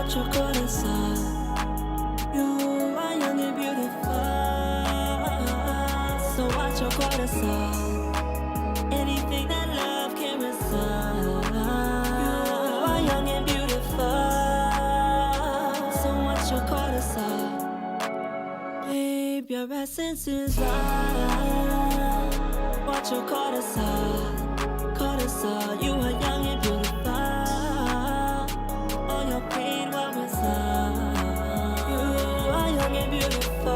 watch your corazón. You are young and beautiful, so watch your corazón. Anything that love can resolve. You are young and beautiful, so watch your corazón. Babe, your essence is right. Watch your corazón. Corazón, you are young and beautiful. All your pain will resolve. You are young and beautiful.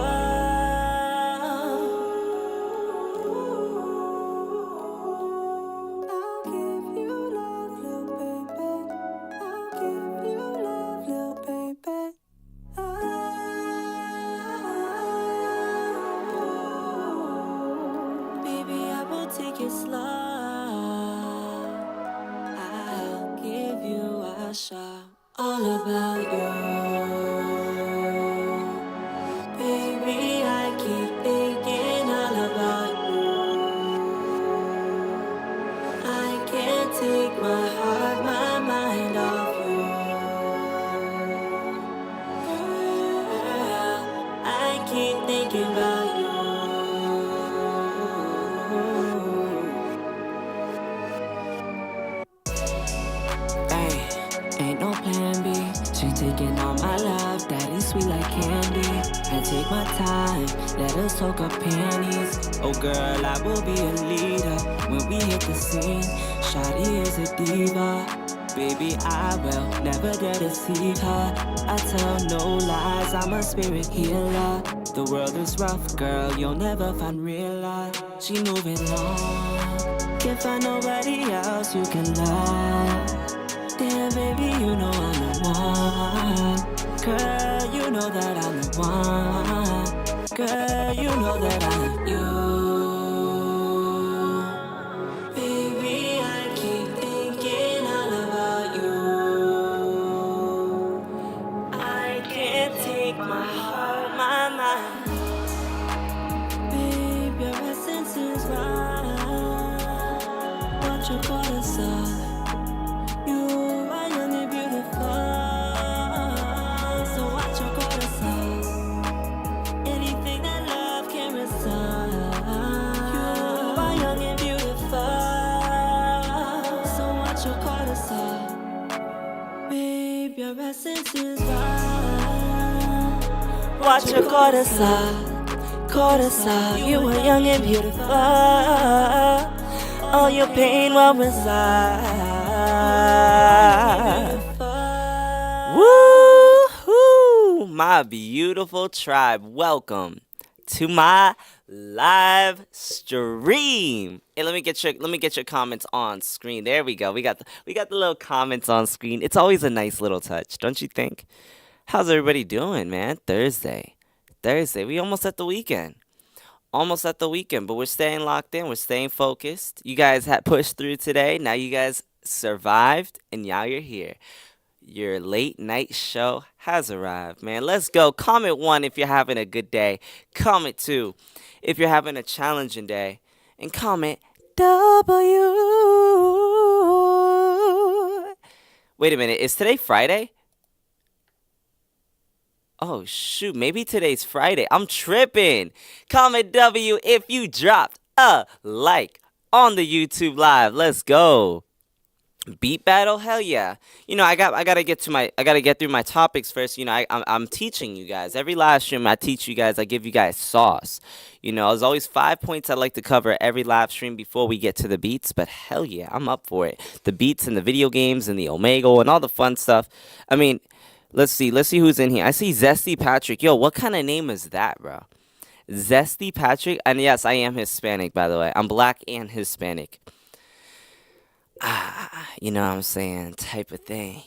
I'll give you love, little baby. I'll give you love, little baby. Baby, I will take it slow. I'll give you a shot. All about you. Baby, I keep thinking all about you. I can't take my heart, my mind off you. Girl, I keep thinking about you. Ay, ain't no plan B. She taking all my love, daddy sweet like candy. I take my time, let her soak up panties. Oh girl, I will be a leader when we hit the scene. Shawty is a diva, baby I will never dare deceive her. I tell no lies, I'm a spirit healer. The world is rough, girl, you'll never find real love. She moving on, can't find nobody else you can love. Damn, baby, you know I'm the one. Girl, you know that I'm the one. Girl, you know that I love you. Baby, I keep thinking all about you. I can't take my heart, my mind. Babe, your essence is right. Watch your corazón. You are young and beautiful, so watch your corazón. Anything that love can resolve. You are young and beautiful, so watch your corazón. Babe, your essence is right. Watch your corazón, corazón. You are young and beautiful. All your pain will reside. Woo-hoo! My beautiful tribe, welcome to my live stream. Hey, let me get your comments on screen. There we go. We got the little comments on screen. It's always a nice little touch, don't you think? How's everybody doing, man? Thursday. We almost at the weekend. But we're staying locked in. We're staying focused. You guys had pushed through today. Now you guys survived, and now you're here. Your late night show has arrived, man. Let's go. Comment 1 if you're having a good day. Comment 2 if you're having a challenging day. And comment W. Wait a minute. Is today Friday? Oh, shoot. Maybe today's Friday. I'm tripping. Comment W if you dropped a like on the YouTube live. Let's go. Beat battle? Hell yeah. You know, I gotta get through my topics first. You know, I'm teaching you guys. Every live stream I teach you guys, I give you guys sauce. You know, there's always 5 points I like to cover every live stream before we get to the beats, but hell yeah, I'm up for it. The beats and the video games and the Omegle and all the fun stuff. I mean, let's see who's in here. I see Zesty Patrick. Yo, what kind of name is that, bro? Zesty Patrick? And yes, I am Hispanic, by the way. I'm black and Hispanic. You know what I'm saying? Type of thing.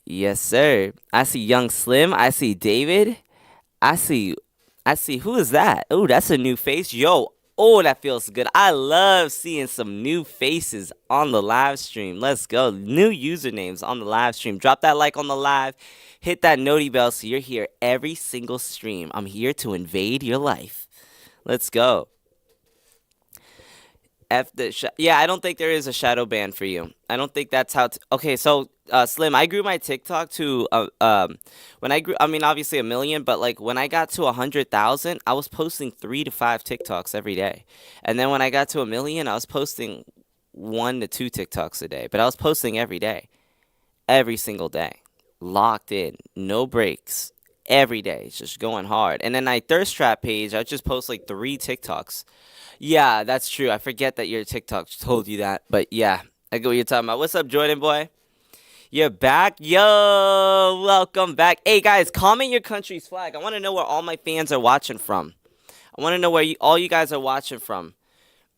Yes, sir. I see Young Slim. I see David. I see, who is that? Oh, that's a new face. Yo, oh, that feels good. I love seeing some new faces on the live stream. Let's go. New usernames on the live stream. Drop that like on the live. Hit that noti bell so you're here every single stream. I'm here to invade your life. Let's go. Yeah, I don't think there is a shadow ban for you. I don't think that's how. Okay, so Slim, I grew my TikTok to when I grew. I mean, obviously a million, but like when I got to 100,000, I was posting 3 to 5 TikToks every day, and then when I got to a million, I was posting 1 to 2 TikToks a day. But I was posting every day, every single day, locked in, no breaks, every day, it's just going hard. And then my thirst trap page, I just post like 3 TikToks. Yeah, that's true. I forget that your TikTok told you that, but yeah, I get what you're talking about. What's up, Jordan boy? You're back, yo! Welcome back. Hey guys, comment your country's flag. I want to know where all my fans are watching from. I want to know where all you guys are watching from.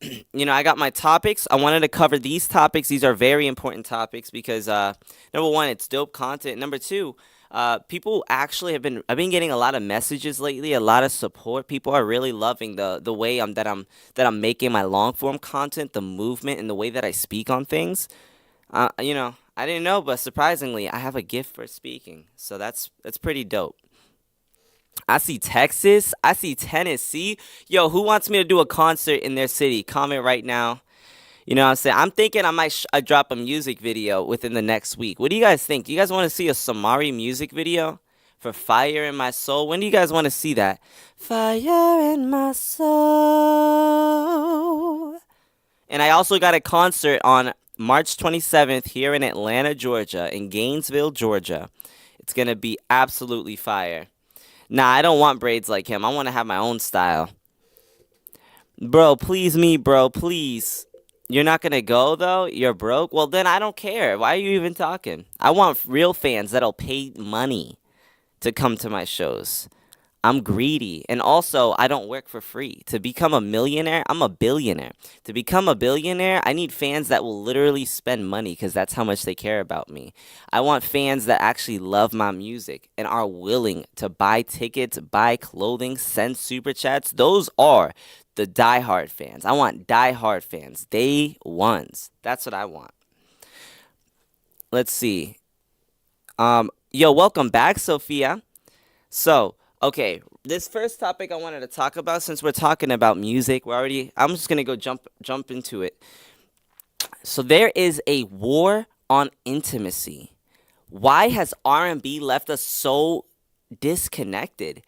I got my topics. I wanted to cover these topics. These are very important topics because number one, it's dope content. Number two, people actually I've been getting a lot of messages lately, a lot of support. People are really loving the way that I'm making my long form content, the movement, and the way that I speak on things. I didn't know, but surprisingly, I have a gift for speaking. So that's pretty dope. I see Texas. I see Tennessee. Yo, who wants me to do a concert in their city? Comment right now. You know what I'm saying? I'm thinking I might drop a music video within the next week. What do you guys think? Do you guys want to see a Samari music video for Fire in My Soul? When do you guys want to see that? Fire in My Soul. And I also got a concert on March 27th here in Atlanta, Georgia, in Gainesville, Georgia. It's going to be absolutely fire. Nah, I don't want braids like him. I want to have my own style. Bro, please me, bro, please. You're not gonna go though? You're broke? Well, then I don't care. Why are you even talking? I want real fans that'll pay money to come to my shows. I'm greedy. And also, I don't work for free. To become a millionaire, I'm a billionaire. To become a billionaire, I need fans that will literally spend money because that's how much they care about me. I want fans that actually love my music and are willing to buy tickets, buy clothing, send super chats. Those are the diehard fans. I want diehard fans, day ones. That's what I want. Let's see. Yo, welcome back, Sophia. So, okay, this first topic I wanted to talk about, since we're talking about music, I'm just gonna go jump into it. So there is a war on intimacy. Why has R&B left us so disconnected?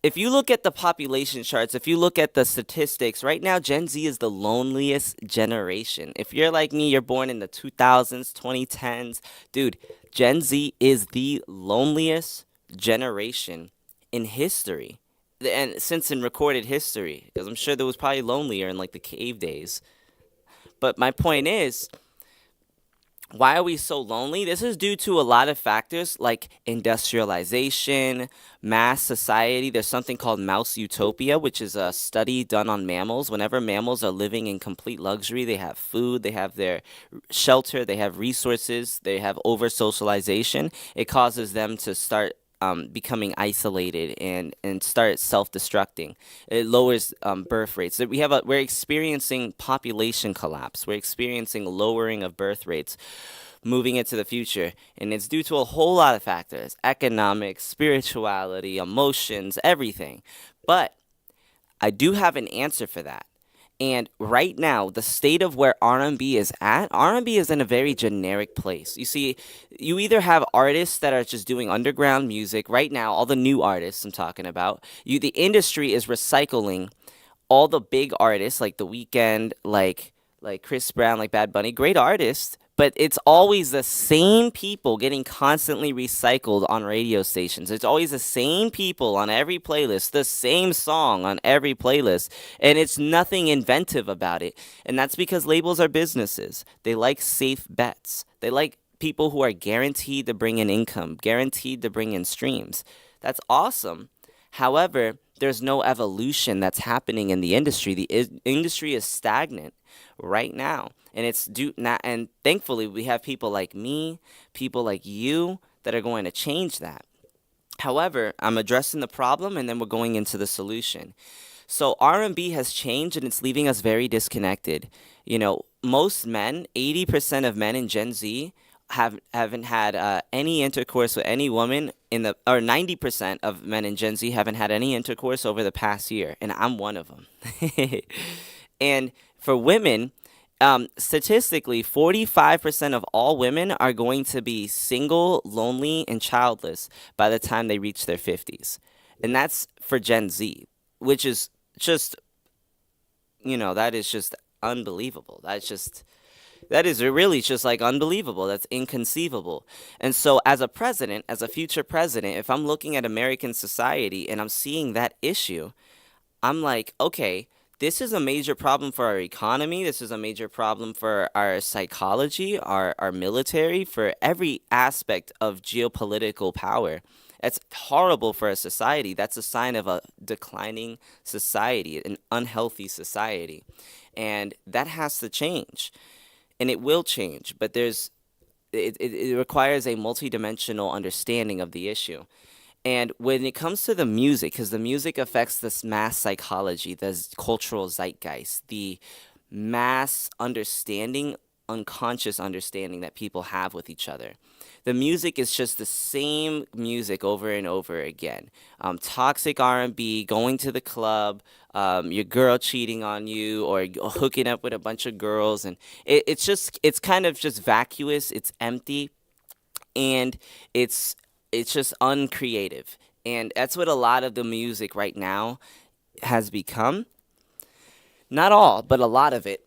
If you look at the population charts, if you look at the statistics, right now Gen Z is the loneliest generation. If you're like me, you're born in the 2000s, 2010s, dude, Gen Z is the loneliest generation in history. And since in recorded history, because I'm sure there was probably lonelier in like the cave days. But my point is, why are we so lonely? This is due to a lot of factors like industrialization, mass society. There's something called mouse utopia, which is a study done on mammals. Whenever mammals are living in complete luxury, they have food, they have their shelter, they have resources, they have over socialization. It causes them to start becoming isolated and start self-destructing. It lowers birth rates. So we're experiencing population collapse. We're experiencing lowering of birth rates moving into the future. And it's due to a whole lot of factors: economics, spirituality, emotions, everything. But I do have an answer for that. And right now, the state of where R&B is at, R&B is in a very generic place. You see, you either have artists that are just doing underground music. Right now, all the new artists I'm talking about, the industry is recycling all the big artists like The Weeknd, like Chris Brown, like Bad Bunny, great artists, but it's always the same people getting constantly recycled on radio stations. It's always the same people on every playlist, the same song on every playlist, and it's nothing inventive about it. And that's because labels are businesses. They like safe bets. They like people who are guaranteed to bring in income, guaranteed to bring in streams. That's awesome. However, there's no evolution that's happening in the industry. The industry is stagnant right now, and it's due not. And thankfully, we have people like me, people like you, that are going to change that. However, I'm addressing the problem, and then we're going into the solution. So R&B has changed, and it's leaving us very disconnected. Most men, 80% of men in Gen Z haven't had any intercourse with any woman or 90% of men in Gen Z haven't had any intercourse over the past year, and I'm one of them. And For women, statistically, 45% of all women are going to be single, lonely, and childless by the time they reach their 50s. And that's for Gen Z, which is just, that is just unbelievable. That is really just like unbelievable. That's inconceivable. And so, as a president, as a future president, if I'm looking at American society and I'm seeing that issue, I'm like, okay, this is a major problem for our economy. This is a major problem for our psychology, our military, for every aspect of geopolitical power. That's horrible for a society. That's a sign of a declining society, an unhealthy society. And that has to change. And it will change, but it requires a multidimensional understanding of the issue. And when it comes to the music, because the music affects this mass psychology, the cultural zeitgeist, the mass understanding, unconscious understanding that people have with each other. The music is just the same music over and over again. Toxic R&B, going to the club, your girl cheating on you, or hooking up with a bunch of girls, and it's kind of just vacuous. It's empty, and it's just uncreative. And that's what a lot of the music right now has become. Not all, but a lot of it.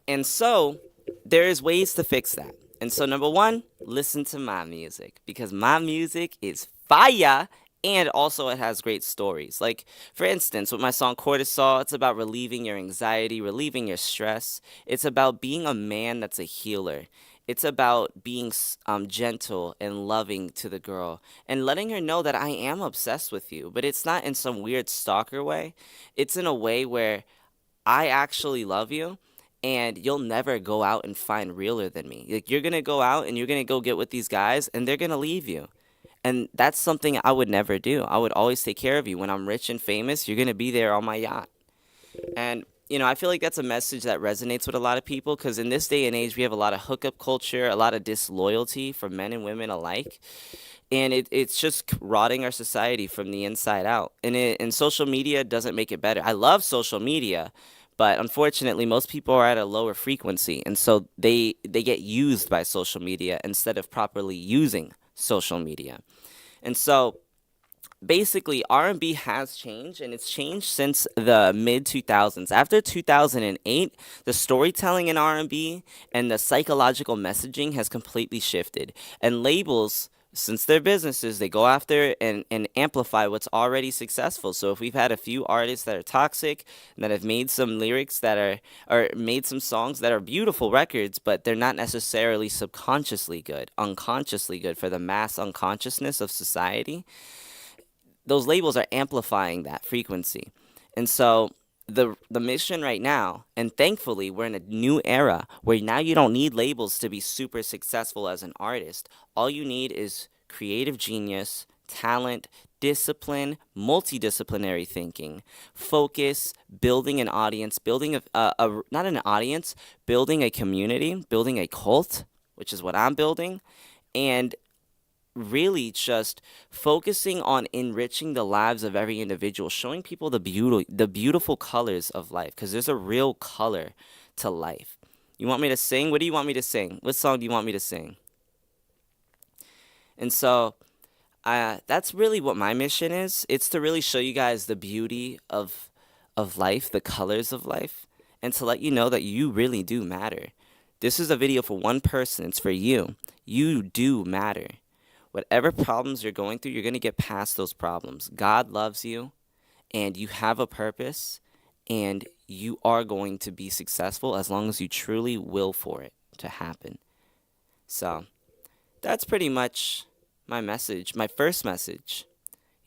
And so there's ways to fix that. And so number one, listen to my music, because my music is fire, and also it has great stories. Like, for instance, with my song Cortisol, it's about relieving your anxiety, relieving your stress. It's about being a man that's a healer. It's about being gentle and loving to the girl and letting her know that I am obsessed with you, but it's not in some weird stalker way. It's in a way where I actually love you, and you'll never go out and find realer than me. Like, you're going to go out and you're going to go get with these guys, and they're going to leave you. And that's something I would never do. I would always take care of you. When I'm rich and famous, you're going to be there on my yacht. And, I feel like that's a message that resonates with a lot of people, because in this day and age, we have a lot of hookup culture, a lot of disloyalty for men and women alike. And it's just rotting our society from the inside out. And social media doesn't make it better. I love social media, but unfortunately, most people are at a lower frequency. And so they get used by social media instead of properly using social media. And so basically R&B has changed, and it's changed since the mid 2000s. After 2008, the storytelling in R&B and the psychological messaging has completely shifted. And labels, since they're businesses, they go after and amplify what's already successful. So if we've had a few artists that are toxic, that have made some lyrics that are, or made some songs that are beautiful records, but they're not necessarily subconsciously good, unconsciously good for the mass unconsciousness of society, those labels are amplifying that frequency. And so the mission right now, and thankfully we're in a new era where now you don't need labels to be super successful as an artist. All you need is creative genius, talent, discipline, multidisciplinary thinking, focus, building an audience, building not an audience, building a community, building a cult, which is what I'm building, and really just focusing on enriching the lives of every individual, showing people the beautiful colors of life, because there's a real color to life. You want me to sing? What do you want me to sing? What song do you want me to sing? And so that's really what my mission is. It's to really show you guys the beauty of life, the colors of life, and to let you know that you really do matter. This is a video for one person. It's for you. You do matter. Whatever problems you're going through, you're going to get past those problems. God loves you, and you have a purpose, and you are going to be successful as long as you truly will for it to happen. So that's pretty much my message, my first message.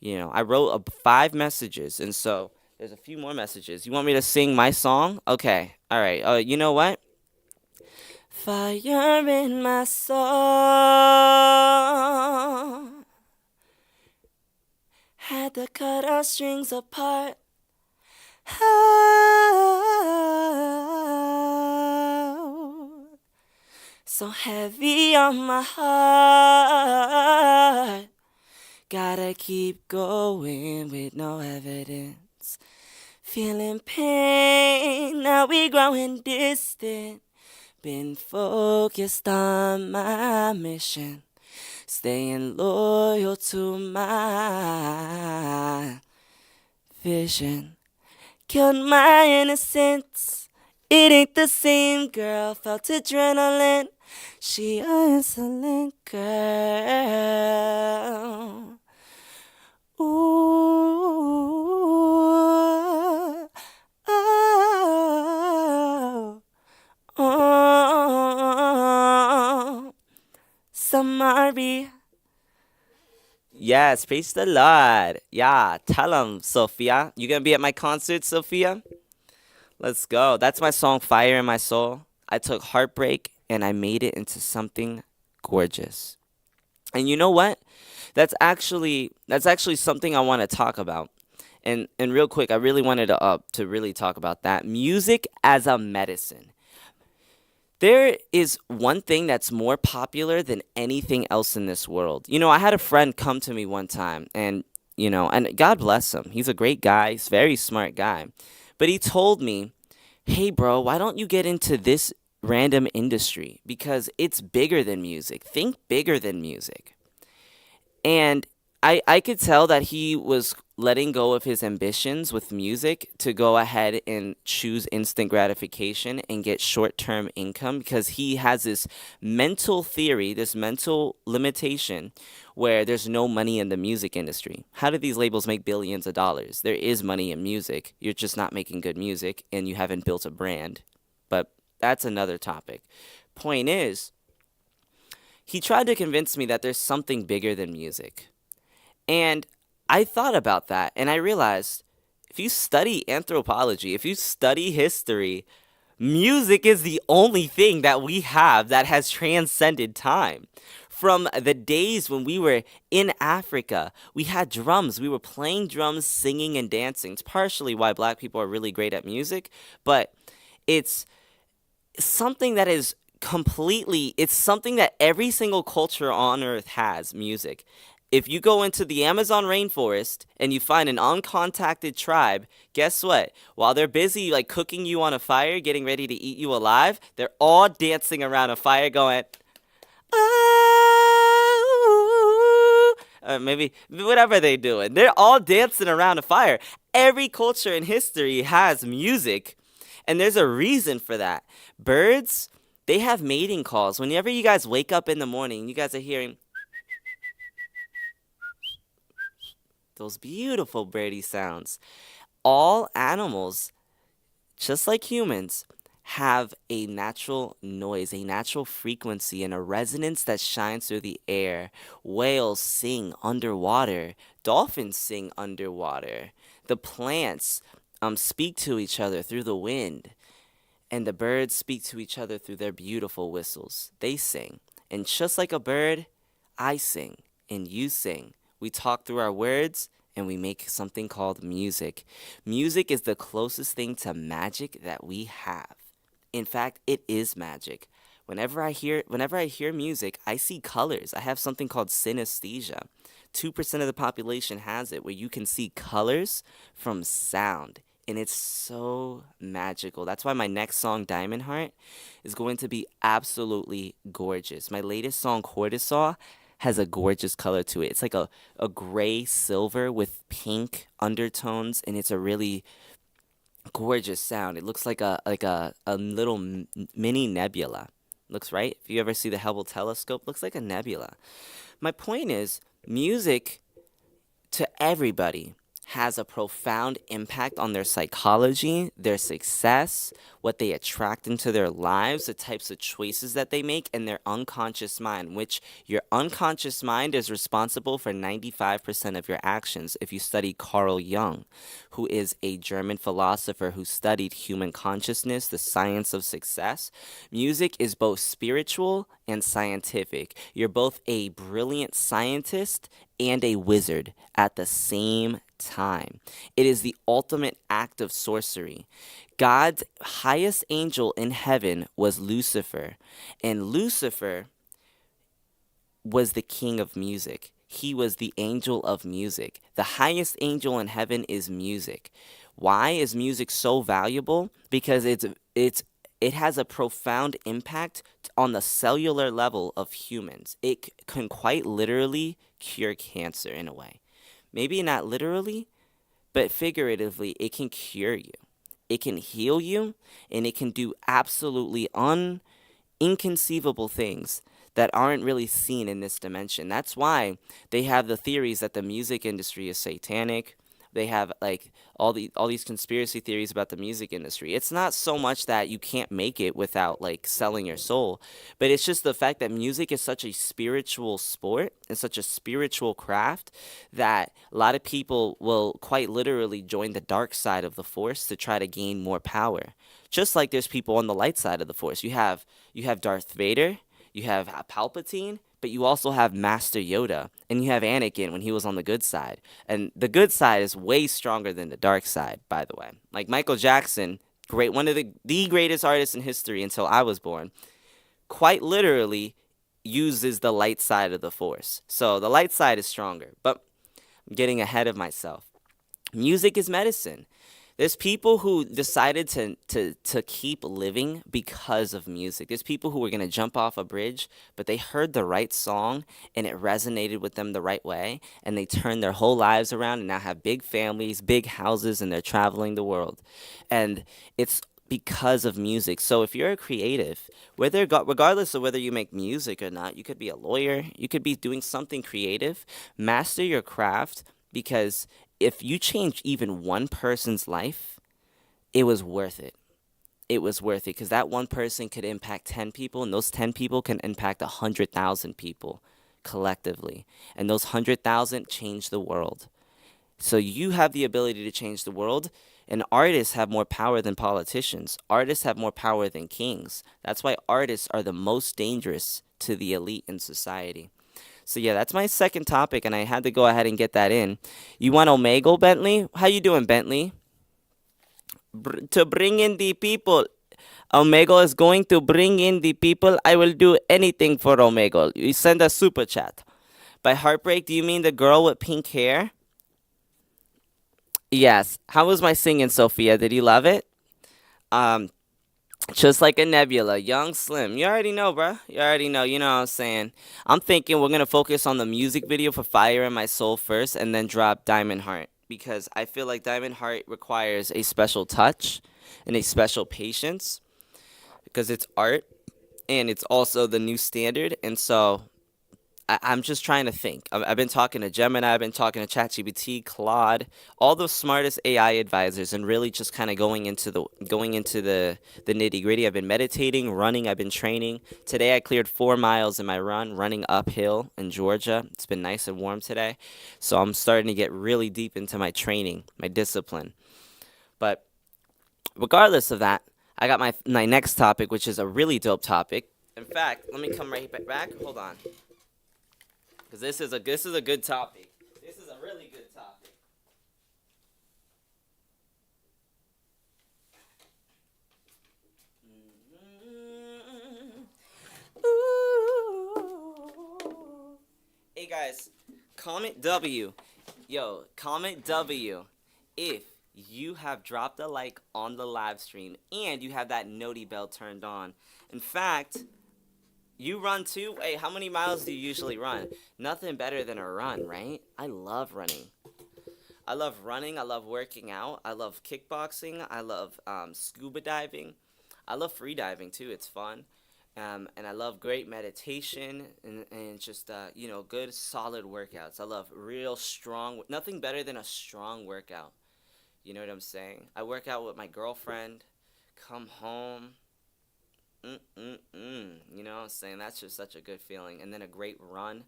I wrote 5 messages, and so there's a few more messages. You want me to sing my song? Okay. All right. You know what? Fire in my soul, had to cut our strings apart. Oh, so heavy on my heart, gotta keep going with no evidence. Feeling pain, now we growing distant. Been focused on my mission, staying loyal to my vision. Killed my innocence. It ain't the same girl. Felt adrenaline. She a insolent girl. Ooh. Oh. Oh. Samari. Yes, praise the Lord. Yeah, tell him, Sophia. You gonna be at my concert, Sophia? Let's go. That's my song, Fire in My Soul. I took heartbreak and I made it into something gorgeous. And you know what? That's actually something I want to talk about. And real quick, I really wanted to really talk about that. Music as a medicine. There is one thing that's more popular than anything else in this world. I had a friend come to me one time, and God bless him. He's a great guy. He's a very smart guy. But he told me, hey, bro, why don't you get into this random industry? Because it's bigger than music. Think bigger than music. And I could tell that he was letting go of his ambitions with music to go ahead and choose instant gratification and get short-term income because he has this mental theory, this mental limitation where there's no money in the music industry. How do these labels make billions of dollars? There is money in music. You're just not making good music and you haven't built a brand. But that's another topic. Point is, he tried to convince me that there's something bigger than music. And I thought about that and I realized if you study anthropology, if you study history, music is the only thing that we have that has transcended time. From the days when we were in Africa, we had drums. We were playing drums, singing, and dancing. It's partially why black people are really great at music, but it's something that is it's something that every single culture on earth has, music. If you go into the Amazon rainforest and you find an uncontacted tribe, guess what? While they're busy like cooking you on a fire, getting ready to eat you alive, they're all dancing around a fire going, oh, maybe whatever they're doing. They're all dancing around a fire. Every culture in history has music, and there's a reason for that. Birds, they have mating calls. Whenever you guys wake up in the morning, you guys are hearing those beautiful birdie sounds. All animals, just like humans, have a natural noise, a natural frequency, and a resonance that shines through the air. Whales sing underwater. Dolphins sing underwater. The plants speak to each other through the wind. And the birds speak to each other through their beautiful whistles. They sing. And just like a bird, I sing and you sing. We talk through our words and we make something called music. Music is the closest thing to magic that we have. In fact, it is magic. Whenever I hear music, I see colors. I have something called synesthesia. 2% of the population has it, where you can see colors from sound. And it's so magical. That's why my next song, Diamond Heart, is going to be absolutely gorgeous. My latest song, Cortisol, has a gorgeous color to it. It's like a gray silver with pink undertones, and it's a really gorgeous sound. It looks like a little mini nebula. Looks right. If you ever see the Hubble telescope, looks like a nebula. My point is, music to everybody has a profound impact on their psychology, their success, what they attract into their lives, the types of choices that they make, and their unconscious mind, which your unconscious mind is responsible for 95% of your actions. If you study Carl Jung, who is a German philosopher who studied human consciousness, the science of success, music is both spiritual and scientific. You're both a brilliant scientist and a wizard at the same time. It is the ultimate act of sorcery. God's highest angel in heaven was Lucifer, and Lucifer was the king of music. he was the angel of music. The highest angel in heaven is music. Why is music so valuable? Because it has a profound impact on the cellular level of humans. It can quite literally cure cancer in a way. Maybe not literally, but figuratively, it can cure you. It can heal you, and it can do absolutely inconceivable things that aren't really seen in this dimension. That's why they have the theories that the music industry is satanic. They have like all these conspiracy theories about the music industry. It's not so much that you can't make it without like selling your soul, but it's just the fact that music is such a spiritual sport and such a spiritual craft that a lot of people will quite literally join the dark side of the force to try to gain more power. Just like there's people on the light side of the force. You have Darth Vader, you have Palpatine, but you also have Master Yoda, and you have Anakin when he was on the good side. And the good side is way stronger than the dark side, by the way. Like Michael Jackson, one of the greatest artists in history until I was born, quite literally uses the light side of the force. So the light side is stronger, but I'm getting ahead of myself. Music is medicine. There's people who decided to keep living because of music. There's people who were going to jump off a bridge, but they heard the right song and it resonated with them the right way, and they turned their whole lives around and now have big families, big houses, and they're traveling the world. And it's because of music. So if you're a creative, regardless of whether you make music or not, you could be a lawyer, you could be doing something creative, master your craft, because if you change even one person's life, it was worth it. It was worth it because that one person could impact 10 people, and those 10 people can impact 100,000 people collectively. And those 100,000 change the world. So you have the ability to change the world, and artists have more power than politicians. Artists have more power than kings. That's why artists are the most dangerous to the elite in society. So yeah, that's my second topic, and I had to go ahead and get that in. You want Omegle, Bentley? How you doing, Bentley? To bring in the people. Omegle is going to bring in the people. I will do anything for Omegle. You send a super chat. By Heartbreak, do you mean the girl with pink hair? Yes. How was my singing, Sophia? Did you love it? Um, Just like a nebula, young slim. You already know, bruh. You already know. You know what I'm saying. I'm thinking we're gonna focus on the music video for Fire in My Soul first, and then drop Diamond Heart because I feel like Diamond Heart requires a special touch and a special patience because it's art and it's also the new standard. And so I'm just trying to think. I've been talking to Gemini, I've been talking to ChatGPT, Claude, all the smartest AI advisors, and really just kind of going into the nitty gritty. I've been meditating, running, I've been training. Today I cleared 4 miles in my run, running uphill in Georgia. It's been nice and warm today, so I'm starting to get really deep into my training, my discipline. But regardless of that, I got my next topic, which is a really dope topic. In fact, let me come right back. Hold on. Because this is a good topic. This is a really good topic. Ooh. Hey guys, comment W. Yo, comment W if you have dropped a like on the live stream and you have that noti bell turned on. In fact, you run too? Hey, how many miles do you usually run? Nothing better than a run, right? I love running. I love running. I love working out. I love kickboxing. I love scuba diving. I love free diving too. It's fun. And I love great meditation and just, good solid workouts. I love real strong, nothing better than a strong workout. You know what I'm saying? I work out with my girlfriend, come home. You know what I'm saying? That's just such a good feeling. And then a great running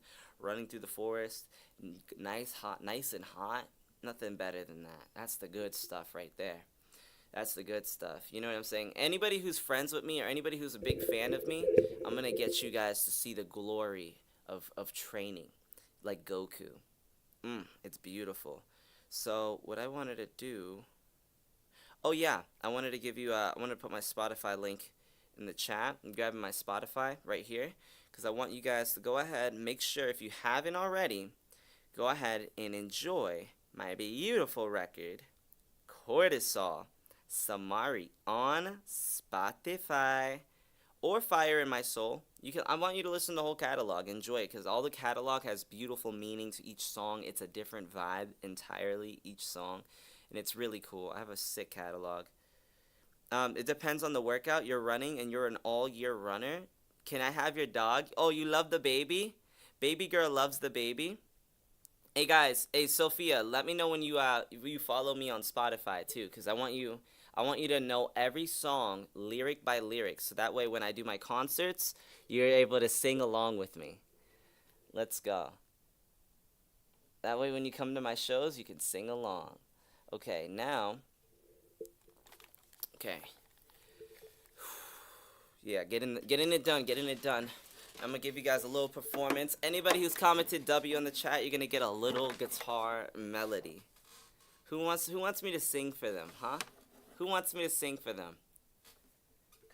through the forest, nice and hot. Nothing better than that. That's the good stuff right there. That's the good stuff. You know what I'm saying? Anybody who's friends with me or anybody who's a big fan of me, I'm going to get you guys to see the glory of training like Goku. It's beautiful. So what I wanted to do, oh yeah, I wanted to give you, I wanted to put my Spotify link in the chat. I'm grabbing my Spotify right here because I want you guys to go ahead and make sure if you haven't already, go ahead and enjoy my beautiful record, Cortisol, Samari, on Spotify or Fire in My Soul. I want you to listen to the whole catalog, enjoy it, because all the catalog has beautiful meaning to each song. It's a different vibe entirely, each song, and it's really cool. I have a sick catalog. It depends on the workout you're running, and you're an all-year runner. Can I have your dog? Oh, you love the baby? Baby girl loves the baby. Hey guys, hey Sophia, let me know when you follow me on Spotify too, because I want you to know every song lyric by lyric, so that way when I do my concerts, you're able to sing along with me. Let's go. That way when you come to my shows, you can sing along. Okay, now. Okay. Yeah, getting it done. I'm gonna give you guys a little performance. Anybody who's commented W in the chat, you're gonna get a little guitar melody. Who wants me to sing for them, huh? Who wants me to sing for them?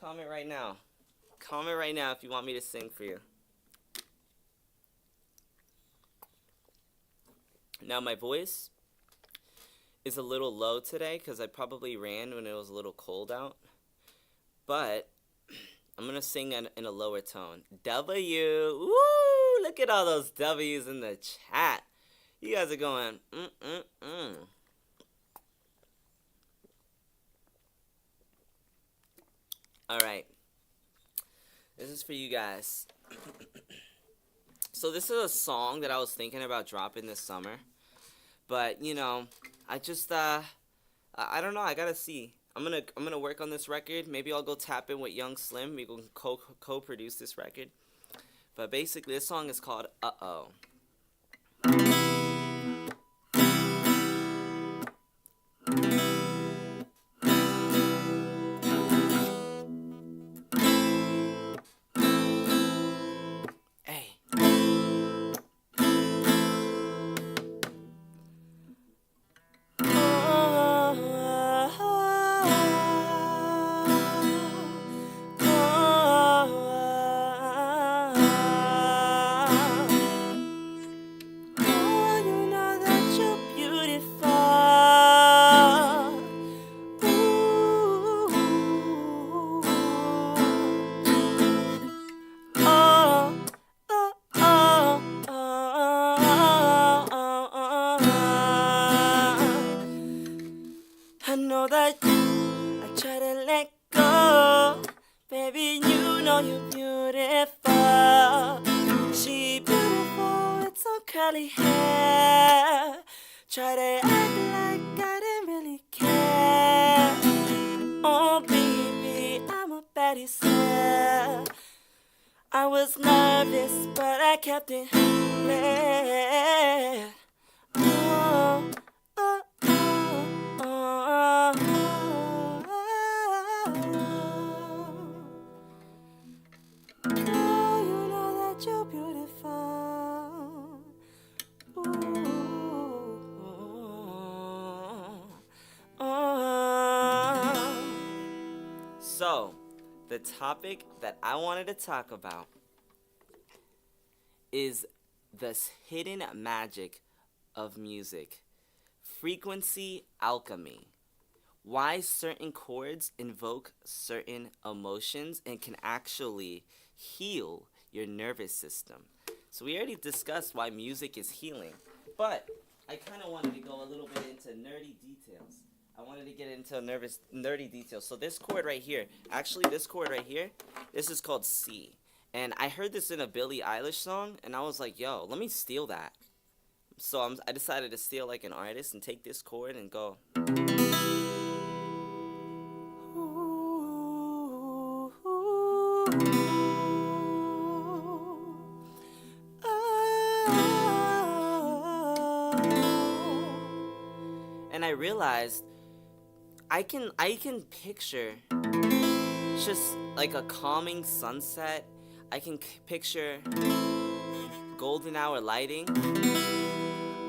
Comment right now. Comment right now if you want me to sing for you. Now my voice is a little low today because I probably ran when it was a little cold out. But I'm going to sing in a lower tone. W. Woo! Look at all those W's in the chat. You guys are going, All right. This is for you guys. So this is a song that I was thinking about dropping this summer. But, you know, I just, I don't know. I got to see. I'm gonna work on this record. Maybe I'll go tap in with Young Slim. We can co-produce this record. But basically, this song is called Uh-Oh. Hey. I know that I try to let go. Baby, you know you're beautiful. She beautiful with some curly hair. Try to act like I didn't really care. Oh, baby, I'm a baddie, sir. I was nervous, but I kept it lit. Oh. You're beautiful. So, the topic that I wanted to talk about is this hidden magic of music. Frequency alchemy. Why certain chords invoke certain emotions and can actually heal your nervous system. So we already discussed why music is healing, but I kind of wanted to go a little bit into nerdy details. I wanted to get into nerdy details. So this chord right here, this is called C. And I heard this in a Billie Eilish song, and I was like, yo, let me steal that. So I decided to steal like an artist and take this chord and go. And I realized I can picture just like a calming sunset. I can picture golden hour lighting.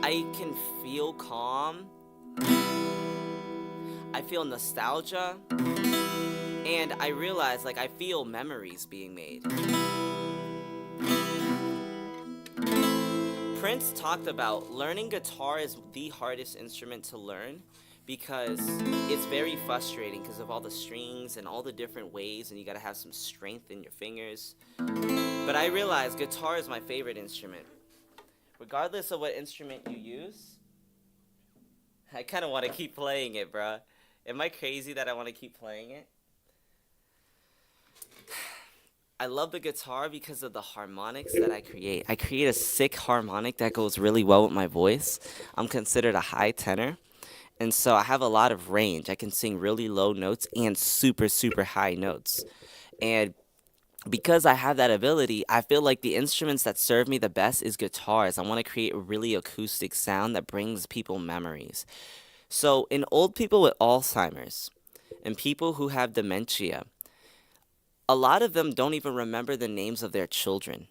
I can feel calm. I feel nostalgia. And I realize like I feel memories being made. Prince talked about learning guitar is the hardest instrument to learn because it's very frustrating because of all the strings and all the different ways, and you got to have some strength in your fingers. But I realized guitar is my favorite instrument. Regardless of what instrument you use, I kind of want to keep playing it, bruh. Am I crazy that I want to keep playing it? I love the guitar because of the harmonics that I create. I create a sick harmonic that goes really well with my voice. I'm considered a high tenor, and so I have a lot of range. I can sing really low notes and super, super high notes. And because I have that ability, I feel like the instruments that serve me the best is guitars. I want to create a really acoustic sound that brings people memories. So, in old people with Alzheimer's and people who have dementia, a lot of them don't even remember the names of their children.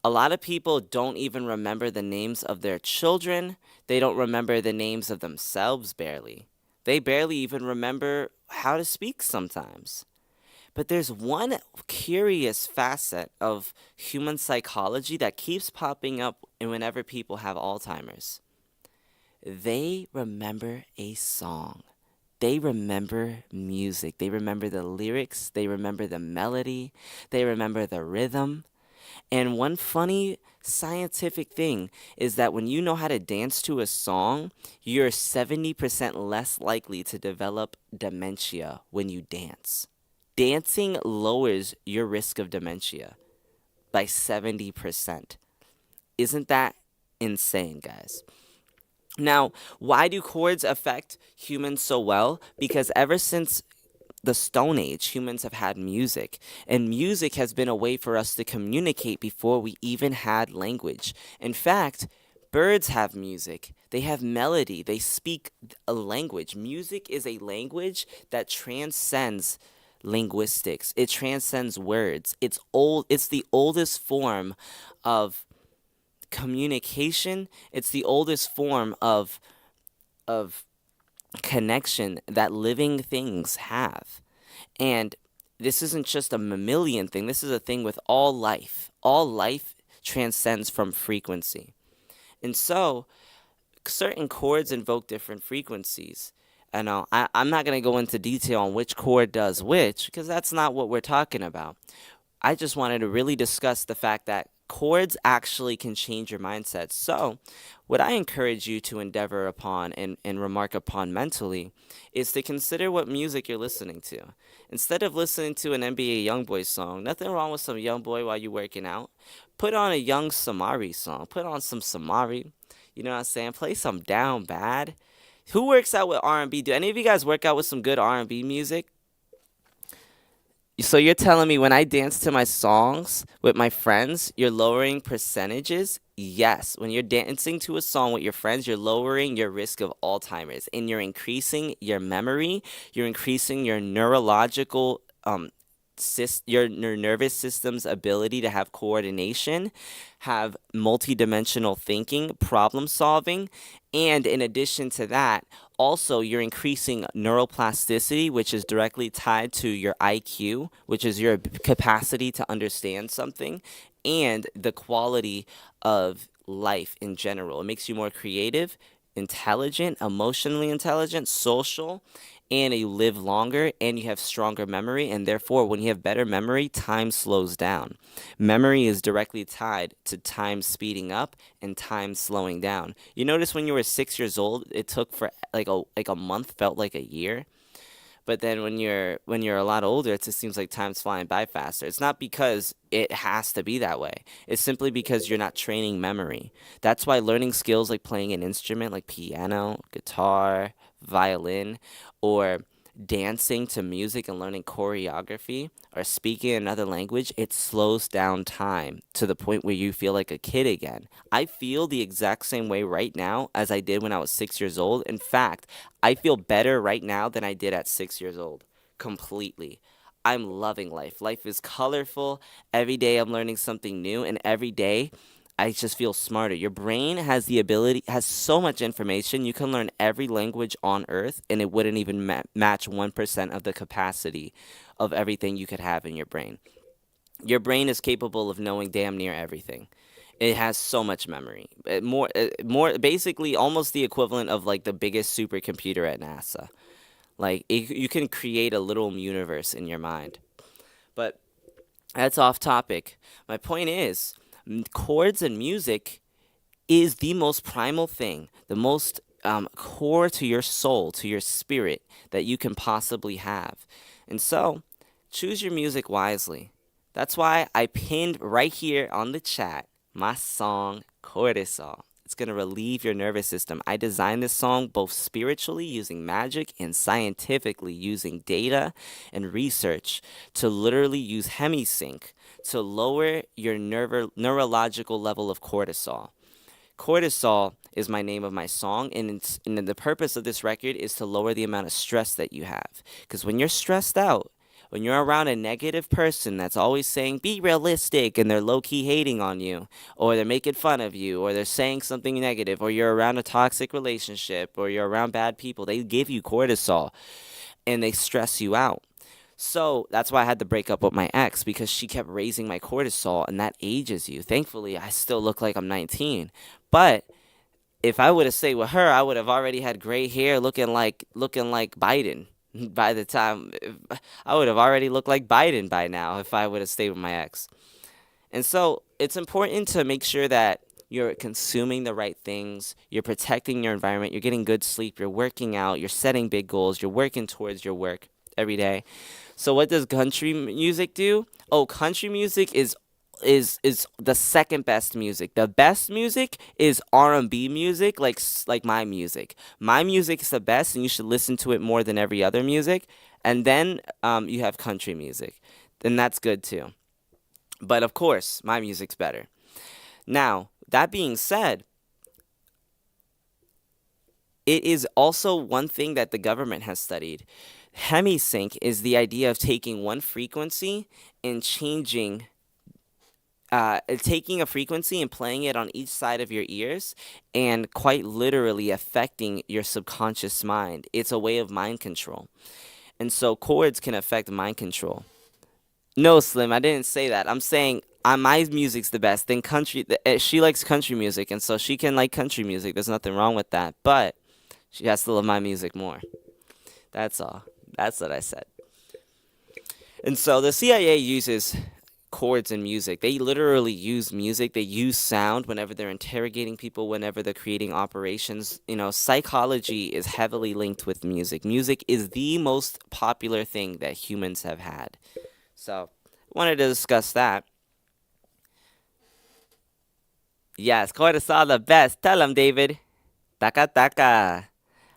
A lot of people don't even remember the names of their children. They don't remember the names of themselves barely. They barely even remember how to speak sometimes. But there's one curious facet of human psychology that keeps popping up whenever people have Alzheimer's. They remember a song. They remember music. They remember the lyrics. They remember the melody. They remember the rhythm. And one funny scientific thing is that when you know how to dance to a song, you're 70% less likely to develop dementia when you dance. Dancing lowers your risk of dementia by 70%. Isn't that insane, guys? Now, why do chords affect humans so well? Because ever since the Stone Age, humans have had music, and music has been a way for us to communicate before we even had language. In fact, birds have music. They have melody. They speak a language. Music is a language that transcends linguistics. It transcends words. It's old. It's the oldest form of communication. It's the oldest form of connection that living things have. And this isn't just a mammalian thing. This is a thing with all life. All life transcends from frequency. And so certain chords invoke different frequencies. And I'm not going to go into detail on which chord does which, because that's not what we're talking about. I just wanted to really discuss the fact that chords actually can change your mindset. So what I encourage you to endeavor upon and remark upon mentally is to consider what music you're listening to. Instead of listening to an NBA Youngboy song, nothing wrong with some Youngboy while you're working out. Put on a Young Samari song. Put on some Samari. You know what I'm saying? Play some Down Bad. Who works out with R&B? Do any of you guys work out with some good R&B music? So you're telling me when I dance to my songs with my friends, you're lowering percentages? Yes. When you're dancing to a song with your friends, you're lowering your risk of Alzheimer's, and you're increasing your memory, you're increasing your neurological your nervous system's ability to have coordination, have multidimensional thinking, problem solving, and in addition to that, also you're increasing neuroplasticity, which is directly tied to your IQ, which is your capacity to understand something, and the quality of life in general. It makes you more creative, intelligent, emotionally intelligent, social, and you live longer and you have stronger memory, and therefore when you have better memory, time slows down. Memory is directly tied to time speeding up and time slowing down. You notice when you were 6 years old, it took for like a month felt like a year. But then when you're a lot older, it just seems like time's flying by faster. It's not because it has to be that way. It's simply because you're not training memory. That's why learning skills like playing an instrument like piano, guitar, violin, or dancing to music and learning choreography or speaking another language, it slows down time to the point where you feel like a kid again. I feel the exact same way right now as I did when I was 6 years old. In fact, I feel better right now than I did at 6 years old. Completely. I'm loving life. Life is colorful. Every day I'm learning something new, and every day I just feel smarter. Your brain has the ability, has so much information. You can learn every language on earth, and it wouldn't even match 1% of the capacity of everything you could have in your brain. Your brain is capable of knowing damn near everything. It has so much memory. More basically almost the equivalent of like the biggest supercomputer at NASA. Like you can create a little universe in your mind. But that's off topic. My point is, chords and music is the most primal thing, the most core to your soul, to your spirit that you can possibly have. And so, choose your music wisely. That's why I pinned right here on the chat my song Cortisol. It's going to relieve your nervous system. I designed this song both spiritually using magic and scientifically using data and research to literally use HemiSync to lower your neurological level of cortisol. Cortisol is my name of my song, and the purpose of this record is to lower the amount of stress that you have. Because when you're stressed out, when you're around a negative person that's always saying, be realistic, and they're low key hating on you, or they're making fun of you, or they're saying something negative, or you're around a toxic relationship, or you're around bad people, they give you cortisol and they stress you out. So that's why I had to break up with my ex because she kept raising my cortisol and that ages you. Thankfully, I still look like I'm 19. But if I would have stayed with her, I would have already had gray hair looking like Biden. By the time I would have already looked like Biden by now if I would have stayed with my ex. And so it's important to make sure that you're consuming the right things, you're protecting your environment, you're getting good sleep, you're working out, you're setting big goals, you're working towards your work every day. So what does country music do? Oh, country music is the second best music. The best music is R&B music, like my music. My music is the best, and you should listen to it more than every other music. And then you have country music, and that's good too. But of course, my music's better. Now, that being said, it is also one thing that the government has studied. Hemisync is the idea of taking one frequency and taking a frequency and playing it on each side of your ears and quite literally affecting your subconscious mind. It's a way of mind control. And so chords can affect mind control. No, Slim, I didn't say that. I'm saying my music's the best. Then she likes country music, and so she can like country music. There's nothing wrong with that. But she has to love my music more. That's all. That's what I said. And so the CIA uses chords in music. They literally use music. They use sound whenever they're interrogating people, whenever they're creating operations. Psychology is heavily linked with music. Music is the most popular thing that humans have had. So, wanted to discuss that. Yes, cortisol the best. Tell them, David. Taka taka.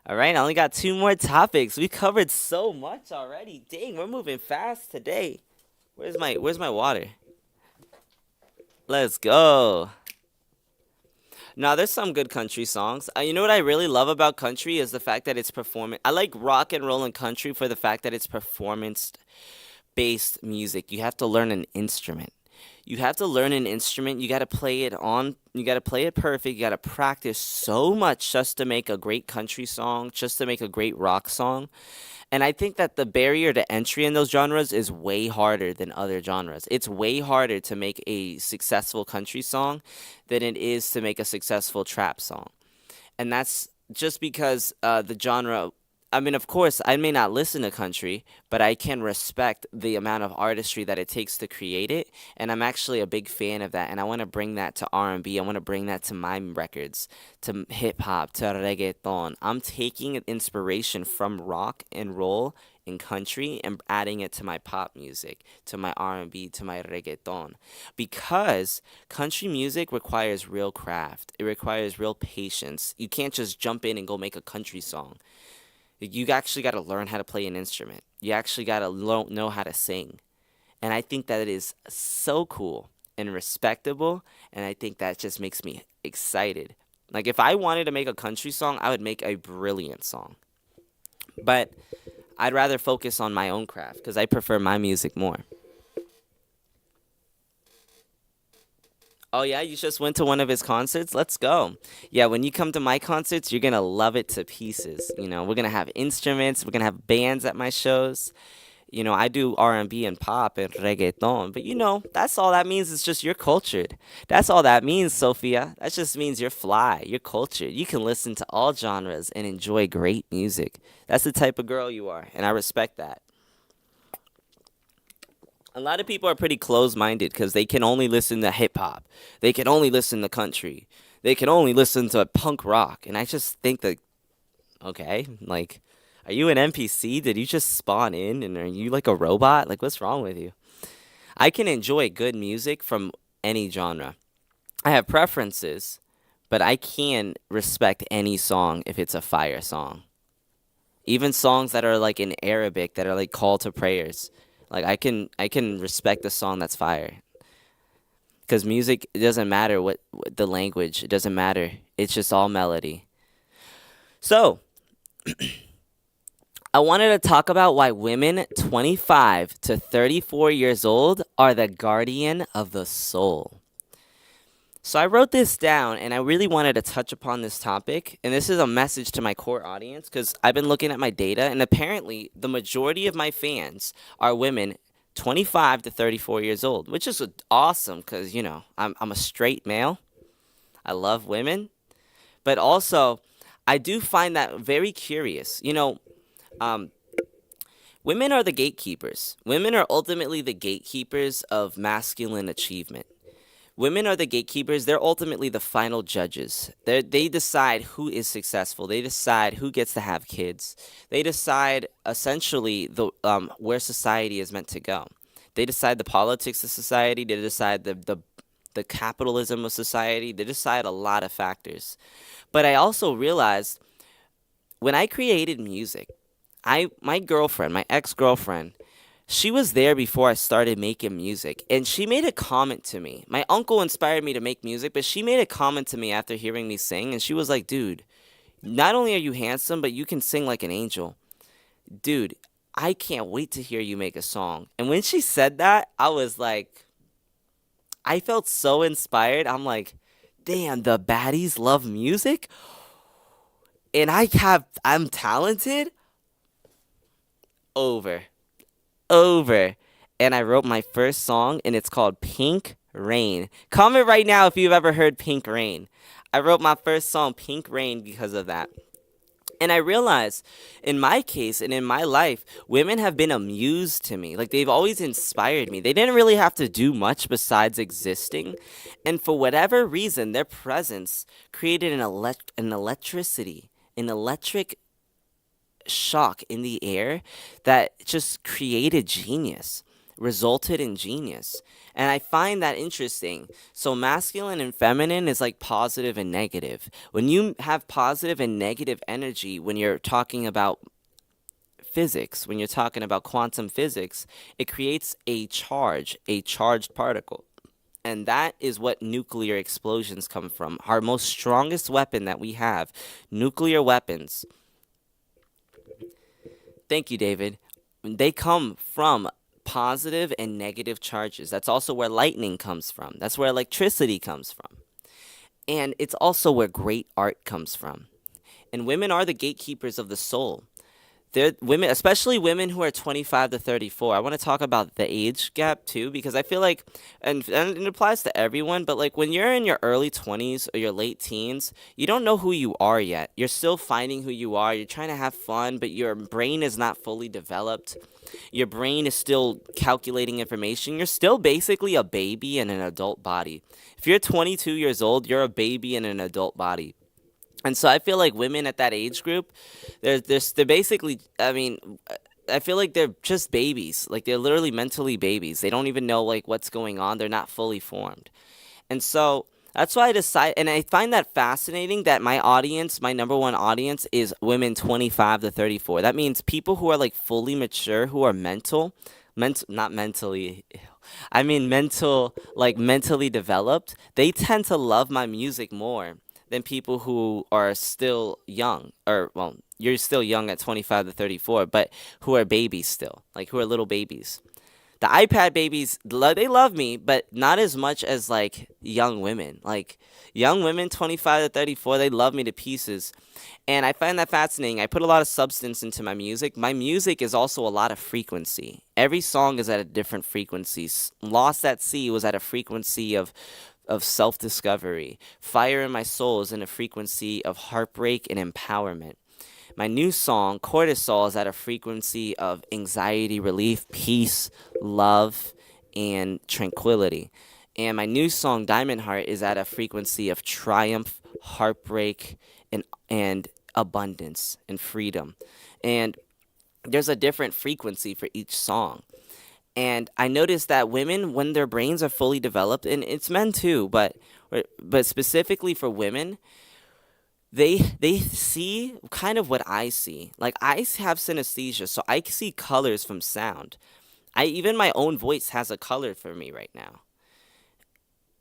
All right, I only got 2 more topics. We covered so much already. Dang, we're moving fast today. Where's my water? Let's go. Now, there's some good country songs. You know what I really love about country is the fact that it's performance. I like rock and roll and country for the fact that it's performance-based music. You have to learn an instrument. You have to learn an instrument. You got to play it perfect. You got to practice so much just to make a great country song, just to make a great rock song. And I think that the barrier to entry in those genres is way harder than other genres. It's way harder to make a successful country song than it is to make a successful trap song. And that's just because the genre. I mean, of course, I may not listen to country, but I can respect the amount of artistry that it takes to create it, and I'm actually a big fan of that, and I want to bring that to R&B. I want to bring that to my records, to hip-hop, to reggaeton. I'm taking inspiration from rock and roll and country and adding it to my pop music, to my R&B, to my reggaeton, because country music requires real craft. It requires real patience. You can't just jump in and go make a country song. You actually got to learn how to play an instrument. You actually got to know how to sing. And I think that it is so cool and respectable, and I think that just makes me excited. Like, if I wanted to make a country song, I would make a brilliant song. But I'd rather focus on my own craft because I prefer my music more. Oh, yeah? You just went to one of his concerts? Let's go. Yeah, when you come to my concerts, you're going to love it to pieces. We're going to have instruments. We're going to have bands at my shows. I do R&B and pop and reggaeton, but that's all that means is just you're cultured. That's all that means, Sophia. That just means you're fly, you're cultured. You can listen to all genres and enjoy great music. That's the type of girl you are, and I respect that. A lot of people are pretty closed-minded because they can only listen to hip hop. They can only listen to country. They can only listen to punk rock. And I just think that, okay, like, are you an NPC? Did you just spawn in and are you like a robot? Like, what's wrong with you? I can enjoy good music from any genre. I have preferences, but I can respect any song if it's a fire song. Even songs that are like in Arabic that are like call to prayers. Like I can respect a song that's fire. Cuz music, it doesn't matter what the language, it doesn't matter. It's just all melody. So, I wanted to talk about why women 25 to 34 years old are the guardian of the soul. So I wrote this down and I really wanted to touch upon this topic. And this is a message to my core audience because I've been looking at my data and apparently the majority of my fans are women 25 to 34 years old, which is awesome because, I'm a straight male. I love women. But also, I do find that very curious. Um, Women are the gatekeepers. Women are ultimately the gatekeepers of masculine achievement. Women are the gatekeepers. They're ultimately the final judges. They decide who is successful. They decide who gets to have kids. They decide essentially where society is meant to go. They decide the politics of society. They decide the capitalism of society. They decide a lot of factors. But I also realized when I created music, my girlfriend, my ex-girlfriend, she was there before I started making music, and she made a comment to me. My uncle inspired me to make music, but she made a comment to me after hearing me sing, and she was like, "Dude, not only are you handsome, but you can sing like an angel. Dude, I can't wait to hear you make a song." And when she said that, I was like, I felt so inspired. I'm like, "Damn, the baddies love music, and I'm talented." Over. Over. And I wrote my first song, and it's called Pink Rain. Comment right now if you've ever heard Pink Rain. I wrote my first song, Pink Rain, because of that. And I realized in my case and in my life, women have been a muse to me. Like they've always inspired me. They didn't really have to do much besides existing. And for whatever reason, their presence created an electricity, an electric shock in the air that just created genius, resulted in genius. And I find that interesting. So masculine and feminine is like positive and negative. When you have positive and negative energy, when you're talking about physics, when you're talking about quantum physics, it creates a charged particle. And that is what nuclear explosions come from. Our most strongest weapon that we have, nuclear weapons. Thank you, David. They come from positive and negative charges. That's also where lightning comes from. That's where electricity comes from. And it's also where great art comes from. And women are the gatekeepers of the soul. They're women, especially women who are 25 to 34. I want to talk about the age gap too, because I feel like, and it applies to everyone, but like when you're in your early 20s or your late teens, you don't know who you are yet. You're still finding who you are. You're trying to have fun, but your brain is not fully developed. Your brain is still calculating information. You're still basically a baby in an adult body. If you're 22 years old, you're a baby in an adult body. And so I feel like women at that age group, they're basically, I feel like they're just babies. Like they're literally mentally babies. They don't even know like what's going on. They're not fully formed. And so that's why I decide, and I find that fascinating that my audience, my number one audience is women 25 to 34. That means people who are like fully mature, who are not mentally, like mentally developed. They tend to love my music more than people who are still young, or well, you're still young at 25 to 34, but who are babies still, like who are little babies. The iPad babies, they love me, but not as much as like young women. Like young women, 25 to 34, they love me to pieces. And I find that fascinating. I put a lot of substance into my music. My music is also a lot of frequency. Every song is at a different frequency. Lost at Sea was at a frequency of self-discovery. Fire in My Soul is in a frequency of heartbreak and empowerment. My new song, Cortisol, is at a frequency of anxiety relief, peace, love, and tranquility. And my new song, Diamond Heart, is at a frequency of triumph, heartbreak, and abundance and freedom. And there's a different frequency for each song. And I noticed that women, when their brains are fully developed, and it's men too, but specifically for women, they see kind of what I see. Like I have synesthesia, so I see colors from sound. I even my own voice has a color for me right now.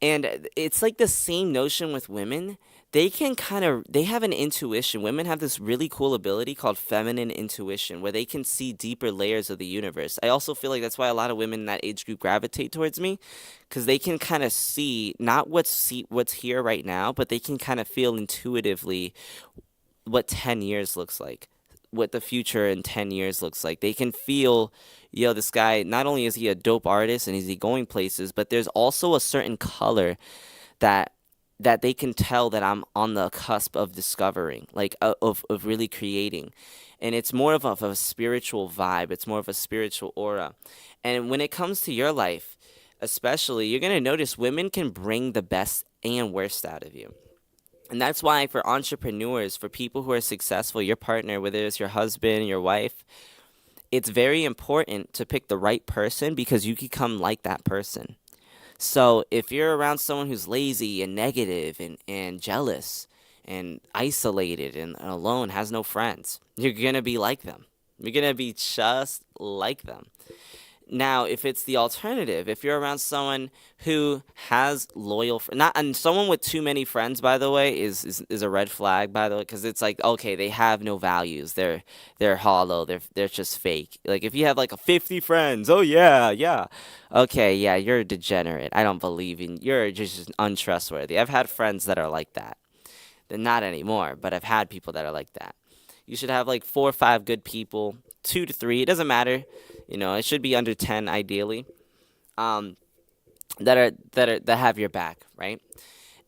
And it's like the same notion with women. They have an intuition. Women have this really cool ability called feminine intuition where they can see deeper layers of the universe. I also feel like that's why a lot of women in that age group gravitate towards me because they can kind of see not what's here right now, but they can kind of feel intuitively what 10 years looks like, what the future in 10 years looks like. They can feel, this guy, not only is he a dope artist and is he going places, but there's also a certain color that they can tell that I'm on the cusp of discovering, like of really creating. And it's more of a spiritual vibe. It's more of a spiritual aura. And when it comes to your life, especially, you're going to notice women can bring the best and worst out of you. And that's why for entrepreneurs, for people who are successful, your partner, whether it's your husband, your wife, it's very important to pick the right person because you become like that person. So if you're around someone who's lazy and negative and jealous and isolated and alone, has no friends, you're going to be like them. You're going to be just like them. Now, if it's the alternative, if you're around someone who has loyal, and someone with too many friends, by the way, is a red flag, by the way, because it's like, okay, they have no values. They're hollow. They're just fake. Like if you have like 50 friends, oh yeah, okay, yeah, you're a degenerate. I don't believe in. You're just untrustworthy. I've had friends that are like that. They're not anymore, but I've had people that are like that. You should have like 4 or 5 good people, 2 to 3. It doesn't matter. It should be under 10 ideally. That have your back, right?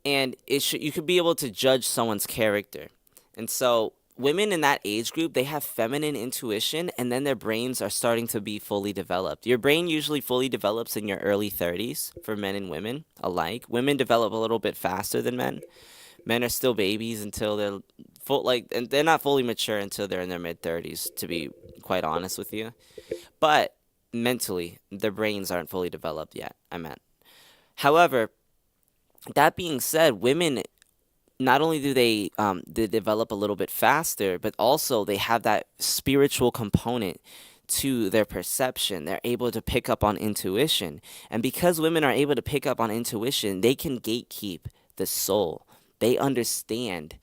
And you could be able to judge someone's character. And so women in that age group, they have feminine intuition, and then their brains are starting to be fully developed. Your brain usually fully develops in your early 30s for men and women alike. Women develop a little bit faster than men. Men are still babies until they're and they're not fully mature until they're in their mid 30s, to be quite honest with you. But mentally, their brains aren't fully developed yet, I meant. However, that being said, women, not only do they develop a little bit faster, but also they have that spiritual component to their perception. They're able to pick up on intuition. And because women are able to pick up on intuition, they can gatekeep the soul. They understand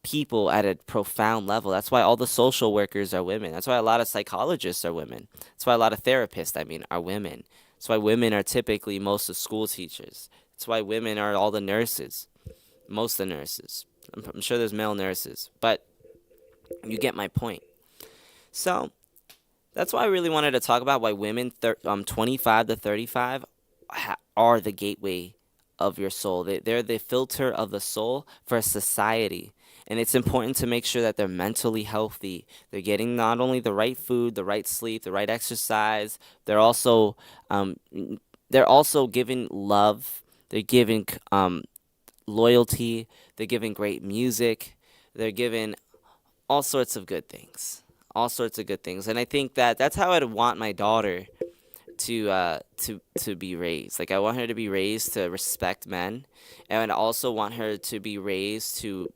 people at a profound level. That's why all the social workers are women. That's why a lot of psychologists are women. That's why a lot of therapists, are women. That's why women are typically most of school teachers. That's why women are all the nurses. Most of the nurses. I'm sure there's male nurses, but you get my point. So that's why I really wanted to talk about why women 25 to 35 are the gateway of your soul. They're the filter of the soul for society. And it's important to make sure that they're mentally healthy. They're getting not only the right food, the right sleep, the right exercise. They're also giving love. They're giving loyalty. They're giving great music. They're giving all sorts of good things. All sorts of good things. And I think that's how I'd want my daughter to be raised. Like I want her to be raised to respect men, and I also want her to be raised to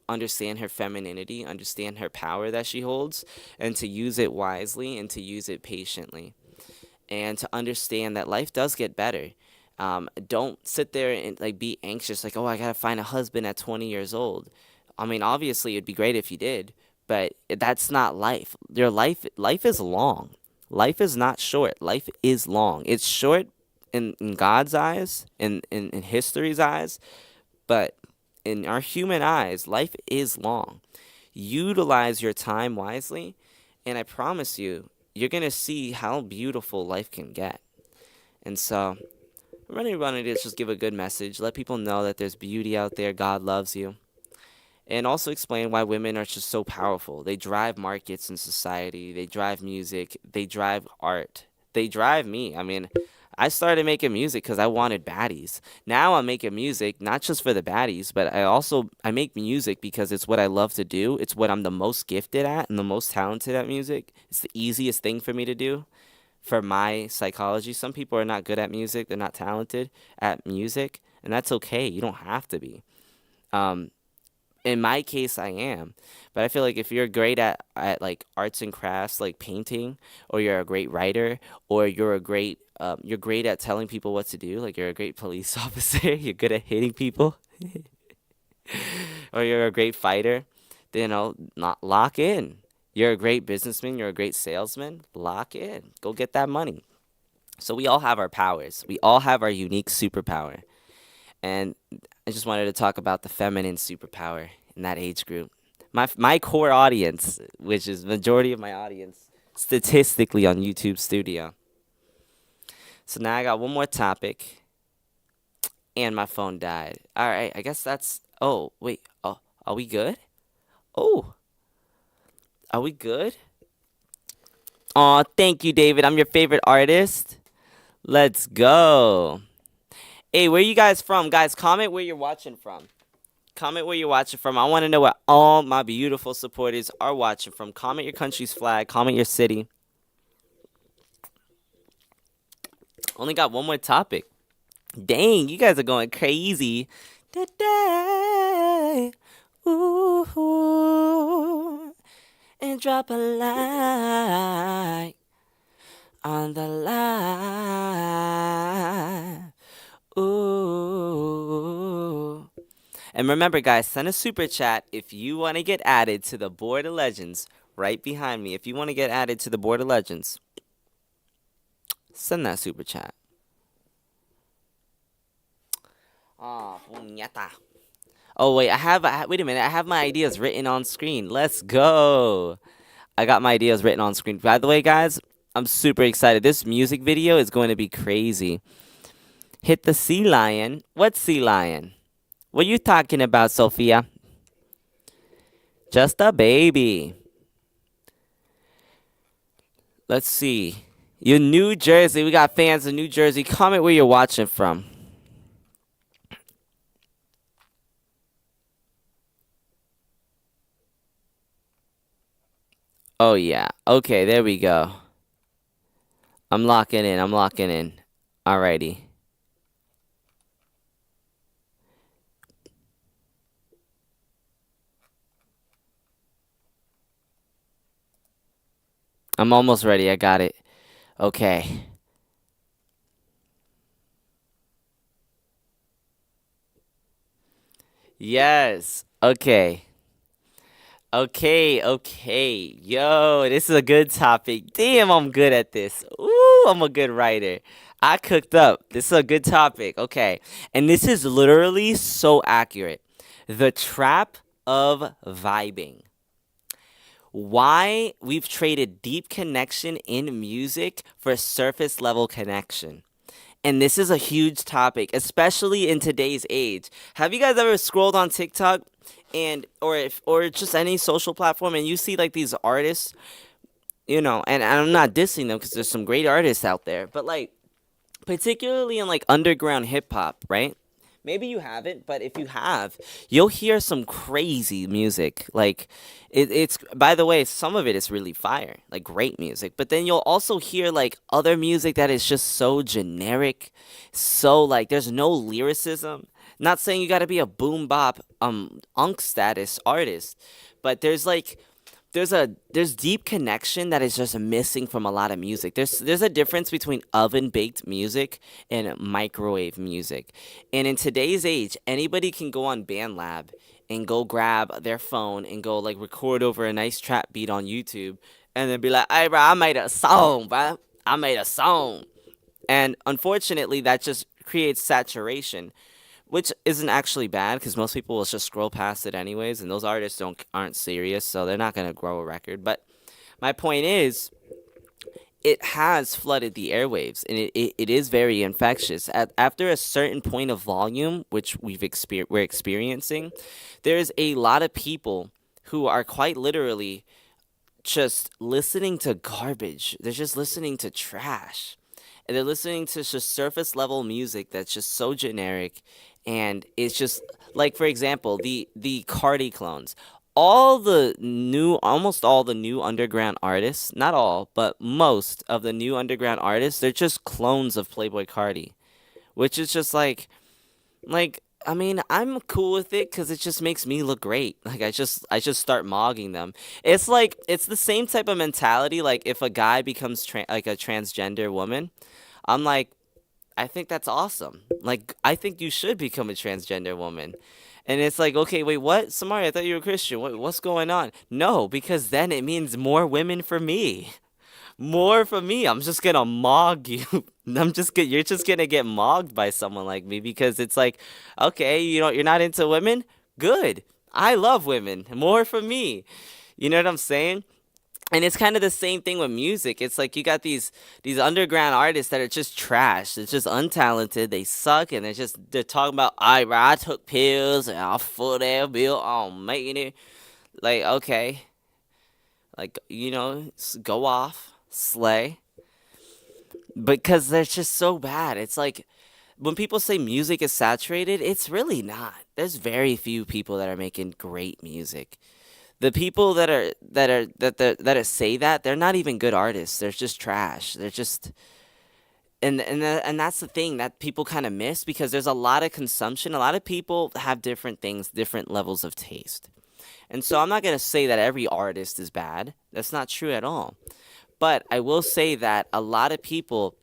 understand her femininity, understand her power that she holds, and to use it wisely and to use it patiently, and to understand that life does get better. Don't sit there and be anxious, like, oh, I gotta find a husband at 20 years old. Obviously it'd be great if you did, but that's not life. Your life is long. Life is not short. Life is long. It's short in God's eyes, in history's eyes, but in our human eyes, life is long. Utilize your time wisely, and I promise you, you're going to see how beautiful life can get. And so, I'm really wanting to just give a good message, let people know that there's beauty out there, God loves you, and also explain why women are just so powerful. They drive markets in society, they drive music, they drive art, they drive me. I mean, I started making music because I wanted baddies. Now I'm making music not just for the baddies, but I make music because it's what I love to do. It's what I'm the most gifted at and the most talented at music. It's the easiest thing for me to do for my psychology. Some people are not good at music, they're not talented at music, and that's okay. You don't have to be. Um, in my case, I am. But I feel like if you're great at like arts and crafts, like painting, or you're a great writer, or you're great at telling people what to do, like you're a great police officer, you're good at hitting people, or you're a great fighter, then not lock in. You're a great businessman, you're a great salesman, lock in. Go get that money. So we all have our powers. We all have our unique superpower. And I just wanted to talk about the feminine superpower in that age group. My core audience, which is majority of my audience, statistically on YouTube Studio. So now I got one more topic, and my phone died. All right, I guess that's. Oh wait. Oh, are we good? Oh, are we good? Aw, thank you, David. I'm your favorite artist. Let's go. Hey, where you guys from? Guys, comment where you're watching from. Comment where you're watching from. I want to know where all my beautiful supporters are watching from. Comment your country's flag. Comment your city. Only got one more topic. Dang, you guys are going crazy. Today, ooh, and drop a like on the live. Ooh. And remember, guys, send a super chat if you want to get added to the Board of Legends right behind me. If you want to get added to the Board of Legends, send that super chat. Oh, puñeta. Oh, wait, wait a minute. I have my ideas written on screen. Let's go. I got my ideas written on screen. By the way, guys, I'm super excited. This music video is going to be crazy. Hit the sea lion. What sea lion? What are you talking about, Sophia? Just a baby. Let's see. You're New Jersey. We got fans in New Jersey. Comment where you're watching from. Oh, yeah. Okay, there we go. I'm locking in. Alrighty. I'm almost ready. I got it. Okay. Yes. Okay. Okay. Yo, this is a good topic. Damn, I'm good at this. Ooh, I'm a good writer. I cooked up. This is a good topic. Okay. And this is literally so accurate. The trap of vibing. Why we've traded deep connection in music for surface level connection. And this is a huge topic, especially in today's age. Have you guys ever scrolled on TikTok or just any social platform and you see like these artists, and I'm not dissing them because there's some great artists out there, but like particularly in like underground hip hop, right? Maybe you haven't, but if you have, you'll hear some crazy music. Like it's by the way, some of it is really fire, like great music. But then you'll also hear like other music that is just so generic, so like there's no lyricism. Not saying you got to be a boom bop unk status artist, but there's deep connection that is just missing from a lot of music. There's a difference between oven baked music and microwave music. And in today's age, anybody can go on BandLab and go grab their phone and go like record over a nice trap beat on YouTube and then be like, "Hey, bro, I made a song, bro. I made a song." And unfortunately, that just creates saturation, which isn't actually bad because most people will just scroll past it anyways, and those artists aren't serious, so they're not gonna grow a record. But my point is, it has flooded the airwaves, and it is very infectious. After a certain point of volume, which we're experiencing, there's a lot of people who are quite literally just listening to garbage. They're just listening to trash. And they're listening to just surface level music that's just so generic, and it's just like, for example, the Cardi clones. Almost all the new underground artists, not all, but most of the new underground artists, they're just clones of Playboy Cardi, which is just like, I mean, I'm cool with it because it just makes me look great. Like, I just start mogging them. It's like it's the same type of mentality. Like, if a guy becomes like a transgender woman, I'm like, I think that's awesome. Like, I think you should become a transgender woman. And it's like, okay, wait, what? Samari, I thought you were a Christian. What's going on? No, because then it means more women for me. More for me. I'm just gonna mog you. You're just gonna get mogged by someone like me because it's like, okay, you're not into women? Good. I love women. More for me. You know what I'm saying? And it's kind of the same thing with music. It's like you got these underground artists that are just trash. It's just untalented. They suck, and they're talking about, I took pills and I foot that bill on making it. Like, okay, like, go off, slay, because they're just so bad. It's like when people say music is saturated, it's really not. There's very few people that are making great music. The people that say that, they're not even good artists. They're just trash. They're just and that's the thing that people kind of miss because there's a lot of consumption. A lot of people have different things, different levels of taste. And so I'm not going to say that every artist is bad. That's not true at all. But I will say that a lot of people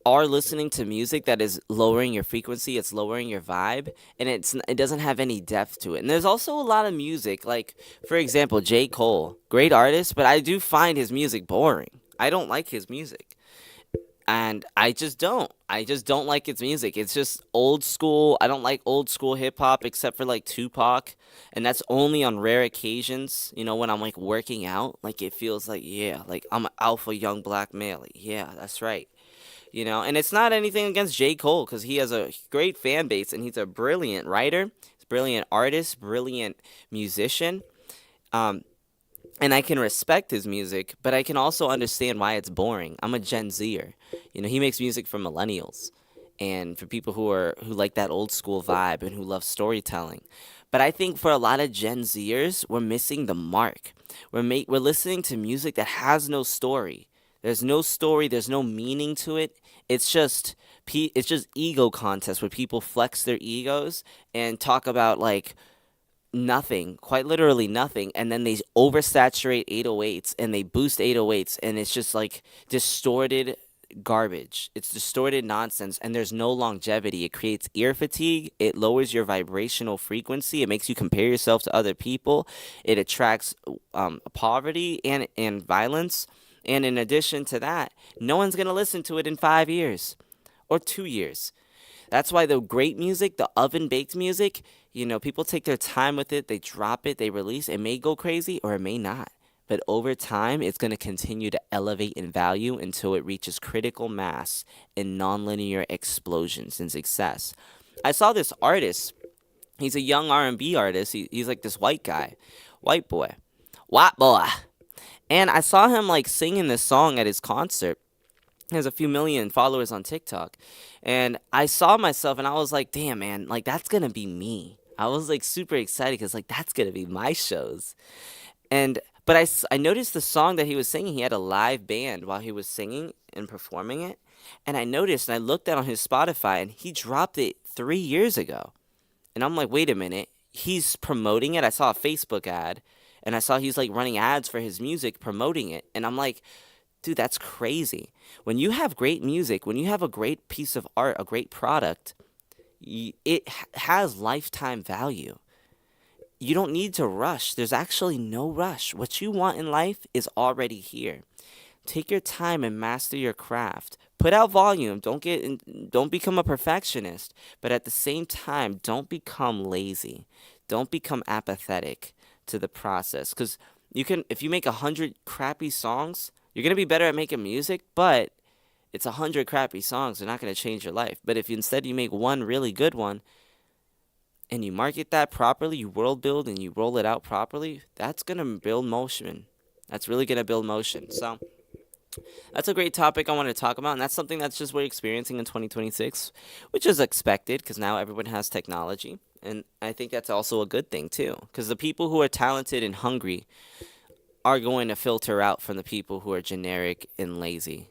are listening to music that is lowering your frequency, it's lowering your vibe, and it doesn't have any depth to it. And there's also a lot of music, like for example, J. Cole, great artist, but I do find his music boring. I don't like his music. And I just don't. I just don't like its music. It's just old school. I don't like old school hip hop except for like Tupac, and that's only on rare occasions. When I'm like working out, like it feels like, yeah, like I'm an alpha young black male. Like, yeah, that's right. And it's not anything against J. Cole because he has a great fan base and he's a brilliant writer, he's a brilliant artist, brilliant musician. Um, and I can respect his music, but I can also understand why it's boring. I'm a Gen Zer. He makes music for millennials and for people who like that old school vibe and who love storytelling. But I think for a lot of Gen Zers, we're missing the mark. We're listening to music that has no story. There's no story. There's no meaning to it. It's just ego contest where people flex their egos and talk about like nothing, quite literally nothing, and then they oversaturate 808s and they boost 808s, and it's just like distorted garbage. It's distorted nonsense, and there's no longevity. It creates ear fatigue. It lowers your vibrational frequency. It makes you compare yourself to other people. It attracts poverty and violence. And in addition to that, no one's going to listen to it in 5 years or 2 years. That's why the great music, the oven baked music, people take their time with it, they drop it, they release. It may go crazy or it may not. But over time, it's going to continue to elevate in value until it reaches critical mass in nonlinear explosions and success. I saw this artist. He's a young R&B artist. He's like this white guy, white boy, white boy. And I saw him like singing this song at his concert. He has a few million followers on TikTok. And I saw myself and I was like, damn, man, like that's going to be me. I was like super excited because like that's going to be my shows. But I noticed the song that he was singing, he had a live band while he was singing and performing it. And I noticed and I looked at on his Spotify and he dropped it 3 years ago. And I'm like, wait a minute. He's promoting it. I saw a Facebook ad and I saw he's like running ads for his music promoting it. And I'm like, dude, that's crazy. When you have great music, when you have a great piece of art, a great product, it has lifetime value. you don't need to rush. There's actually no rush. What you want in life is already here. Take your time and master your craft. Put out volume. Don't become a perfectionist, but at the same time, don't become lazy. Don't become apathetic to the process cuz if you make 100 crappy songs, you're going to be better at making music, but it's 100 crappy songs. They're not going to change your life. But if instead you make one really good one and you market that properly, you world build and you roll it out properly, that's going to build motion. That's really going to build motion. So that's a great topic I want to talk about, and that's something that's just we're experiencing in 2026, which is expected because now everyone has technology, and I think that's also a good thing too, because the people who are talented and hungry are going to filter out from the people who are generic and lazy,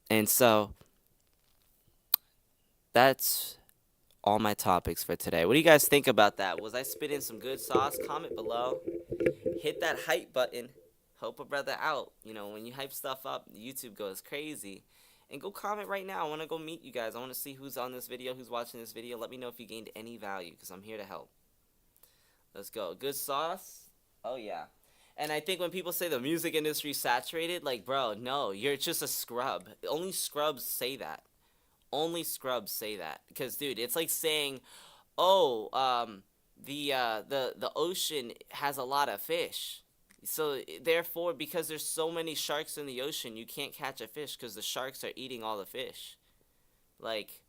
and so that's all my topics for today. What do you guys think about that? Was I spitting some good sauce? Comment below. Hit that hype button. Help a brother out. You know, when you hype stuff up, YouTube goes crazy. And go comment right now. I want to go meet you guys. I want to see who's on this video, who's watching this video. Let me know if you gained any value because I'm here to help. Let's go. Good sauce? Oh, yeah. And I think when people say the music industry is saturated, like, bro, no, you're just a scrub. Only scrubs say that. Only scrubs say that. Because, dude, it's like saying, oh, the ocean has a lot of fish. So therefore, because there's so many sharks in the ocean, you can't catch a fish because the sharks are eating all the fish. Like,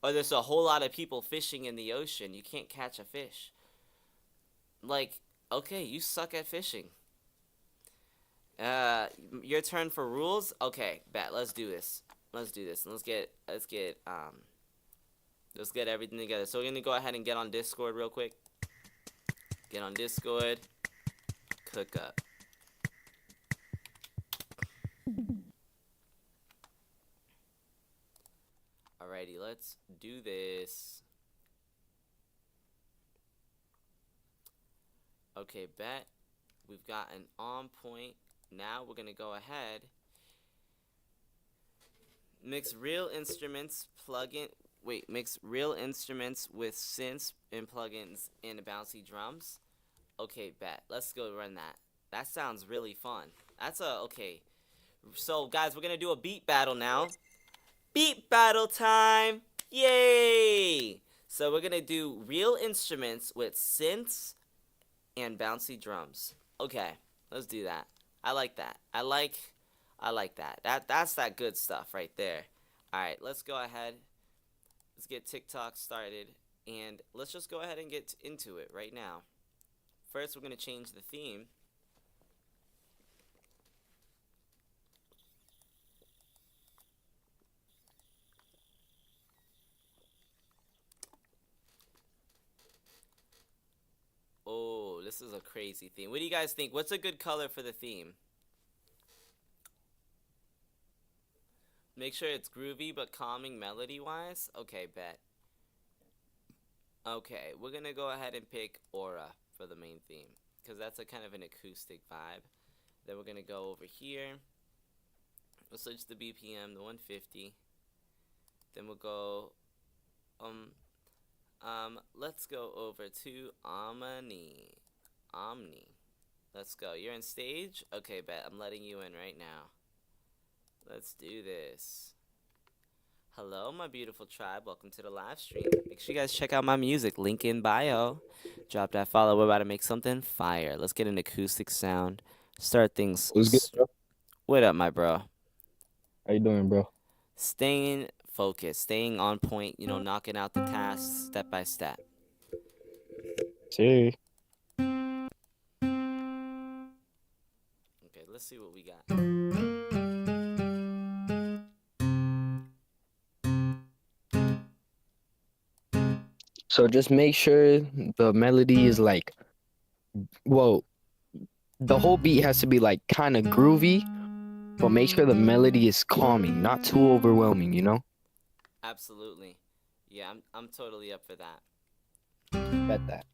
or there's a whole lot of people fishing in the ocean, you can't catch a fish. Like, okay, you suck at fishing. Your turn for rules? Okay, bet, let's do this. Let's do this. Let's get everything together. So we're gonna go ahead and get on Discord real quick. Get on Discord. Cook up. Alrighty, let's do this. Okay, bet. We've got an on point. Now we're gonna go ahead. Mix real instruments mix real instruments with synths and plugins and bouncy drums. Okay, bet. Let's go run that. That sounds really fun. Okay. So, guys, we're going to do a beat battle now. Beat battle time! Yay! So, we're going to do real instruments with synths and bouncy drums. Okay, let's do that. I like that. I like that. That's that good stuff right there. Alright, let's go ahead. Let's get TikTok started. And let's just go ahead and get into it right now. First, we're going to change the theme. Oh, this is a crazy theme. What do you guys think? What's a good color for the theme? Make sure it's groovy but calming melody-wise. Okay, bet. Okay, we're going to go ahead and pick Aura for the main theme, because that's a kind of an acoustic vibe. Then we're going to go over here. We'll switch the BPM to 150. Then we'll go, let's go over to Omni. Let's go. You're on stage? Okay, bet. I'm letting you in right now. Let's do this. Hello, my beautiful tribe. Welcome to the live stream. Make sure you guys check out my music. Link in bio. Drop that follow. We're about to make something fire. Let's get an acoustic sound. Start things. What's good, bro? What up, my bro? How you doing, bro? Staying focused. Staying on point. You know, knocking out the tasks step by step. See. Okay, let's see what we got. So just make sure the melody is like, well, the whole beat has to be like kind of groovy, but make sure the melody is calming, not too overwhelming, you know? Absolutely. Yeah, I'm totally up for that. Bet that.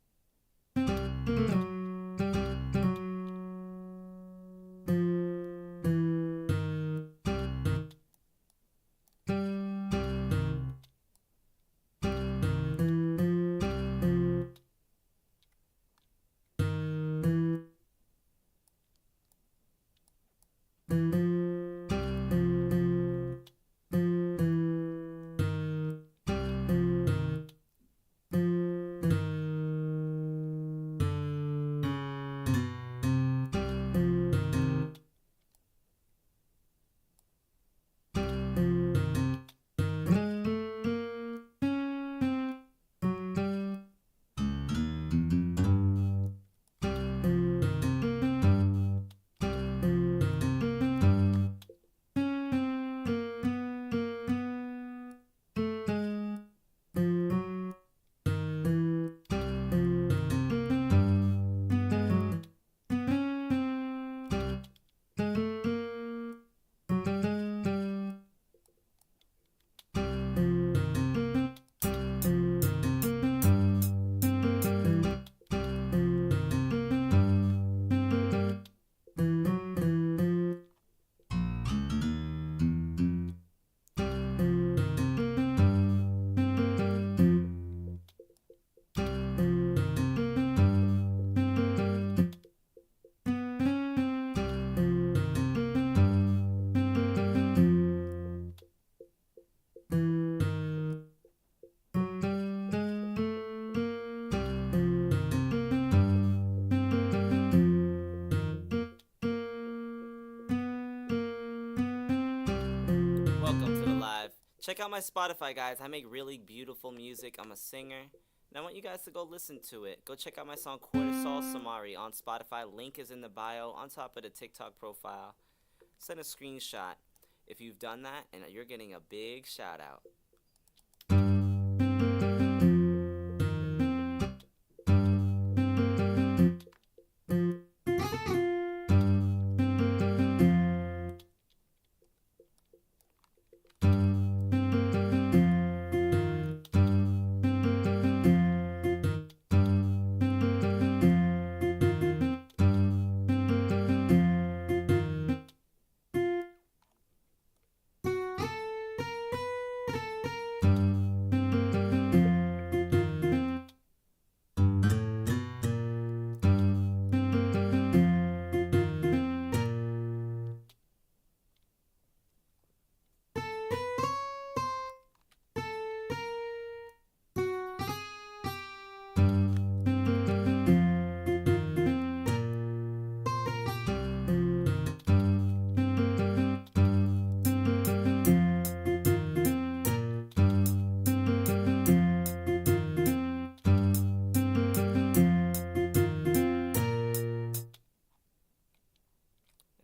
Check out my Spotify, guys. I make really beautiful music. I'm a singer. And I want you guys to go listen to it. Go check out my song Cortisol Samari on Spotify. Link is in the bio on top of the TikTok profile. Send a screenshot if you've done that, and you're getting a big shout out.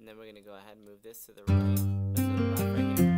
And then we're going to go ahead and move this to the right, or to the left right here.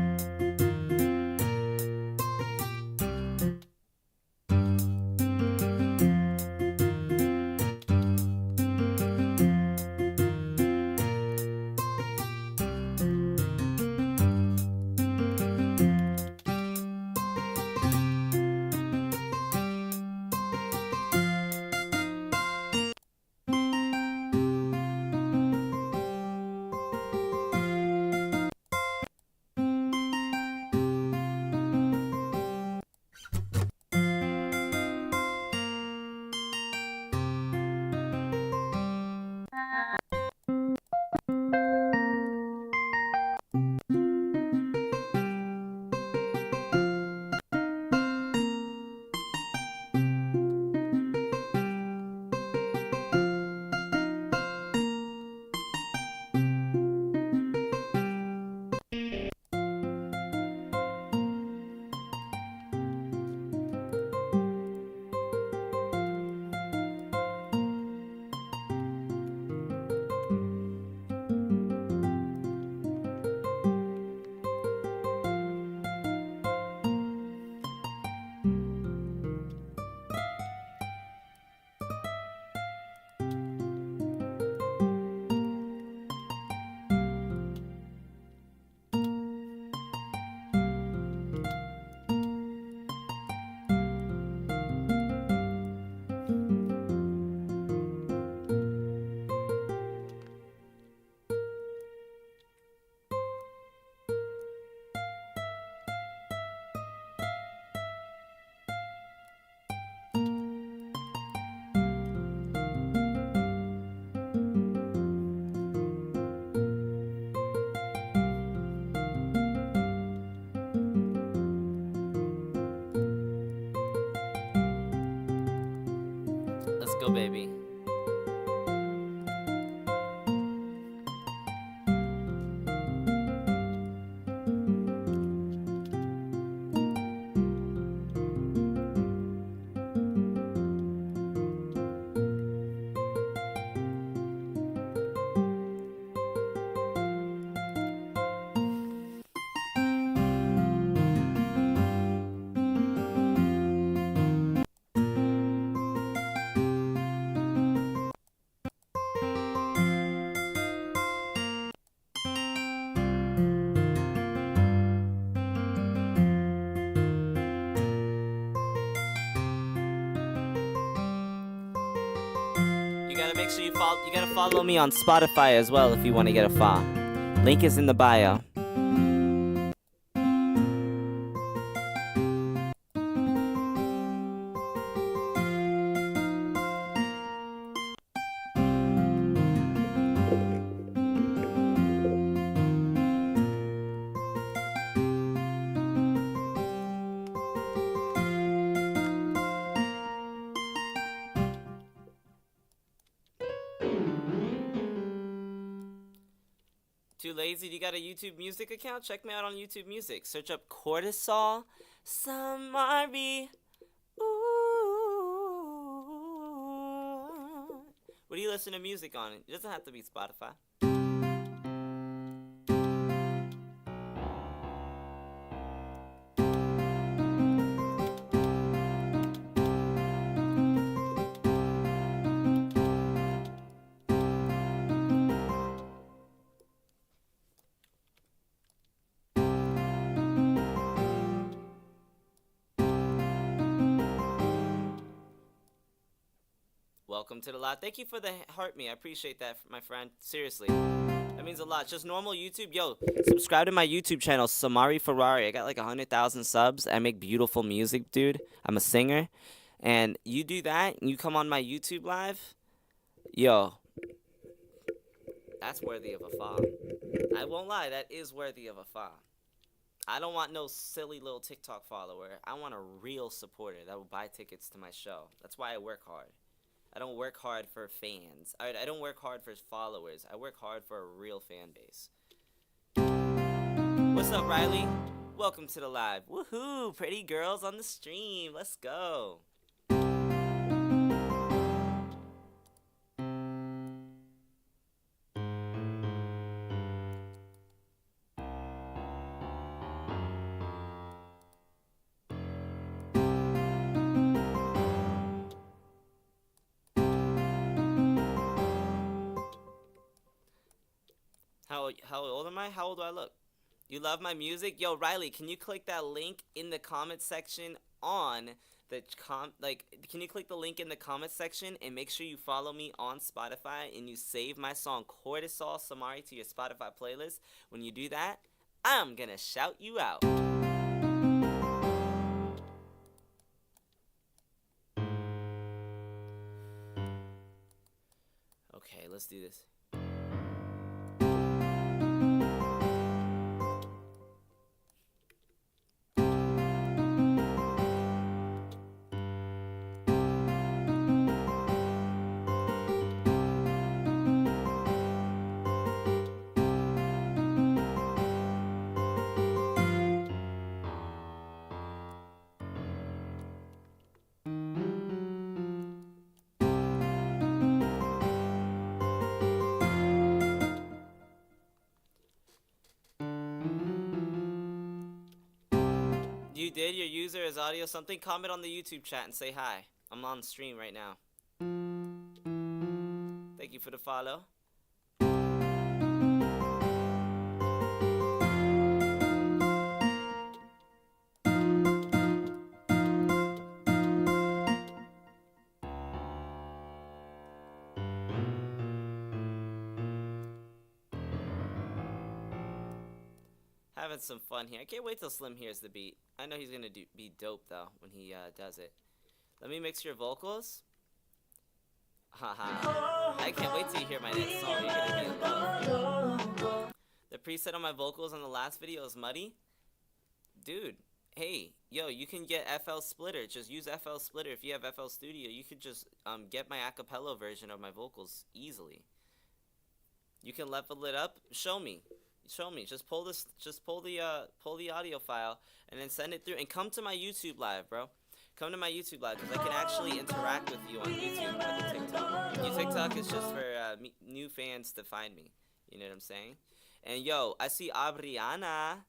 Let's go, baby. Make sure you gotta follow me on Spotify as well if you want to get a file. Link is in the bio. Too lazy? Do you got a YouTube Music account? Check me out on YouTube Music. Search up Cortisol Samari. Ooh. What do you listen to music on? It doesn't have to be Spotify. Welcome to the lot. Thank you for the heart me. I appreciate that, my friend. Seriously. That means a lot. Just normal YouTube. Yo, subscribe to my YouTube channel, Samari Ferrari. I got like 100,000 subs. I make beautiful music, dude. I'm a singer. And you do that, and you come on my YouTube live, yo, that's worthy of a follow. I won't lie, that is worthy of a follow. I don't want no silly little TikTok follower. I want a real supporter that will buy tickets to my show. That's why I work hard. I don't work hard for fans. I don't work hard for followers. I work hard for a real fan base. What's up, Riley? Welcome to the live. Woohoo! Pretty girls on the stream. Let's go. How old am I? How old do I look? You love my music? Yo, Riley, can you click that link in the comment section on the can you click the link in the comment section and make sure you follow me on Spotify and you save my song Cortisol Samari to your Spotify playlist? When you do that, I'm gonna shout you out. Okay, let's do this. You did? Your user is audio something? Comment on the YouTube chat and say hi. I'm on stream right now. Thank you for the follow. Having some fun here. I can't wait till Slim hears the beat. I know he's gonna be dope though when he does it. Let me mix your vocals. Haha. I can't wait till you hear my next song. You're gonna be in love. The preset on my vocals on the last video is muddy. Dude, hey, yo, you can get FL Splitter. Just use FL Splitter. If you have FL Studio, you could just get my acapella version of my vocals easily. You can level it up. Show me. Just pull this. Just pull the audio file and then send it through. And come to my YouTube live, bro. Come to my YouTube live because I can actually interact with you on YouTube with the TikTok. New TikTok is just for new fans to find me. You know what I'm saying? And yo, I see Abriana.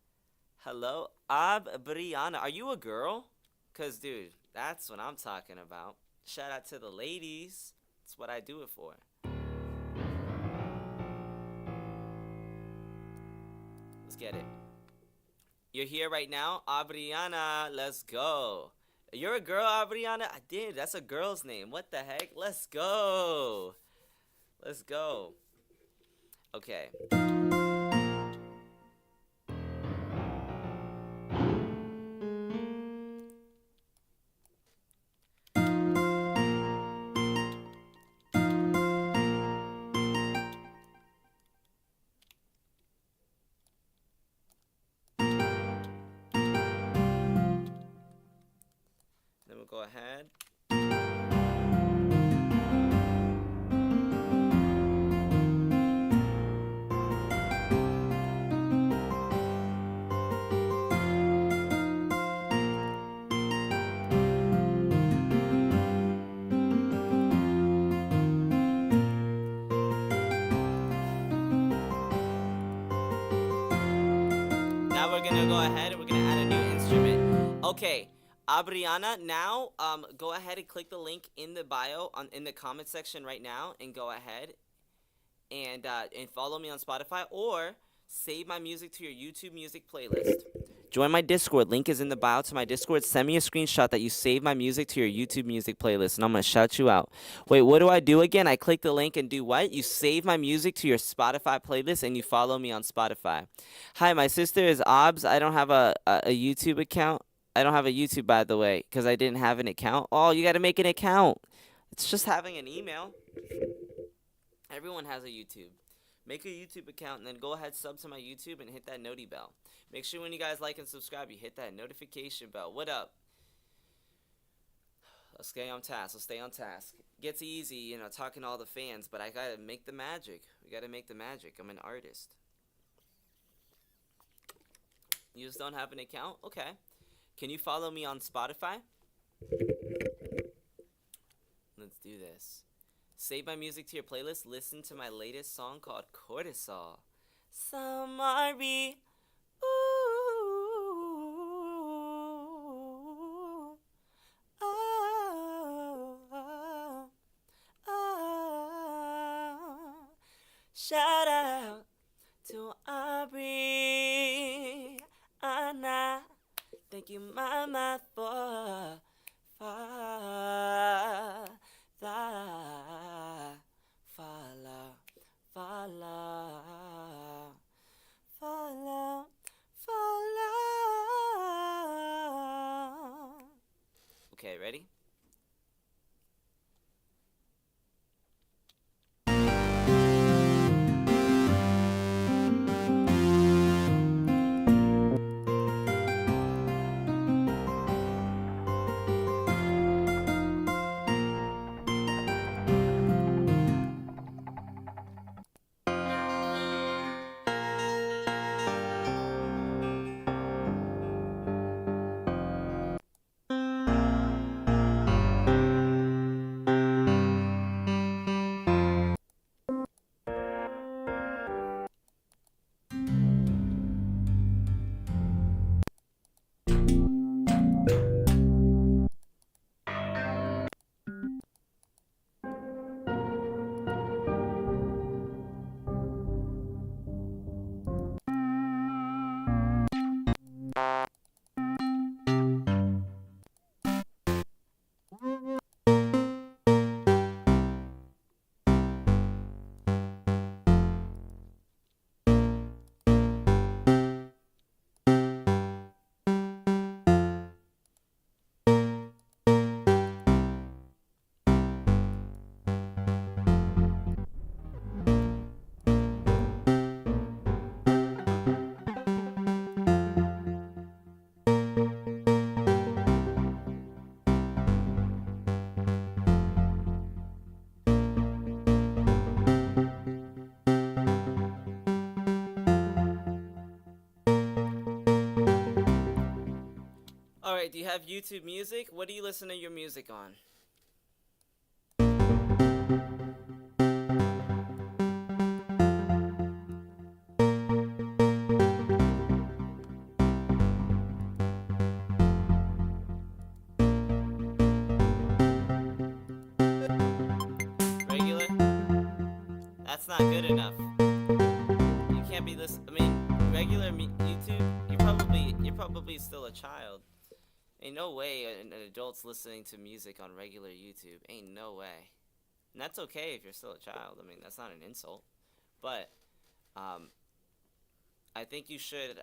Hello, Abriana. Are you a girl? Cause dude, that's what I'm talking about. Shout out to the ladies. That's what I do it for. Let's get it. You're here right now, Abriana. Let's go. You're a girl, Abriana? I did. That's a girl's name. What the heck? Let's go. Let's go. Okay. Go ahead. gonna go ahead and we're gonna add a new instrument. Okay, Abriana, now go ahead and click the link in the bio in the comment section right now, and go ahead and follow me on Spotify, or save my music to your YouTube Music playlist. Join my Discord. Link is in the bio to my Discord. Send me a screenshot that you save my music to your YouTube Music playlist, and I'm going to shout you out. Wait, what do I do again? I click the link and do what? You save my music to your Spotify playlist, and you follow me on Spotify. Hi, my sister is Obs. I don't have a YouTube account. I don't have a YouTube, by the way, because I didn't have an account. Oh, you got to make an account. It's just having an email. Everyone has a YouTube. Make a YouTube account and then go ahead, sub to my YouTube, and hit that noti bell. Make sure when you guys like and subscribe, you hit that notification bell. What up? Let's stay on task. Let's stay on task. Gets easy, talking to all the fans, but I gotta make the magic. We gotta make the magic. I'm an artist. You just don't have an account? Okay. Can you follow me on Spotify? Let's do this. Save my music to your playlist. Listen to my latest song called Cortisol. Samari. Ooh. Oh, oh, oh. Shout out to Aubrey. Anna. Thank you, Mama, for follow. Okay, ready? Alright, do you have YouTube Music? What do you listen to your music on? Regular? That's not good enough. You can't be listening. I mean, regular YouTube, you're probably still a child. Ain't no way an adult's listening to music on regular YouTube. Ain't no way. And that's okay if you're still a child. I mean, that's not an insult. But I think you should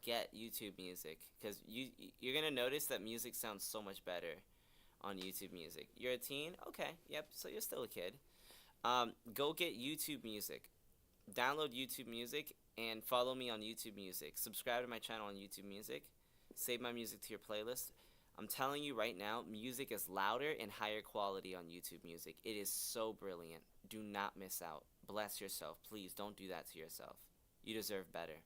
get YouTube Music, because you're going to notice that music sounds so much better on YouTube Music. You're a teen? Okay, yep, so you're still a kid. Go get YouTube Music. Download YouTube Music and follow me on YouTube Music. Subscribe to my channel on YouTube Music. Save my music to your playlist. I'm telling you right now, music is louder and higher quality on YouTube Music. It is so brilliant. Do not miss out. Bless yourself. Please don't do that to yourself. You deserve better.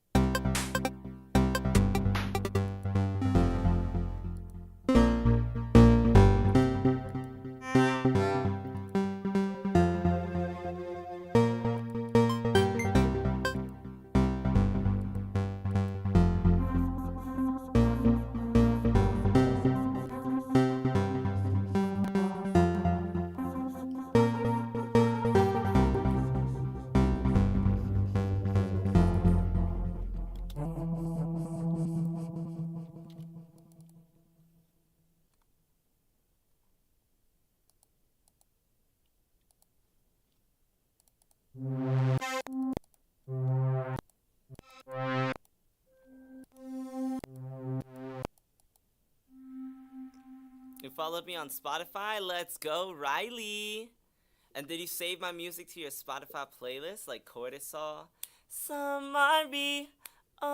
followed me on Spotify. Let's go, Riley. And did you save my music to your Spotify playlist like Cortisol? Somebody. Oh.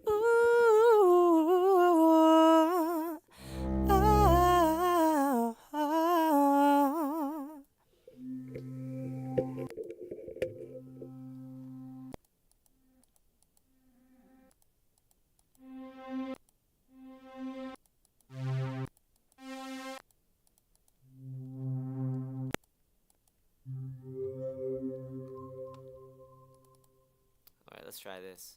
Ooh. Oh. Oh. Alright, let's try this.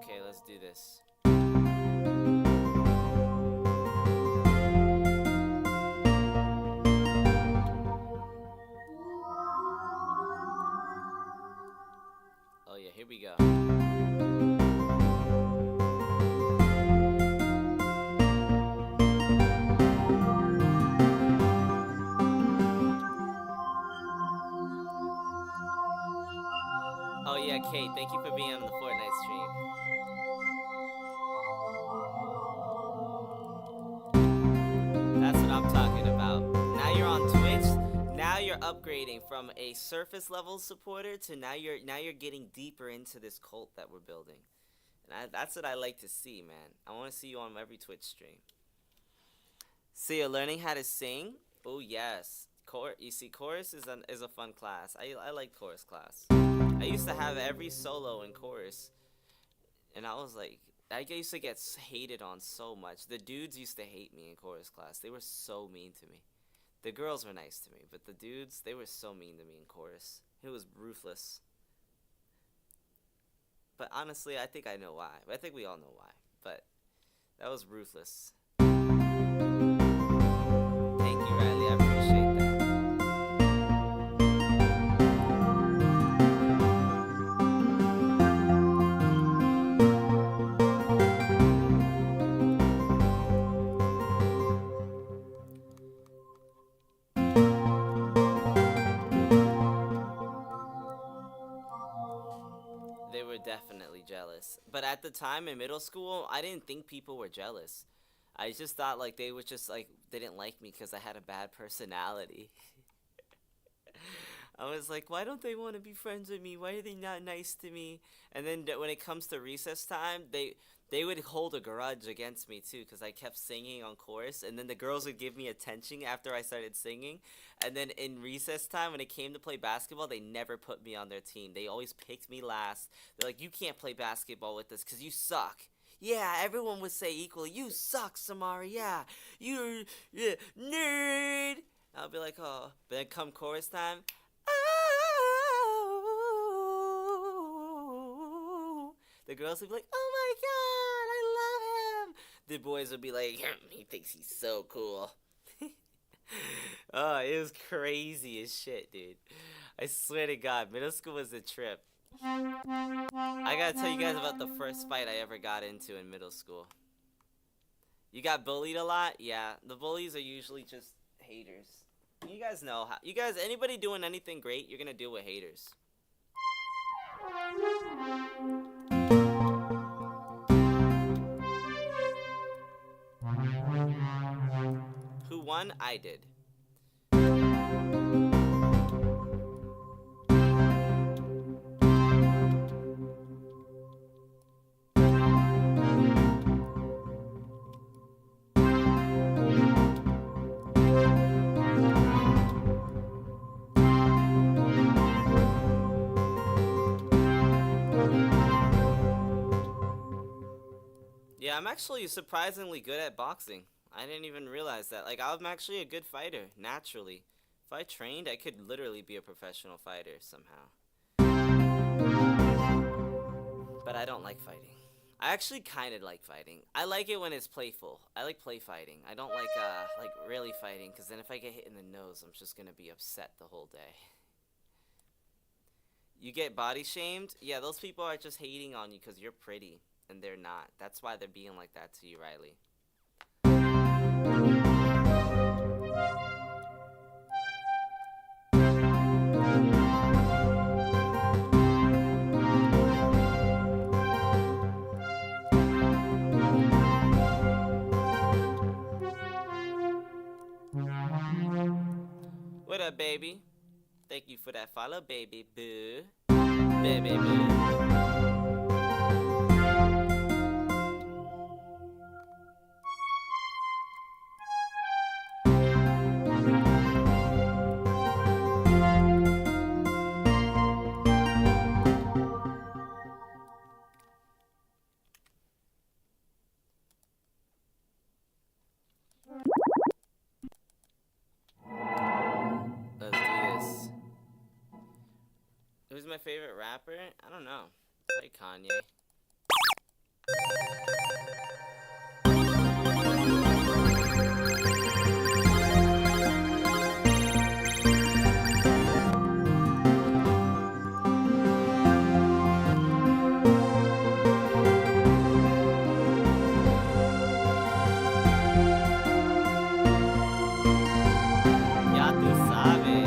Okay, let's do this. Oh yeah, here we go. Oh yeah, Kate, thank you for being on the Fortnite stream. That's what I'm talking about. Now you're on Twitch. Now you're upgrading from a surface level supporter to now you're getting deeper into this cult that we're building. And that's what I like to see, man. I want to see you on every Twitch stream. So you're learning how to sing? Oh yes. You see, chorus is a fun class. I like chorus class. I used to have every solo in chorus, and I was like, I used to get hated on so much. The dudes used to hate me in chorus class. They were so mean to me. The girls were nice to me, but the dudes, they were so mean to me in chorus. It was ruthless. But honestly, I think I know why. I think we all know why. But that was ruthless. Thank you, Riley. I appreciate that. They were definitely jealous. But at the time in middle school, I didn't think people were jealous. I just thought like they were just like they didn't like me because I had a bad personality. I was like, why don't they want to be friends with me? Why are they not nice to me? And then when it comes to recess time, they would hold a grudge against me too because I kept singing on chorus, and then the girls would give me attention after I started singing. And then in recess time, when it came to play basketball, they never put me on their team. They always picked me last. They're like, you can't play basketball with us because you suck. Yeah, everyone would say equally, you suck, Samari. Yeah, you're nerd. I'll be like, oh. But then come chorus time, oh. The girls would be like, oh my god, I love him. The boys would be like, he thinks he's so cool. Oh, it was crazy as shit, dude. I swear to God, middle school was a trip. I gotta tell you guys about the first fight I ever got into in middle school. You got bullied a lot? Yeah, the bullies are usually just haters. You guys know how. You guys, anybody doing anything great, you're gonna deal with haters. Who won? I did. Yeah, I'm actually surprisingly good at boxing. I didn't even realize that. Like, I'm actually a good fighter, naturally. If I trained, I could literally be a professional fighter somehow. But I don't like fighting. I actually kind of like fighting. I like it when it's playful. I like play fighting. I don't like really fighting, because then if I get hit in the nose, I'm just gonna be upset the whole day. You get body shamed? Yeah, those people are just hating on you because you're pretty, and they're not. That's why they're being like that to you, Riley. What up, baby? Thank you for that follow, baby boo. Baby boo. Let's do this. Who's my favorite rapper? I don't know. Probably Kanye. Ya tú sabes.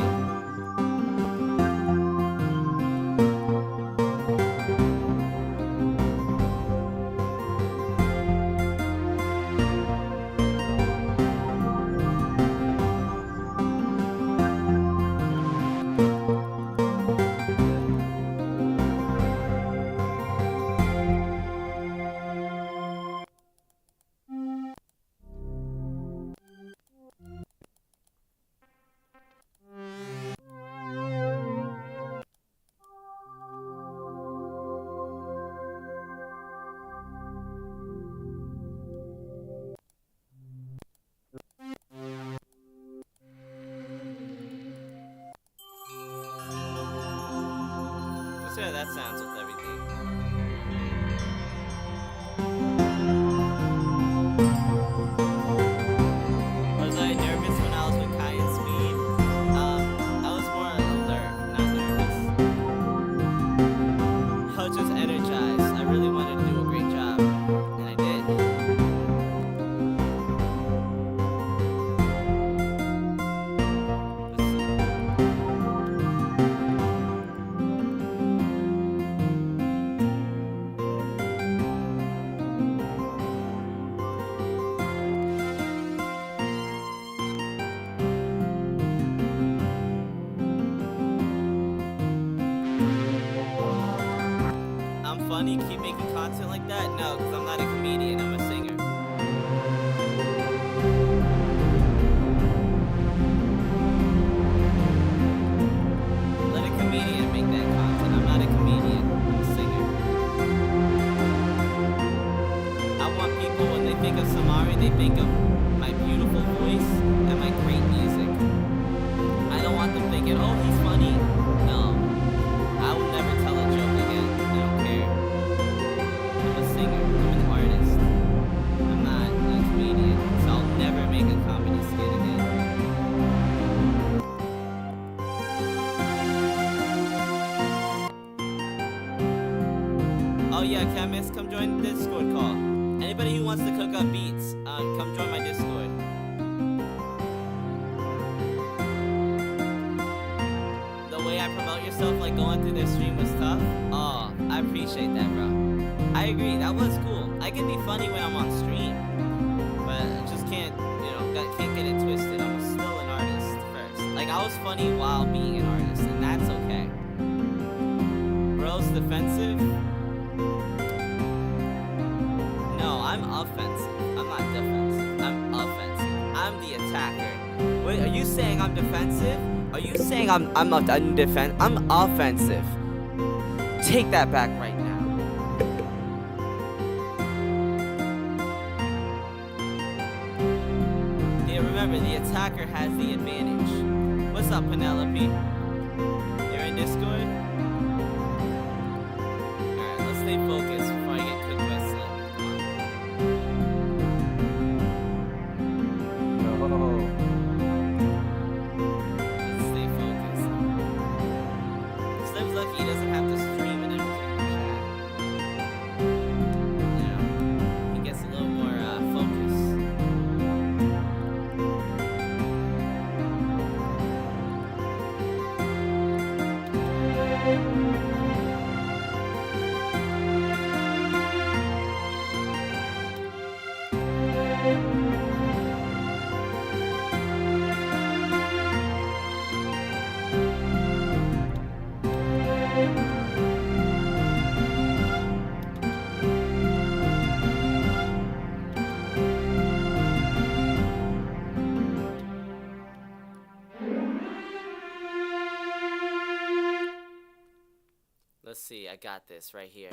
Let's see how that sounds with everything. Was I nervous when I was with Kai and Speed? I was more alert, not nervous. I was just energized. I really wanted to do a great job, and I did. Let's see. I'm funny, keep making content like that? No, because I'm not a comedian, I'm a singer. Let a comedian make that content. I'm not a comedian, I'm a singer. I want people, when they think of Samari, they think of my beautiful voice and my great music. I don't want them thinking, oh, he's funny. No. I will never tell a joke again. I don't care. I'm a singer. I'm an artist. I'm not a comedian. So I'll never make a comedy skit again. Oh yeah, Chemist, come join the Discord call. Anybody who wants to cook up beats, come join my Discord. The way I promote yourself, like going through their stream was tough. Oh, I appreciate that, bro. I agree, that was cool. I can be funny when I'm on stream, but I just can't, can't get it twisted. I'm still an artist first. Like, I was funny while being an artist, and that's okay. Bro's defensive? No, I'm offensive. I'm not defensive. I'm offensive. I'm the attacker. Wait, are you saying I'm defensive? Are you saying I'm not undefensive? I'm offensive. Take that back right now. Yeah, remember, the attacker has the advantage. What's up, Penelope? You're in Discord? Alright, let's stay focused before I get cooked by Slim. Let's see. I got this right here.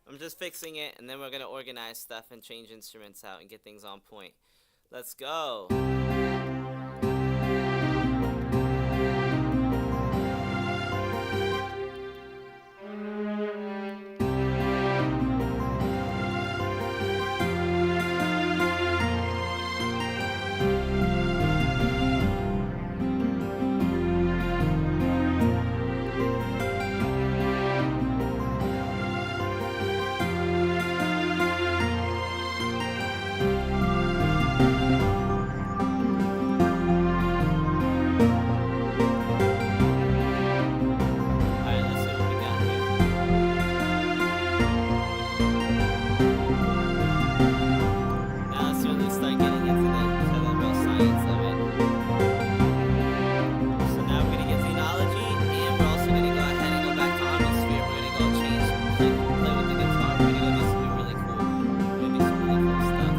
I'm just fixing it, and then we're gonna organize stuff and change instruments out and get things on point. Let's go. Alright, let's see what we got here. Now let's really start getting into the real science of it. So now we're gonna get xenology, and we're also gonna go ahead and go back to Omnisphere. We're gonna go change, play with the guitar. We're gonna go do something really cool. We're gonna do some really cool stuff.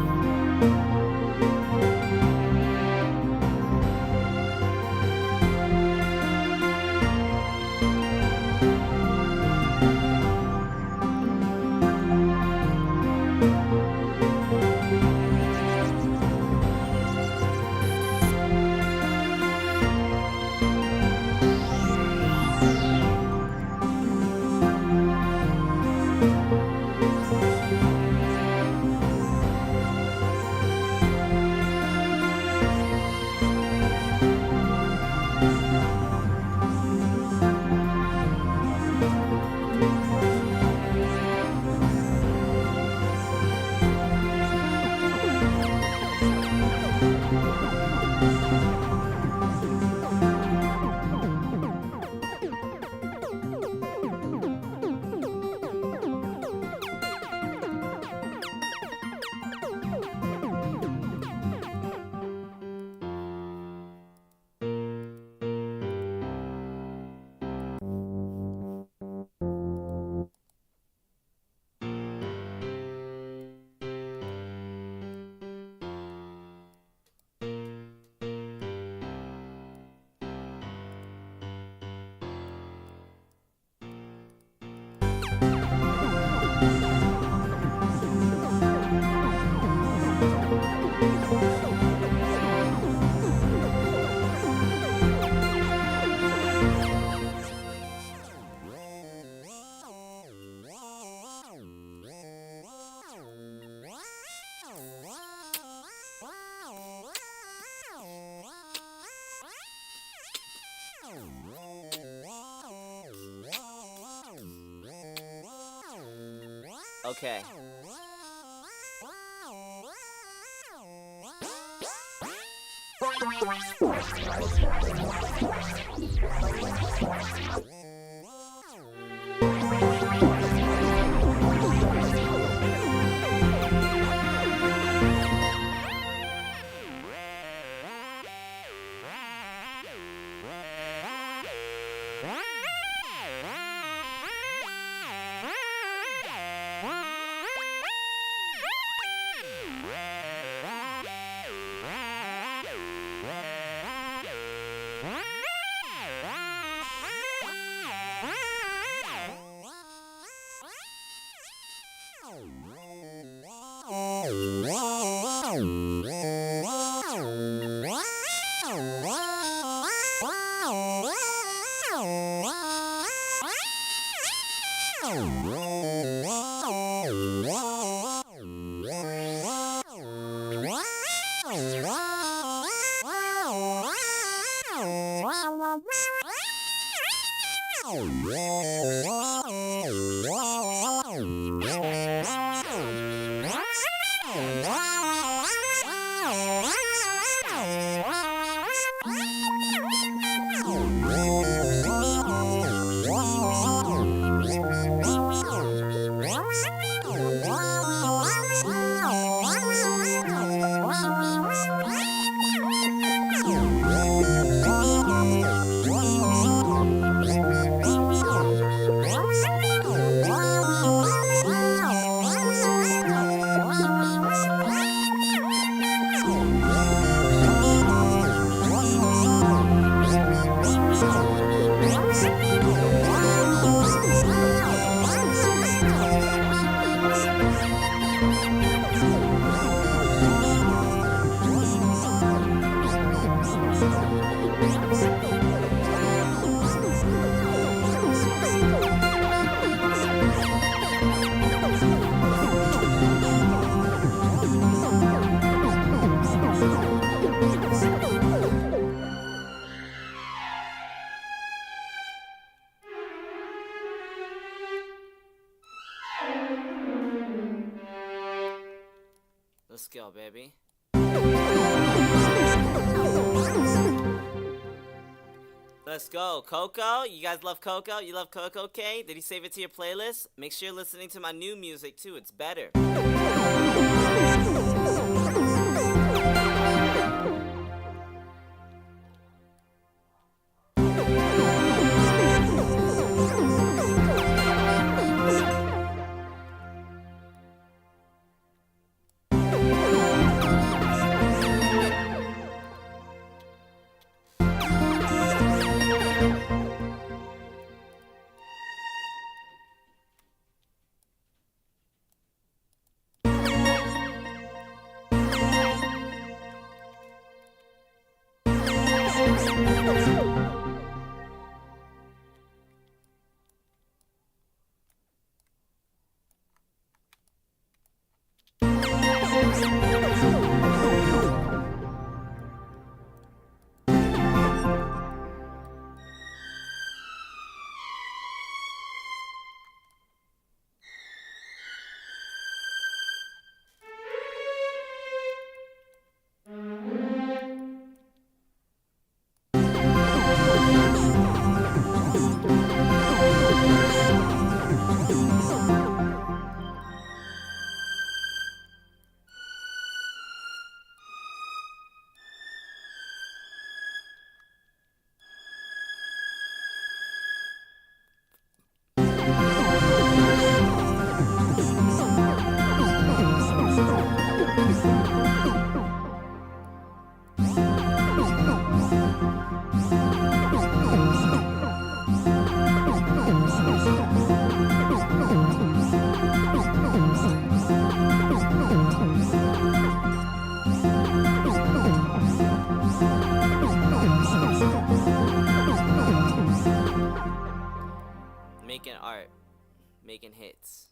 Okay. Let's go, baby. Let's go. Coco? You guys love Coco? You love Coco, K? Did he save it to your playlist? Make sure you're listening to my new music, too. It's better. Making art, making hits.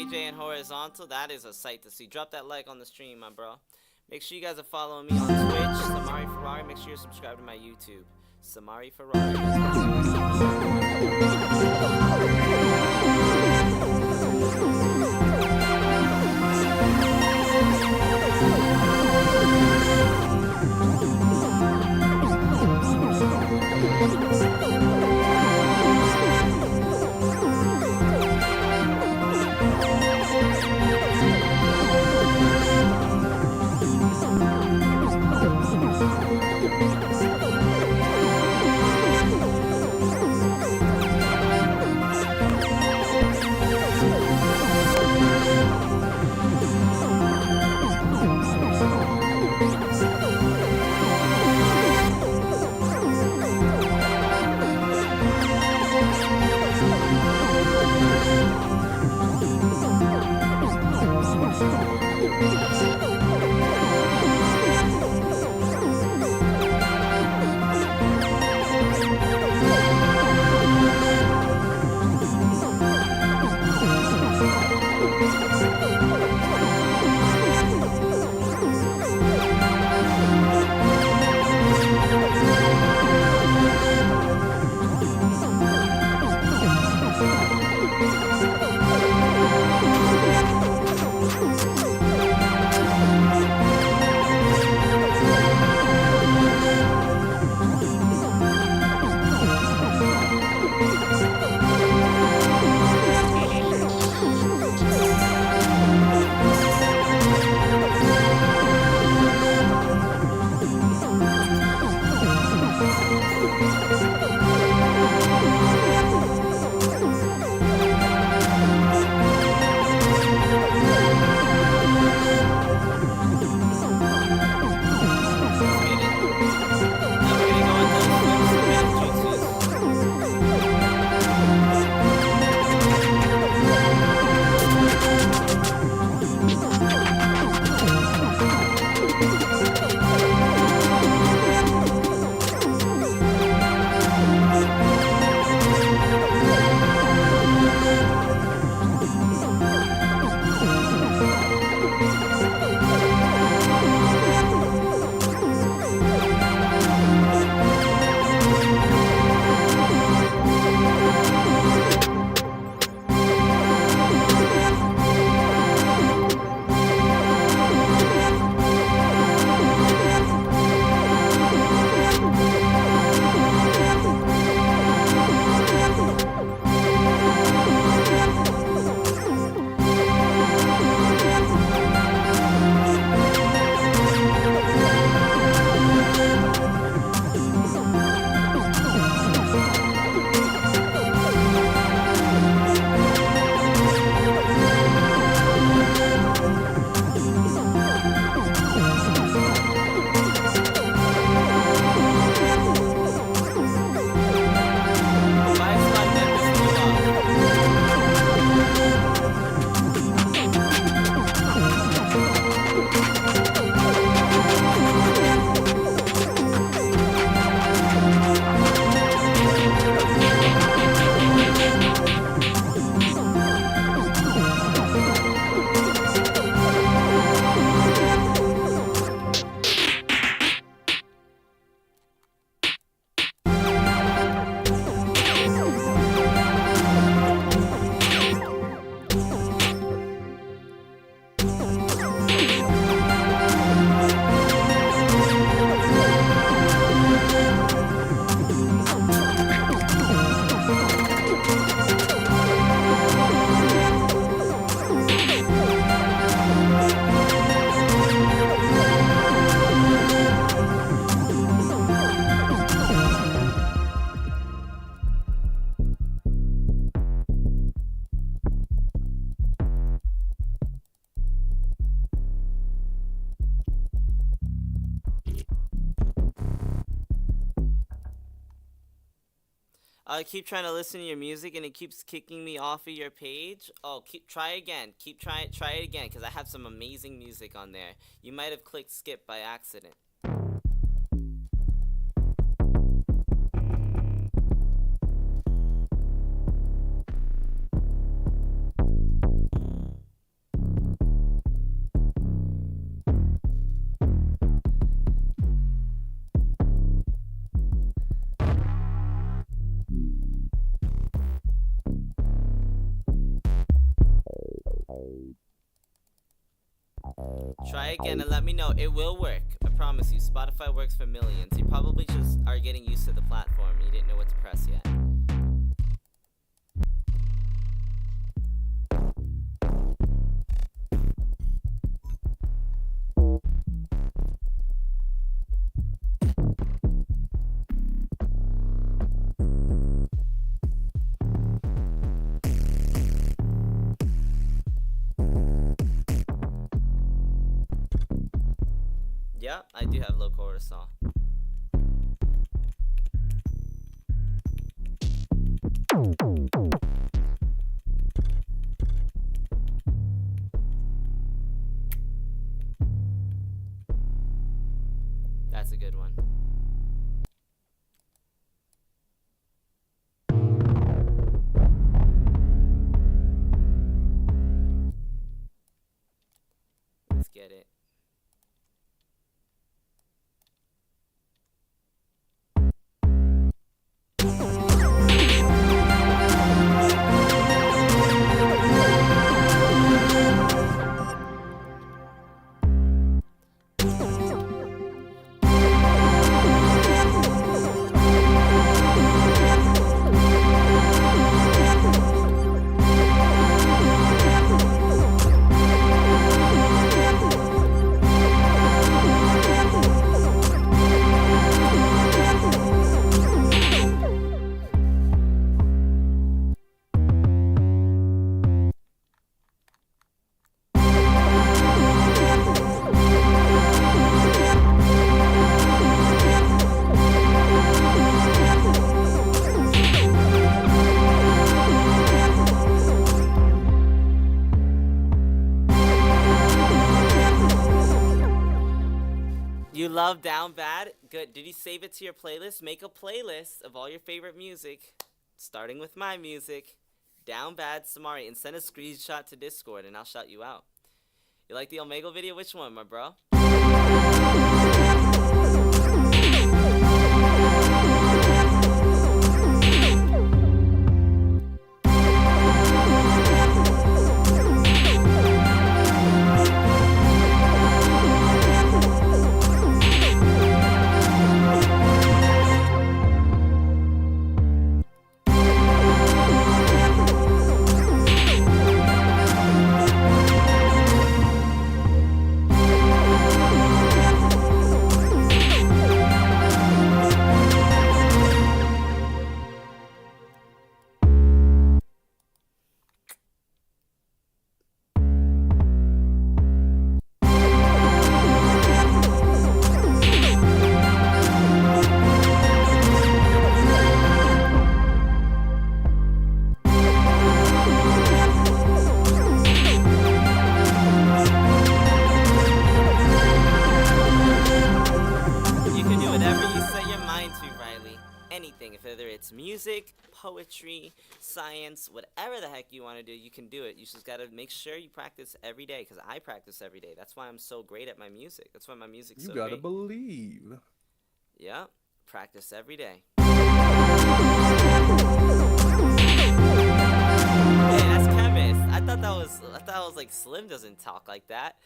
AJ and Horizontal. That is a sight to see. Drop that like on the stream, my bro. Make sure you guys are following me on Twitch, Samari Ferrari. Make sure you're subscribed to my YouTube, Samari Ferrari. I keep trying to listen to your music and it keeps kicking me off of your page. Oh, try again. Try it again because I have some amazing music on there. You might have clicked skip by accident. again and let me know. It will work. I promise you. Spotify works for millions. You probably just are getting used to the platform. You didn't know what to press yet. Yeah, I do have low cortisol. That's a good one. Let's get it. You love Down Bad? Good. Did you save it to your playlist? Make a playlist of all your favorite music, starting with my music, Down Bad Samari, and send a screenshot to Discord, and I'll shout you out. You like the Omegle video? Which one, my bro? Whether it's music, poetry, science, whatever the heck you want to do, you can do it. You just got to make sure you practice every day, because I practice every day. That's why I'm so great at my music. That's why my music's so great. You got to believe. Yeah, practice every day. Hey, that's Chemist. I thought that was like Slim doesn't talk like that.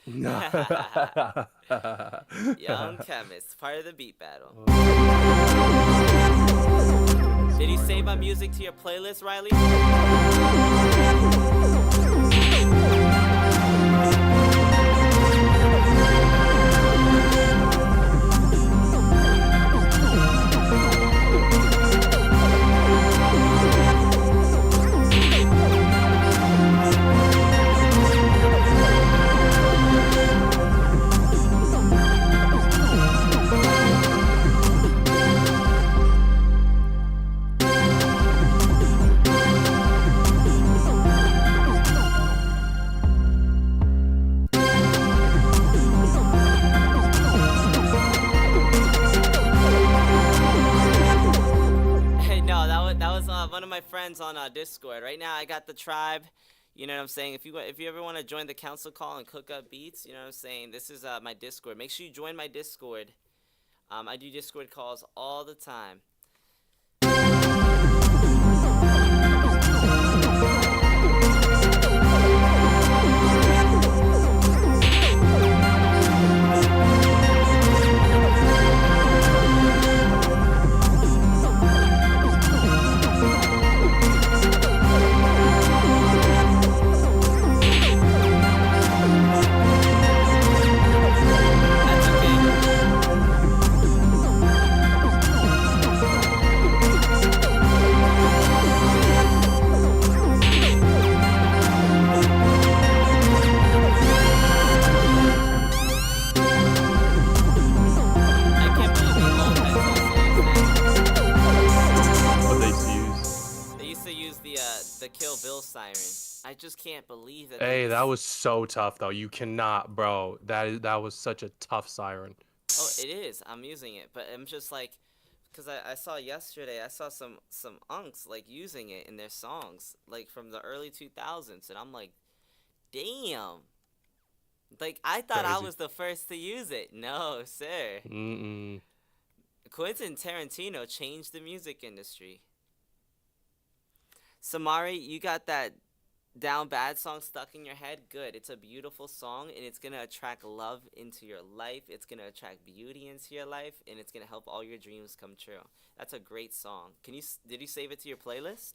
Young Chemist, part of the beat battle. Did you save my music to your playlist, Riley? One of my friends on Discord. Right now I got the tribe, you know what I'm saying? If you ever want to join the council call and cook up beats, you know what I'm saying? This is my Discord. Make sure you join my Discord. I do Discord calls all the time. siren. I just can't believe that. Hey, that was so tough though. You cannot, bro. That was such a tough siren. Oh, it is. I'm using it, but I'm just like, because I saw yesterday, I saw some unks like using it in their songs, like from the early 2000s, and I'm like, damn. Like I thought I Crazy. was the first to use it. No, sir. Mm-mm. Quentin Tarantino changed the music industry. Samari, you got that Down Bad song stuck in your head? Good. It's a beautiful song, and it's going to attract love into your life. It's going to attract beauty into your life, and it's going to help all your dreams come true. That's a great song. Did you save it to your playlist?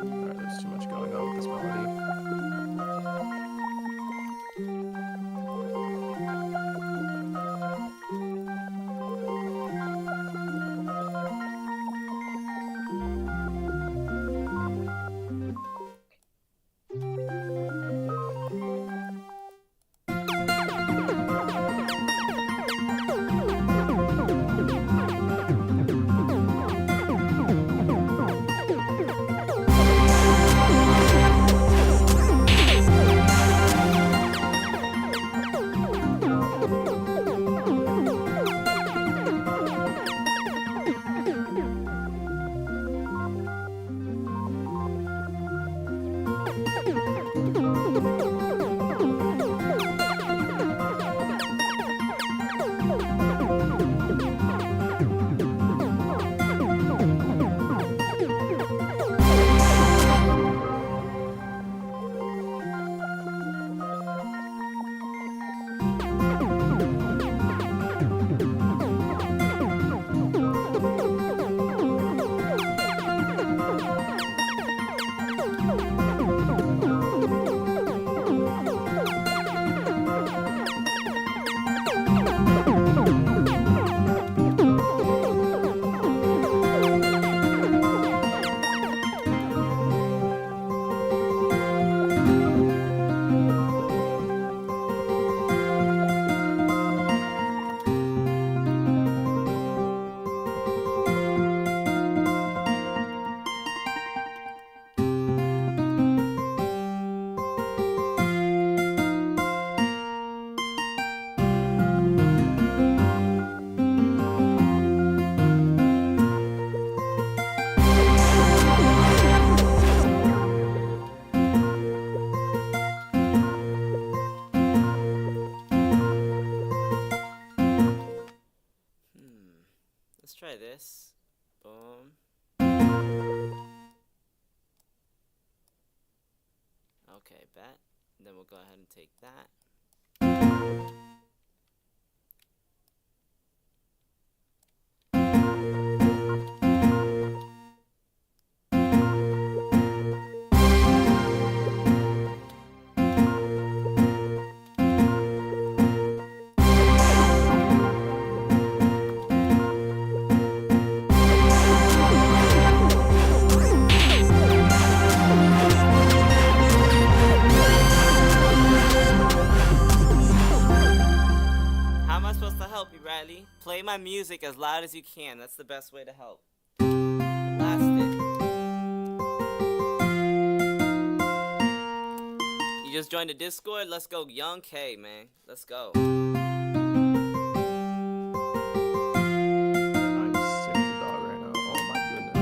Alright, there's too much going on with this melody. Let's try this. Boom. Okay, bet. Then we'll go ahead and take that. How am I supposed to help you, Riley? Play my music as loud as you can. That's the best way to help. Blast it. You just joined the Discord? Let's go, Young K, man. Let's go. I'm sick as a dog right now. Oh my goodness.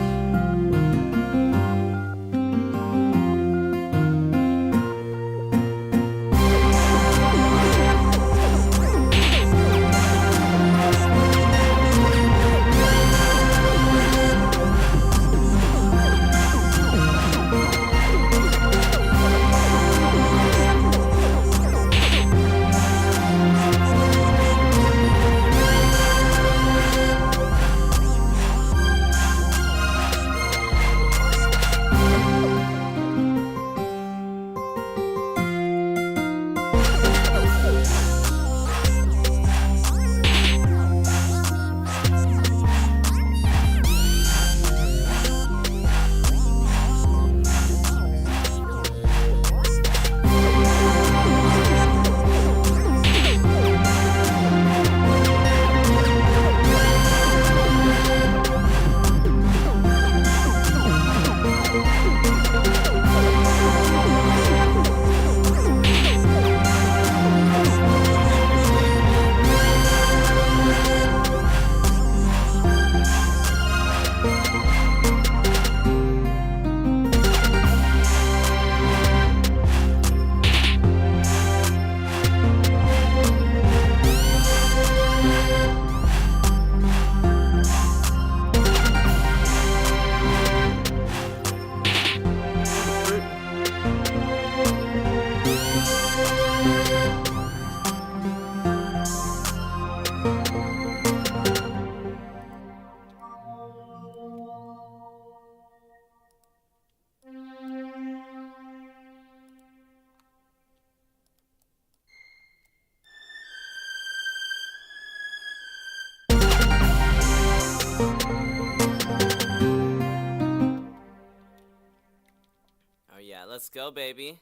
Oh yeah, let's go, baby.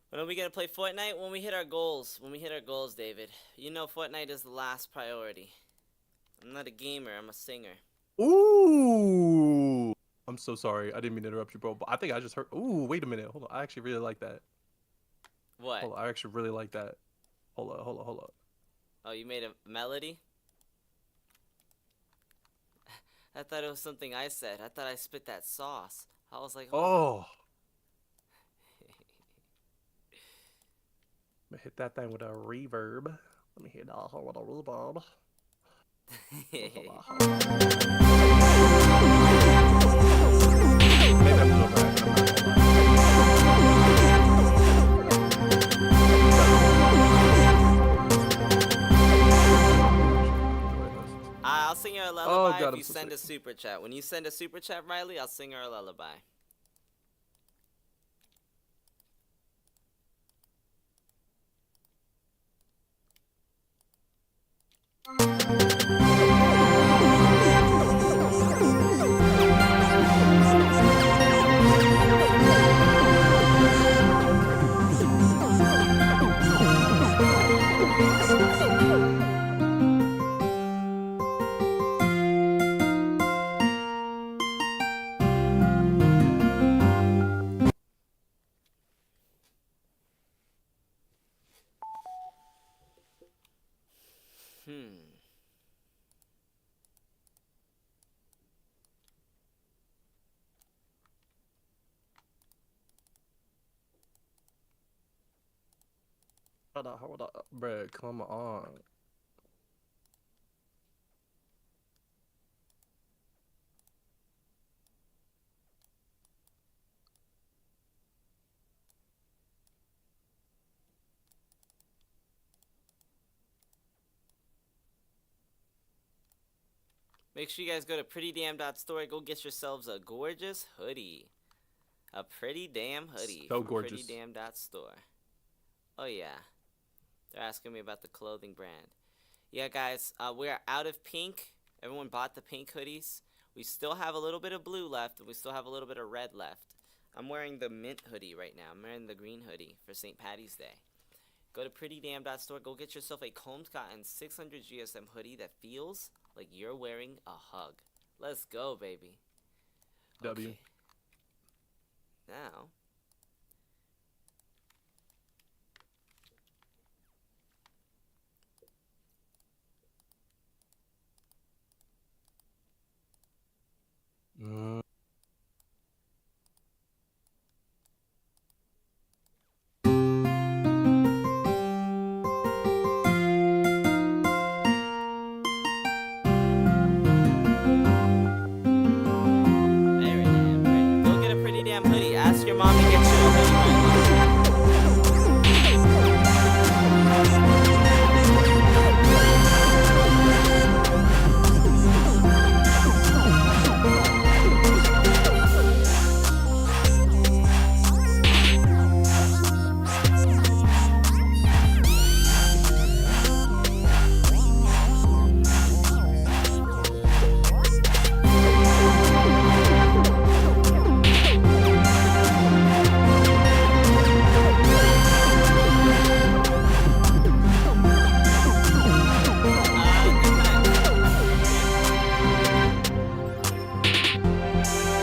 When are we gonna play Fortnite? When we hit our goals. When we hit our goals, David. You know Fortnite is the last priority. I'm not a gamer, I'm a singer. Ooh. I'm so sorry. I didn't mean to interrupt you, bro. But I think I just heard. Ooh, wait a minute. Hold on. I actually really like that. What? Hold on. I actually really like that. Hold on. Hold on. Hold on. Oh, you made a melody? I thought it was something I said. I thought I spit that sauce. I was like, Oh. Let me hit that thing with a reverb. Let me hit that with a reverb. Maybe I'm just overacting, I'm not gonna lie. I'll sing her a Oh, lullaby God, if I'm you so send a sick. super chat. When you send a super chat, Riley, I'll sing her a lullaby. Hold on. Bruh, come on. Make sure you guys go to prettydamn.store. Go get yourselves a gorgeous hoodie. A pretty damn hoodie. So from gorgeous. prettydamn.store. Oh yeah. They're asking me about the clothing brand. Yeah, guys, we're out of pink. Everyone bought the pink hoodies. We still have a little bit of blue left, and we still have a little bit of red left. I'm wearing the mint hoodie right now. I'm wearing the green hoodie for St. Patty's Day. Go to prettydamn.store. Go get yourself a Combs Cotton 600 GSM hoodie that feels like you're wearing a hug. Let's go, baby. W. Okay. Now, very damn pretty. Go get a pretty damn hoodie. Ask your mom to get you a hoodie right now.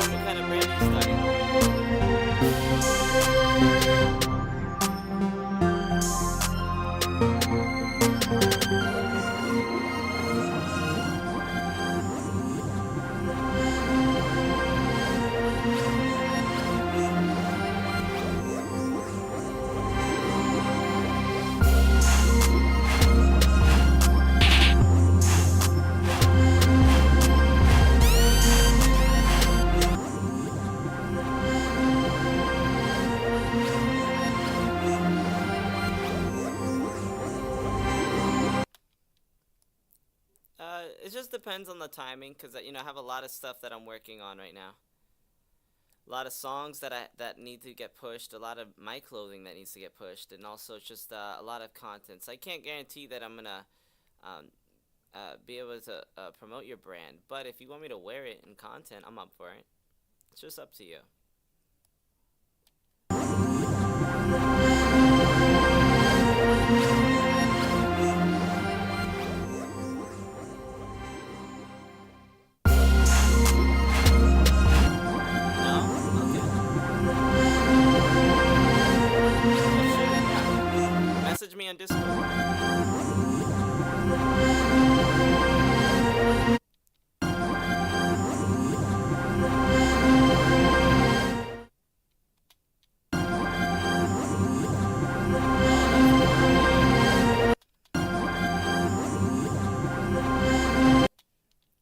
What kind of brand are you starting? It just depends on the timing, cause I have a lot of stuff that I'm working on right now. A lot of songs that need to get pushed, a lot of my clothing that needs to get pushed, and also just a lot of content. So I can't guarantee that I'm gonna be able to promote your brand, but if you want me to wear it in content, I'm up for it. It's just up to you. No? Okay. Well, sure, yeah. Message me on Discord.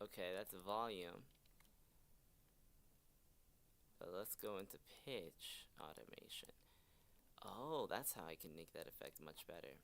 Okay, that's volume. But let's go into pitch automation. Oh, that's how I can make that effect much better.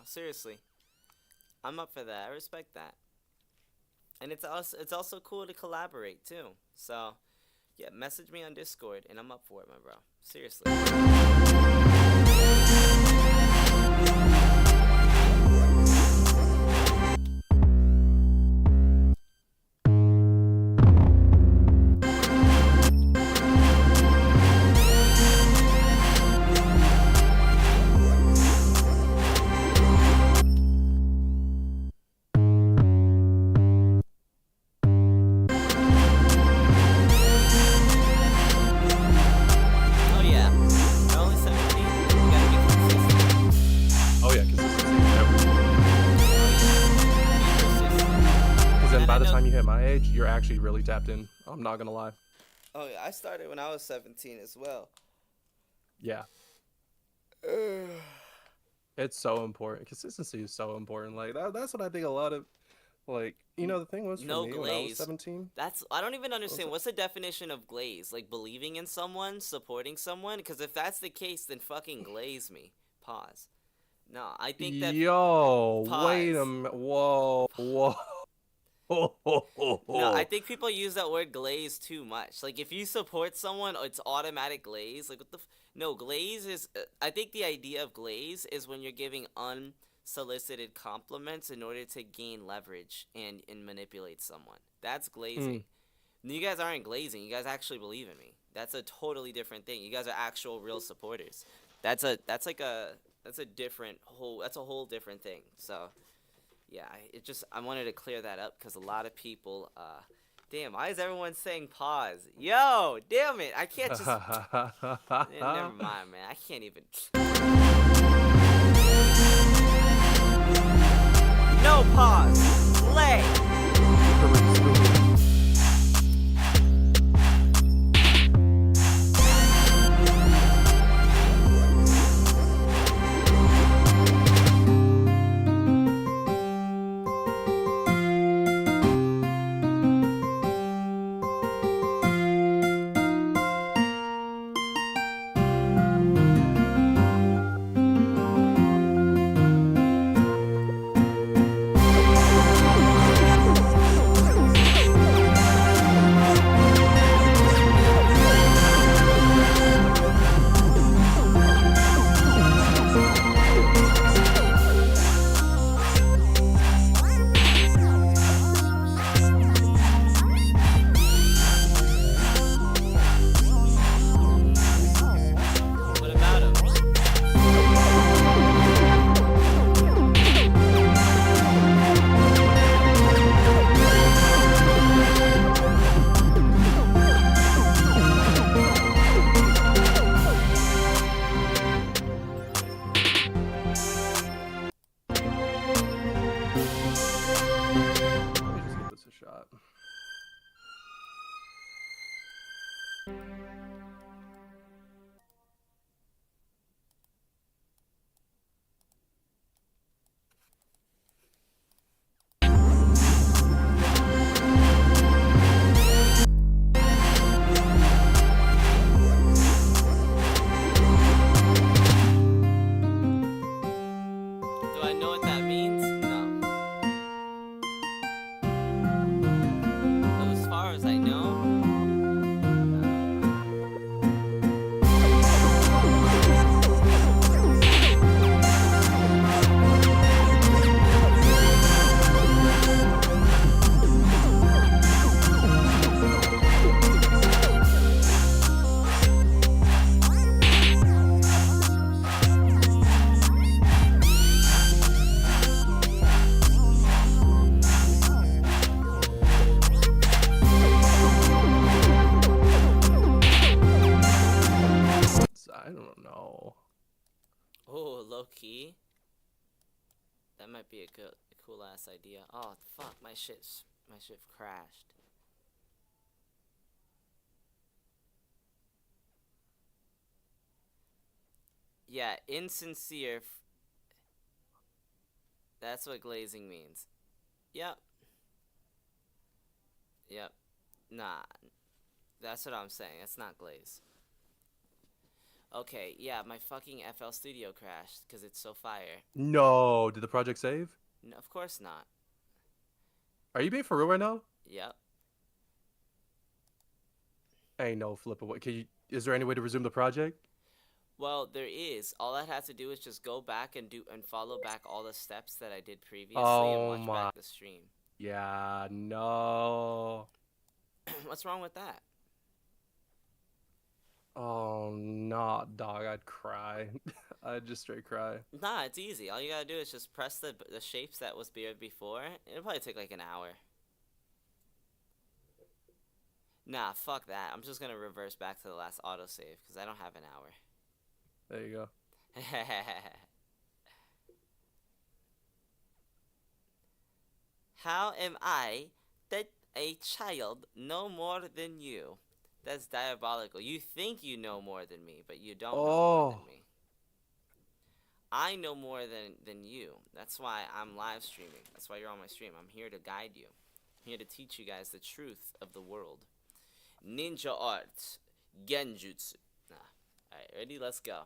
seriously. I'm up for that. I respect that. And it's also cool to collaborate too. So, yeah, message me on Discord and I'm up for it, my bro. Seriously. Oh yeah. You're only 17. You gotta be consistent. Oh yeah, consistency is everything. Be persistent. Because then And by I the know- time you hit my age, you're actually really tapped in. I'm not gonna lie. Oh yeah, I started when I was 17 as well. Yeah, it's so important. Consistency is so important. Like that's what I think a lot of, like, the thing was for No me when I was glaze. 17. I don't even understand that? what's the definition of glaze? Like believing in someone, supporting someone? Because if that's the case, then fucking glaze me. Pause. No, I think that Yo, wait a Pause. minute. Whoa, whoa. no, I think people use that word glaze too much. Like if you support someone, it's automatic glaze. Like what the no, glaze is I think the idea of glaze is when you're giving unsolicited compliments in order to gain leverage and manipulate someone. That's glazing. You guys aren't glazing. You guys actually believe in me. That's a totally different thing. You guys are actual real supporters. That's a whole different thing. So, yeah, I wanted to clear that up because a lot of people damn, why is everyone saying pause? Yo, damn it. I can't just never mind, man. I can't even No pause. Play. What about him? Let me just give this a shot. Do I know what that means? No. As far as I know. I don't know. Oh, low key. That might be a cool ass idea. Oh fuck, my shit crashed. Yeah, insincere. That's what glazing means. Yep. Yep. Nah. That's what I'm saying. It's not glaze. Okay, yeah, my fucking FL Studio crashed because it's so fire. No, did the project save? No, of course not. Are you being for real right now? Yep. Ain't no flipping way. Can you? Is there any way to resume the project? Well, there is. All I have to do is just go back and follow back all the steps that I did previously and Oh watch my. back the stream. Yeah, no. What's wrong with that? Oh, nah, dog. I'd cry. I'd just straight cry. Nah, it's easy. All you gotta do is just press the shapes that was before. It'll probably take like an hour. Nah, fuck that. I'm just gonna reverse back to the last autosave because I don't have an hour. There you go. How am I that a child no more than you? That's diabolical. You think you know more than me, but you don't know more than Oh. me. I know more than you. That's why I'm live streaming. That's why you're on my stream. I'm here to guide you. I'm here to teach you guys the truth of the world. Ninja arts. Genjutsu. Nah. Alright, ready? Let's go.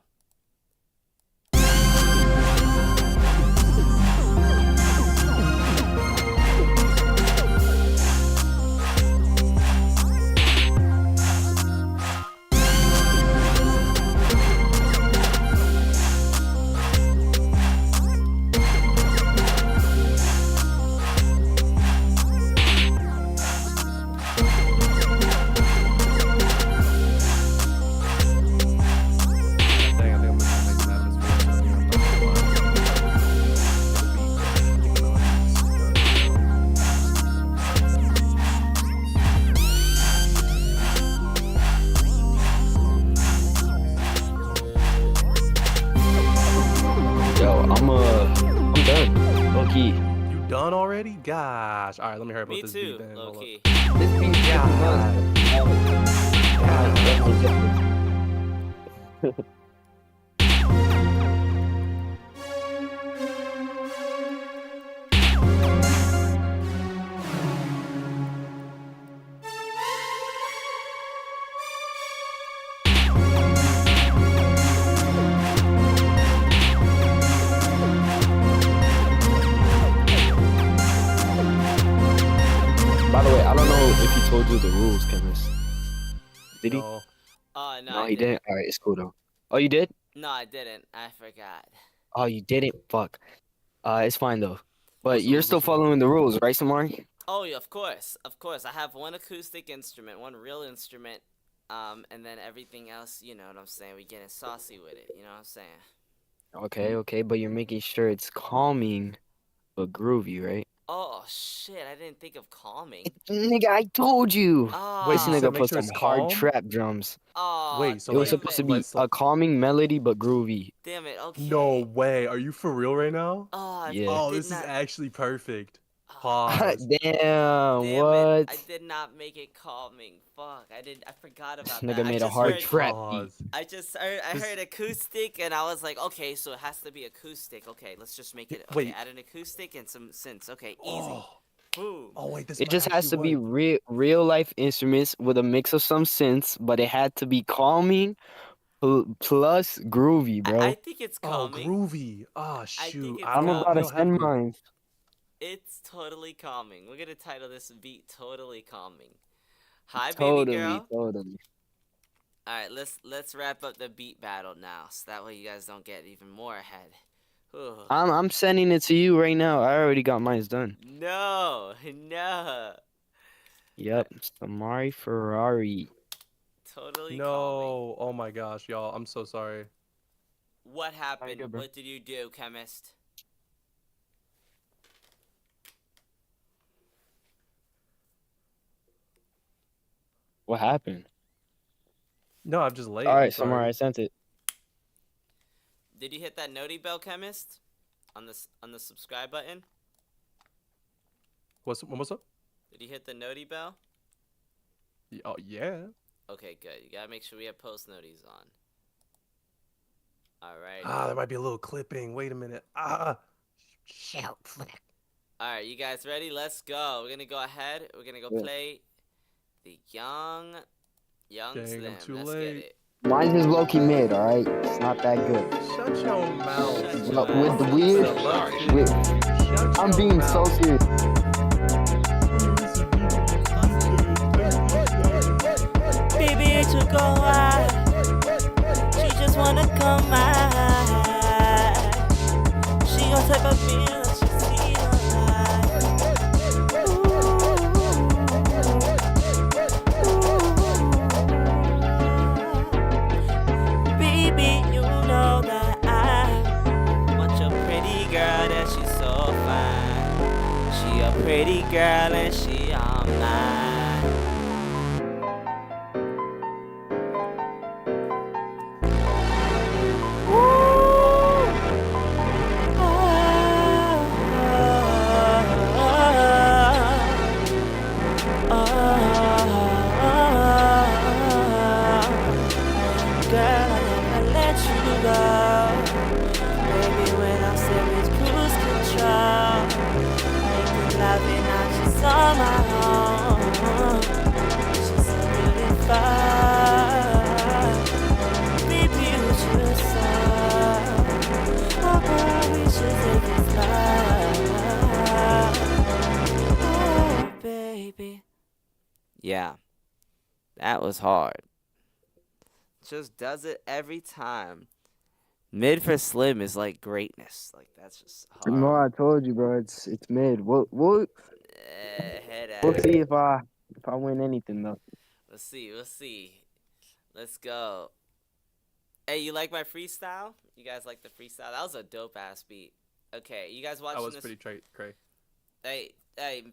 Dang, I think I'm gonna make an atmosphere. I'm not gonna lie. The beat, I think Yo, I'm done. Okay. You done already? Gosh. All right, let me hurry up Me with this too, beat then. low Hold up. key. This beat By the way, I don't know if he told you the rules, Chemist. Did he? No. Oh, no, No, I he didn't. didn't. All right, it's cool though. Oh, you did? No, I didn't. I forgot. Oh, you didn't. Fuck. It's fine though. But What's the you're rules? still What's the rules? following the rules, right, Samari? Oh, yeah, of course. Of course. I have one acoustic instrument, one real instrument, and then everything else, you know what I'm saying? We getting saucy with it, you know what I'm saying? Okay, but you're making sure it's calming but groovy, right? Oh, shit, I didn't think of calming. Nigga, I told you. This Wait, you Ah, said nigga make put sure some it's hard calm? trap drums. oh, Wait, so It was damn supposed it. to be a calming melody but groovy. Damn it, okay. No way. Are you for real right now? Oh, Yeah. Oh, did this is not. actually perfect. Oh, Pause. Damn, damn it. what? I did not make it calming. Fuck, I forgot This about nigga that. I made a just hard heard, trap beat. Pause. I just heard, I This- heard acoustic, and I was like, okay, so it has to be acoustic. Okay, let's just make it. Okay, Wait. add an acoustic and some synths. Okay, easy. Oh, Boom. oh wait, this It might just has to actually be work. real life instruments with a mix of some synths, but it had to be calming plus groovy, bro. I think it's Oh, calming. groovy. Oh, think shoot. it's I don't I'm know. about You to don't have send to. mine. It's totally calming. We're gonna title this beat "Totally Calming." Hi, Totally, baby girl. totally. All right, let's wrap up the beat battle now, so that way you guys don't get even more ahead. Whew. I'm sending it to you right now. I already got mine done. No, no. Yep, Samari Ferrari. Totally calming. No. Oh my gosh, y'all. I'm so sorry. What happened? good, bro. What did you do, chemist? What happened? No, I'm just late. All I'm right, Samari, sorry. I sent it. Did you hit that noti bell, chemist? On the subscribe button? What's up? Did you hit the noti bell? Oh yeah. Okay, good. You gotta make sure we have post noties on. Alright. Ah, there might be a little clipping. Wait a minute. Ah. Shout flick. Alright, you guys ready? Let's go. We're gonna go ahead. We're gonna go Yeah. play the Young Dang, I'm Slim. too Let's late. get it. Mine's is low key mid. All right, it's not that good. Shut your mouth. Shut Well, your with the ass weird, up. with, Shut I'm your being so mouth. serious. Baby, it should go out. She just wanna come out. She gon' type of feel she see alive. Baby, you know that I want your pretty girl, that she's so fine. She a pretty girl and she all mine. Girl, I never let you go. Baby, when I'm serious, cruise control. Making love and not just on my own. She's so beautiful. Baby, you should stop. Oh, boy, we should take it slow. Oh, baby. Yeah, that was hard. Just does it every time. Mid for Slim is like greatness. Like that's just hard. No, I told you, bro. It's mid. We'll Head we'll ass. see if I win anything though. We'll see. We'll see. Let's go. Hey, you like my freestyle? You guys like the freestyle? That was a dope ass beat. Okay, you guys watching That was this? pretty cray. Hey,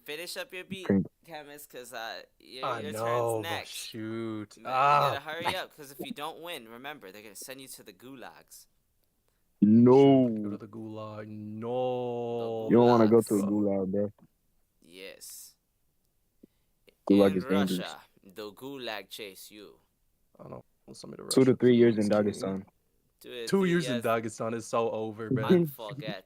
finish up your beat, Great. Chemist, cause your I turn's know. next. Shoot. You gotta hurry up, cause if you don't win, remember they're gonna send you to the gulags. No, Go to the gulag. No. you don't want to go to a Gulags. gulag, bro. Yes. Gulag In is dangerous. Russia, the gulag chase you. I don't know. Send me to 2 to Russia. 3 years in Excuse me. Dagestan. 2 years in Dagestan is so over, man. Unforget.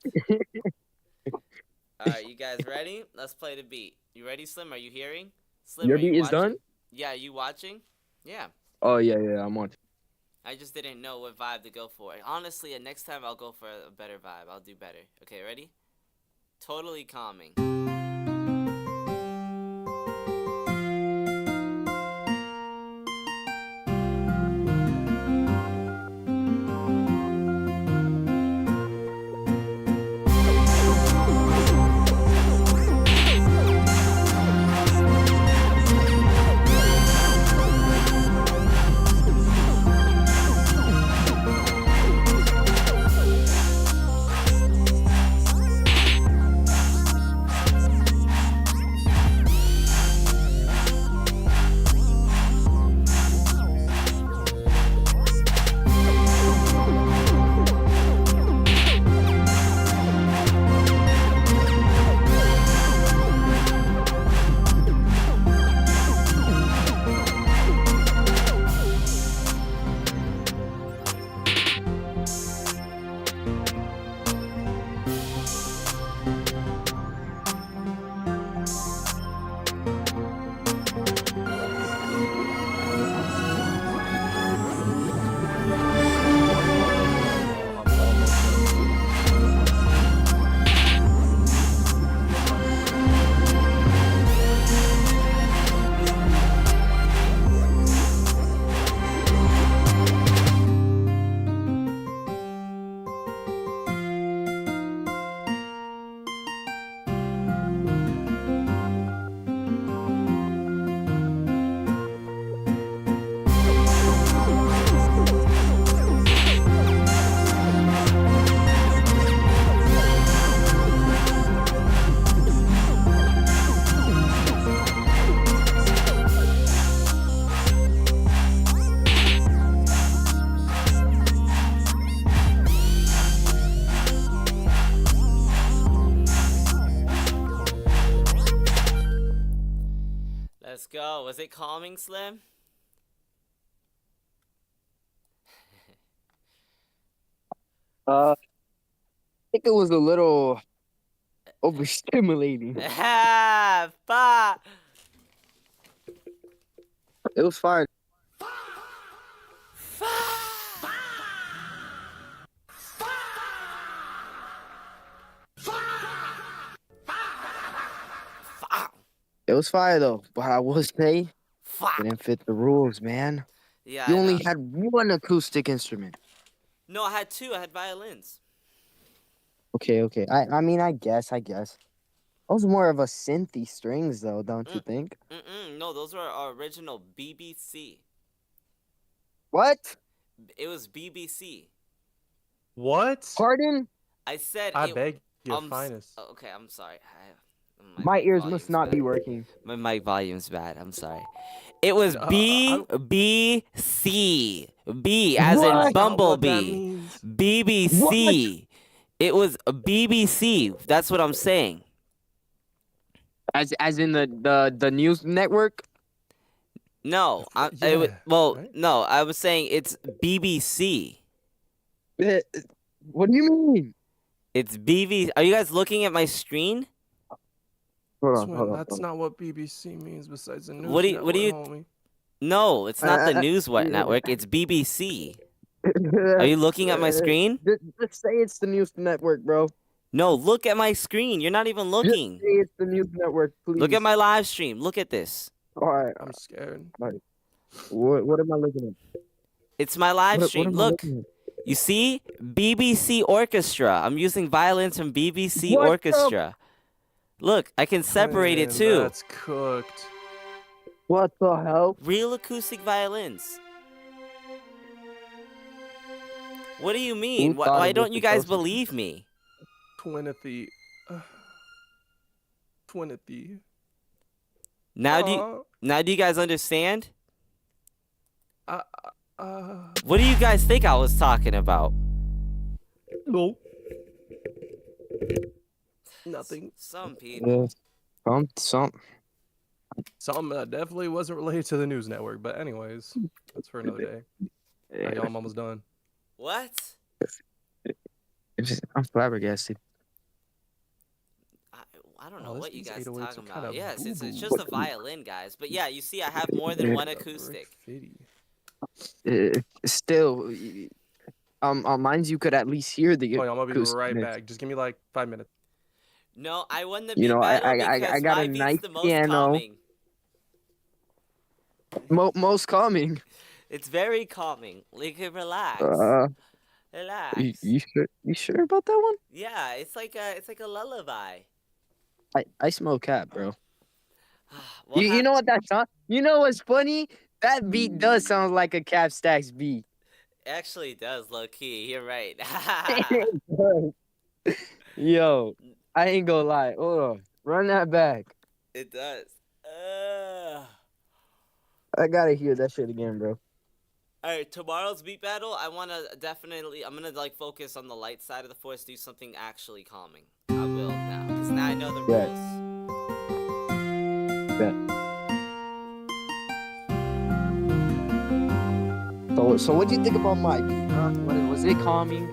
Alright, you guys ready? Let's play the beat. You ready, Slim? Are you hearing? Slim, Your are you beat is watching? done? Yeah, you watching? Yeah. Oh yeah, I'm on. I just didn't know what vibe to go for. Honestly, next time I'll go for a better vibe. I'll do better. Okay, ready? Totally calming. Let's go. Was it calming, Slim? I think it was a little overstimulating. Fuck. It was fine. Fuck. It was fire though, but I will say Fuck. didn't fit the rules, man. Yeah, You I only know. had one acoustic instrument. No, I had two. I had violins. Okay, okay. I mean, I guess. I was more of a synthy strings though, don't you think? No, those were our original BBC. What? It was BBC. What? Pardon? I said I it. beg your I'm s- finest. Okay, I'm sorry. My ears volume's must not be bad. working. My mic volume's bad. I'm sorry. It was I- BBC. B as in What? That's not what that Bumblebee. means. BBC. It was a BBC. That's what I'm saying. As in the news network? No, Yeah, right? no. I was saying it's BBC. What do you mean? It's BB. Are you guys looking at my screen? Hold Twin, on. that's not what BBC means besides the news What do you- what do you- network, homie. No, it's not the Uh, News Network. It's BBC. Are you looking at my screen? Just say it's the news network, bro. No, look at my screen. You're not even Just looking. say it's the news network, please. Look at my live stream. Look at this. All right. I'm scared. What am I looking at? It's my live What stream. am I Look, looking at? you see? BBC Orchestra. I'm using violins from BBC What the- Orchestra. Look, I can separate it Man, too. That's cooked. What the hell? Real acoustic violins. What do you mean? Who thought Why of don't this you guys supposed to- believe me? Twinity. Twinity. Now do you guys understand? Uh, What do you guys think I was talking about? no. Nothing. Some people. Some. Something that definitely wasn't related to the news network. But anyways, that's for another day. Hey, y'all, I'm almost done. What? I'm flabbergasted. I don't know Oh, what you these guys are 808s talking are about. kinda Yes, it's boo-boo. just a violin, guys. But yeah, you see, I have more than one Brick acoustic. fitty. Still, on mine you could at least hear the. Oh, yeah, I'm gonna be acoustic right mix. back. Just give me like 5 minutes. No, I won the You beat know, battle I because got my a beat's nice the most piano. calming. Most calming. It's very calming. Like, relax. Relax. You sure? You sure about that one? Yeah, it's like a lullaby. I smell cat, bro. Well, You know what that sound? You know what's funny? That beat does sound like a Cap Stacks beat. actually does, low key. You're right. Yo, I ain't gonna lie. Hold on, run that back. It does. I gotta hear that shit again, bro. All right, tomorrow's beat battle. I'm gonna like focus on the light side of the force. Do something actually calming. I will now, because now I know the Bet. rules. So what do you think about my beat? Huh? Was it calming,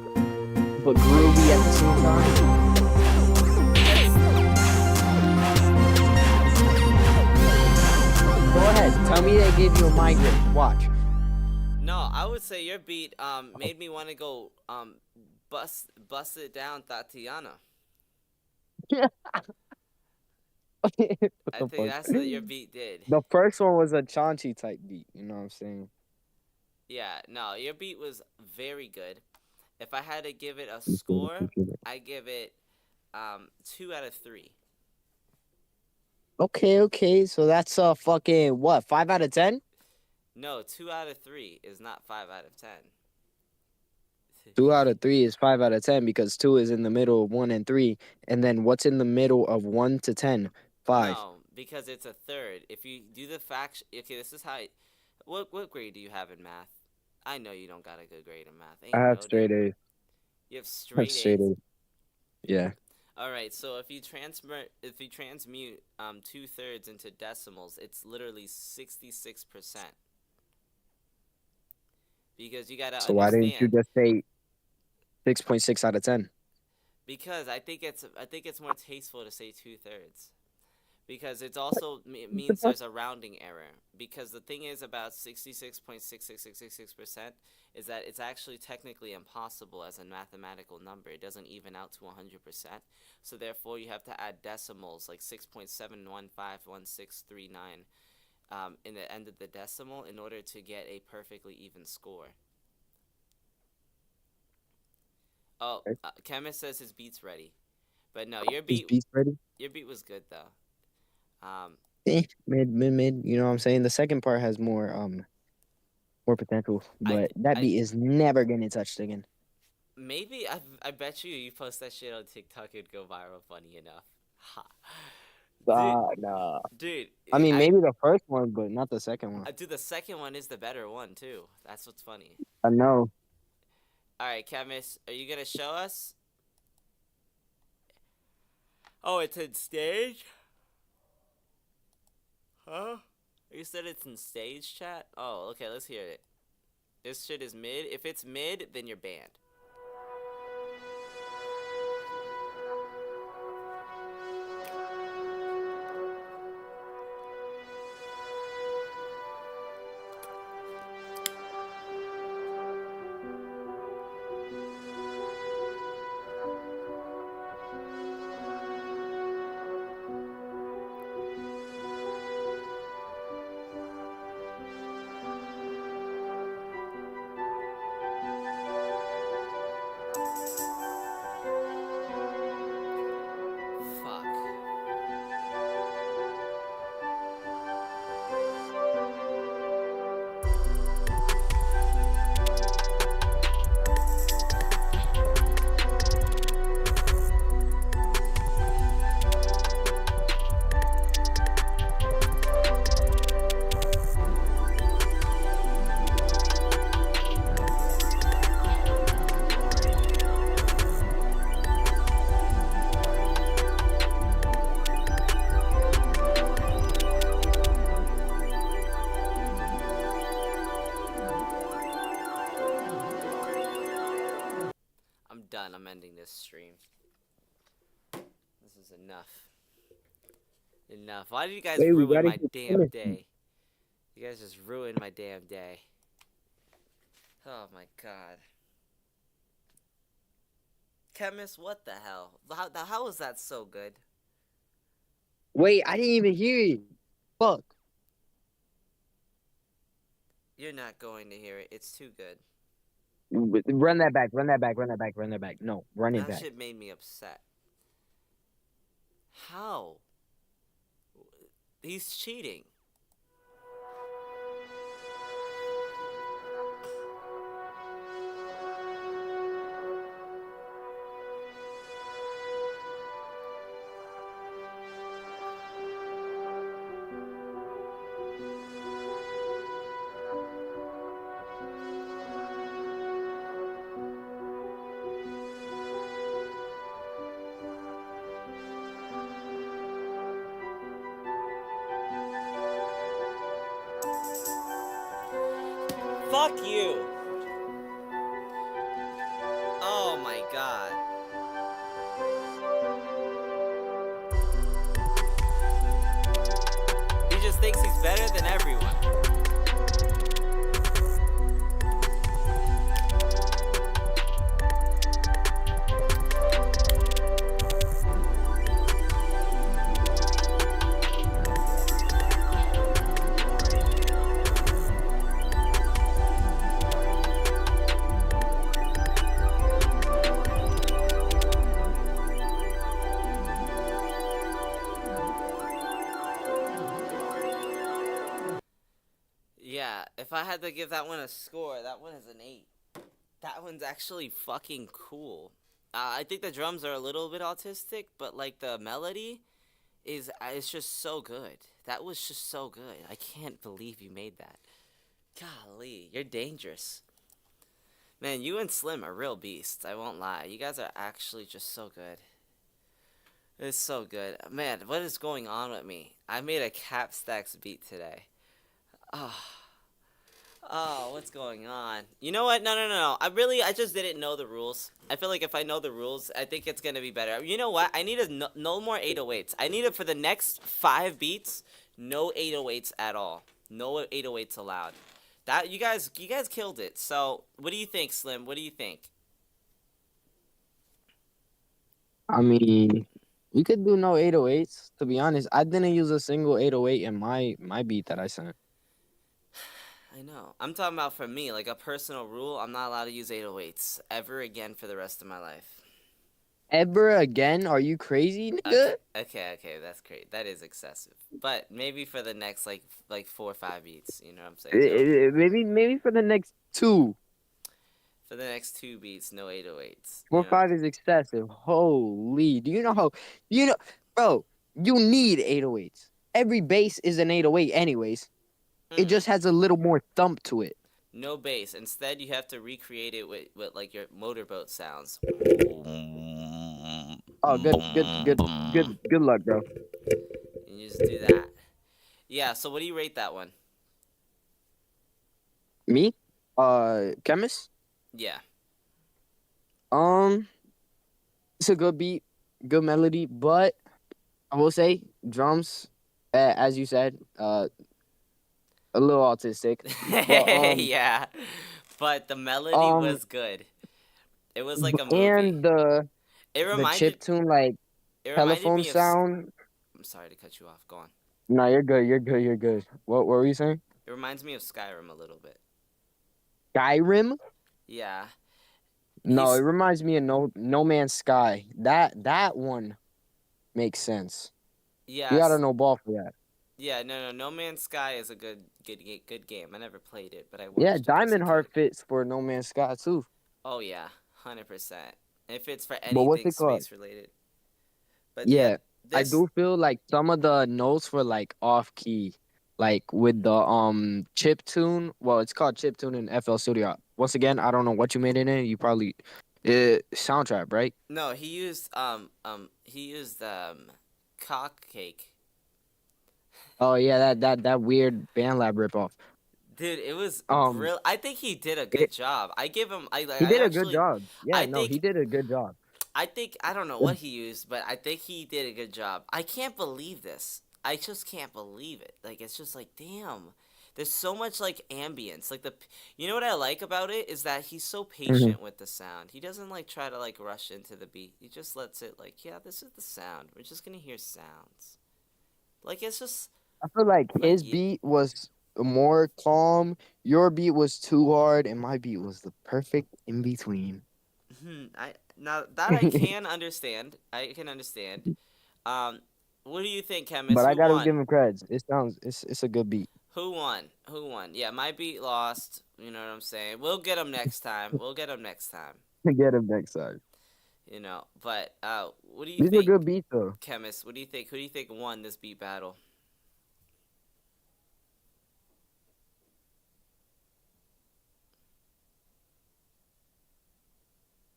but groovy at the same time? Go ahead, tell me they gave you a migraine. Watch. No, I would say your beat made me want to go bust it down, Tatiana. I think that's what your beat did. The first one was a Chauncey type beat. You know what I'm saying? Yeah, no, your beat was very good. If I had to give it a score, I give it 2 out of 3. Okay. So that's fucking what? 5 out of 10? No, 2 out of 3 is not 5 out of 10. 2 out of 3 is 5 out of 10 because 2 is in the middle of 1 and 3, and then what's in the middle of 1 to 10? 5. No, because it's a third. If you do the fact, okay, this is how. What grade do you have in math? I know you don't got a good grade in math. Ain't I have no straight doubt. A's. You have I have straight straight A's. A's. Yeah. All right, so if you transmute 2/3 into decimals, it's literally 66%. Because you gotta So why understand. didn't you just say 6.6 out of 10? Because I think it's more tasteful to say 2/3. because it's also it means there's a rounding error. Because the thing is about 66.66666% is that it's actually technically impossible as a mathematical number. It doesn't even out to 100%. So therefore, you have to add decimals like 6.7151639 in the end of the decimal in order to get a perfectly even score. Oh, Chemist says his beat's ready, but no, your His beat beats ready. your beat was good though. Mid. You know what I'm saying? The second part has more potential, but that I beat is never gonna touch again. maybe I bet you post that shit on TikTok, it'd go viral. Funny enough, ha. Dude, Nah. dude, I mean, maybe the first one, but not the second one. dude, the second one is the better one too. That's what's funny. I know. All right, Chemist, are you gonna show us? Oh, it's in stage. Huh? You said it's in stage chat? Oh, okay, let's hear it. This shit is mid. If it's mid, then you're banned. Fuck. I'm done. I'm ending this stream. This is enough. Enough. Why did you guys Wait, we ruin gotta my get damn finished. day? You guys just ruined my damn day. Oh my god. Chemist, what the hell? How was that so good? Wait, I didn't even hear it. Fuck. You're not going to hear it. It's too good. Run that back. Run that back. Run that back. Run that back. No, run it That back. shit made me upset. How? He's cheating. Fuck you. Oh my god. He just thinks he's better than everyone. Yeah, if I had to give that one a score, that one is an 8. That one's actually fucking cool. I think the drums are a little bit autistic, but like the melody is it's just so good. That was just so good. I can't believe you made that. Golly, you're dangerous. Man, you and Slim are real beasts. I won't lie. You guys are actually just so good. It's so good. Man, what is going on with me? I made a Cap Stacks beat today. Oh. Oh, what's going on? You know what? No. I just didn't know the rules. I feel like if I know the rules, I think it's gonna be better. You know what? I need no more 808s. I need it for the next 5 beats. No 808s at all. No 808s allowed. That you guys killed it. So, what do you think, Slim? What do you think? I mean, you could do no 808s. To be honest, I didn't use a single 808 in my beat that I sent. I know. I'm talking about for me, like a personal rule. I'm not allowed to use 808s ever again for the rest of my life. Ever again? Are you crazy, nigga? Okay, that's great. That is excessive. But maybe for the next like 4 or 5 beats, you know what I'm saying? No, Maybe for the next two. for the next 2 beats, no 808s. You Four know? five is excessive. Holy, do you know how? You know, bro. You need 808s. Every bass is an 808, anyways. It Mm-mm. just has a little more thump to it. No bass. Instead, you have to recreate it with like your motorboat sounds. Oh, good luck, bro. And you just do that. Yeah. So what do you rate that one? Me, chemist. Yeah. Um, it's a good beat, good melody, but I will say drums, as you said, a little autistic. But Yeah. But the melody um, was good. It was like a movie. and It the chip reminded tune like it reminded telephone me of. sound. I'm sorry to cut you off. Go on. No, you're good. You're good. You're good. What were you saying? It reminds me of Skyrim a little bit. Skyrim? Yeah. No, it He's reminds me of No Man's Sky. That one makes sense. You gotta yes. know ball for that. Yeah, no. No Man's Sky is a good game. I never played it, but I Yeah, watched a Diamond decent Heart take. fits for No Man's Sky too. Oh yeah, 100%. If it's for But what's anything it called? space related. But yeah, Yeah, I this do feel like some of the notes were like off key, like with the chip tune. Well, it's called chip tune in FL Studio. Once again, I don't know what you made in it. You probably soundtrack, right? no, he used cock cake. Oh yeah, that weird BandLab ripoff. Dude, it was Um, real. I think he did a it, good job. I give him. he I did a good actually. job. Yeah, I no, he think. did a good job. I don't know what he used, but I think he did a good job. I can't believe this. I just can't believe it. Like it's just like damn. There's so much like ambience. Like you know what I like about it is that he's so Hmm. patient with the sound. He doesn't like try to like rush into the beat. He just lets it like, yeah, this is the sound. We're just gonna hear sounds. Like it's just I feel like like his beat was more calm. Your beat was too hard, and my beat was the perfect in between. I now that I can understand. I can understand. Um, what do you think, But chemist? I Who gotta give won? him creds. It's a good beat. Who won? Who won? Yeah, my beat lost. You know what I'm saying? We'll get him next time. We'll get him next time. Get him next time. You know, but what do you These were think, good beats though. chemist? What do you think? Who do you think won this beat battle?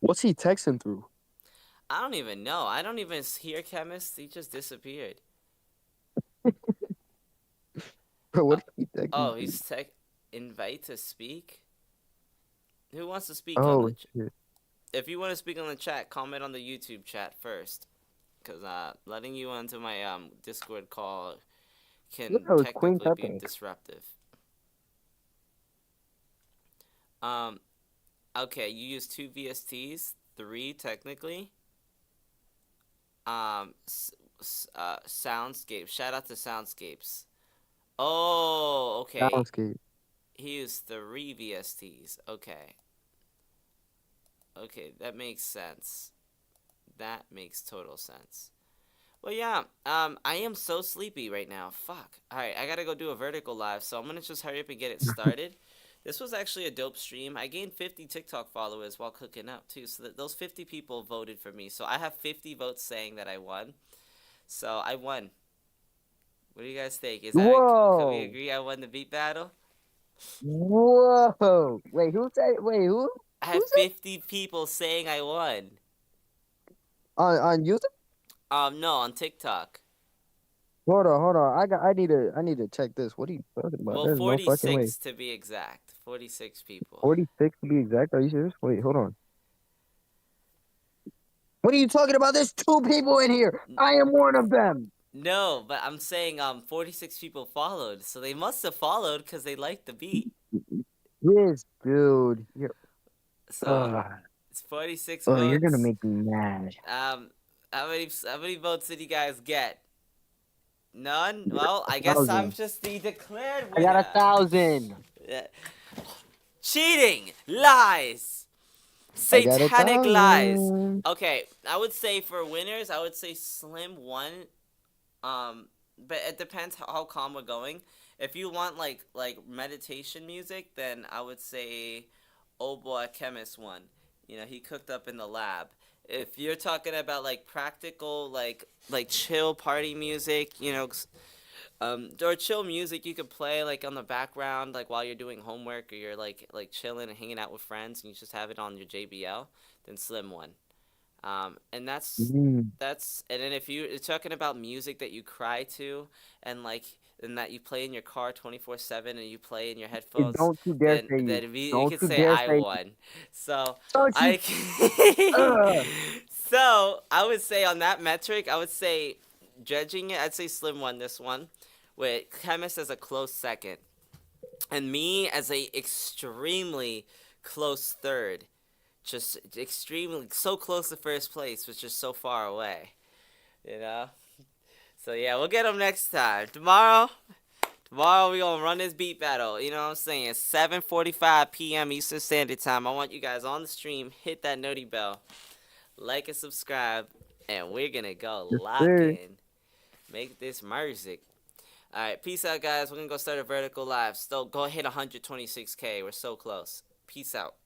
What's he texting through? I don't even know. I don't even hear chemist. He just disappeared. Bro, Uh, what is he oh, texting through? he's invite to speak. Who wants to speak on Oh the? shit. If you want to speak on the chat, comment on the YouTube chat first, cause letting you onto my Discord call Look, can that was Queen technically be Pepe. disruptive. Um, okay, you use 2 VSTs, 3 technically. Soundscape. Shout out to Soundscapes. Oh, okay. Soundscape. He used 3 VSTs. Okay. Okay, that makes sense. That makes total sense. Well, yeah. I am so sleepy right now. Fuck. All right, I gotta go do a vertical live, so I'm gonna just hurry up and get it started. This was actually a dope stream. I gained 50 TikTok followers while cooking up too, so that those 50 people voted for me. So I have 50 votes saying that I won. So I won. What do you guys think? Can we Whoa. agree I won the beat battle? Whoa. Wait, who said? Wait, who? I Who have said? 50 people saying I won. On YouTube? No, on TikTok. Hold on. I need to check this. What are you talking about? Well, There's no fucking way. 46 to be exact. 46 people. 46 to be exact. Are you serious? Wait, hold on. What are you talking about? There's 2 people in here. I am one of them. No, but I'm saying 46 people followed, so they must have followed because they liked the beat. This dude. So it's 46 You're gonna votes. make me mad. How many votes did you guys get? None? Well, I guess I'm 1,000. just the declared I got winner. 1,000. Yeah. Cheating! Lies! I got Satanic lies! 1,000. Okay, I would say for winners, I would say Slim won. But it depends how calm we're going. If you want like meditation music, then I would say Old Boy Chemist won. You know, he cooked up in the lab. If you're talking about like practical like chill party music, you know, or chill music you could play like on the background like while you're doing homework or you're like chilling and hanging out with friends and you just have it on your JBL, then Slim won. And Mm. and then if you're talking about music that you cry to and and that you play in your car 24/7 and you play in your Hey, headphones, don't you dare say you. you Don't could you say dare I say. won. So Don't you? I Ugh. so I would say on that metric, I would say judging it, I'd say Slim won this one, with Chemist as a close second, and me as a extremely close third. Just extremely so close to first place, but just so far away. You know. So yeah, we'll get them next time. Tomorrow we gonna run this beat battle. You know what I'm saying? 7:45 p.m. Eastern Standard Time. I want you guys on the stream. Hit that noti bell, like and subscribe, and we're gonna go Yes, lock sir. in. Make this music. All right, peace out, guys. We're gonna go start a vertical live. Still, go hit 126K. We're so close. Peace out.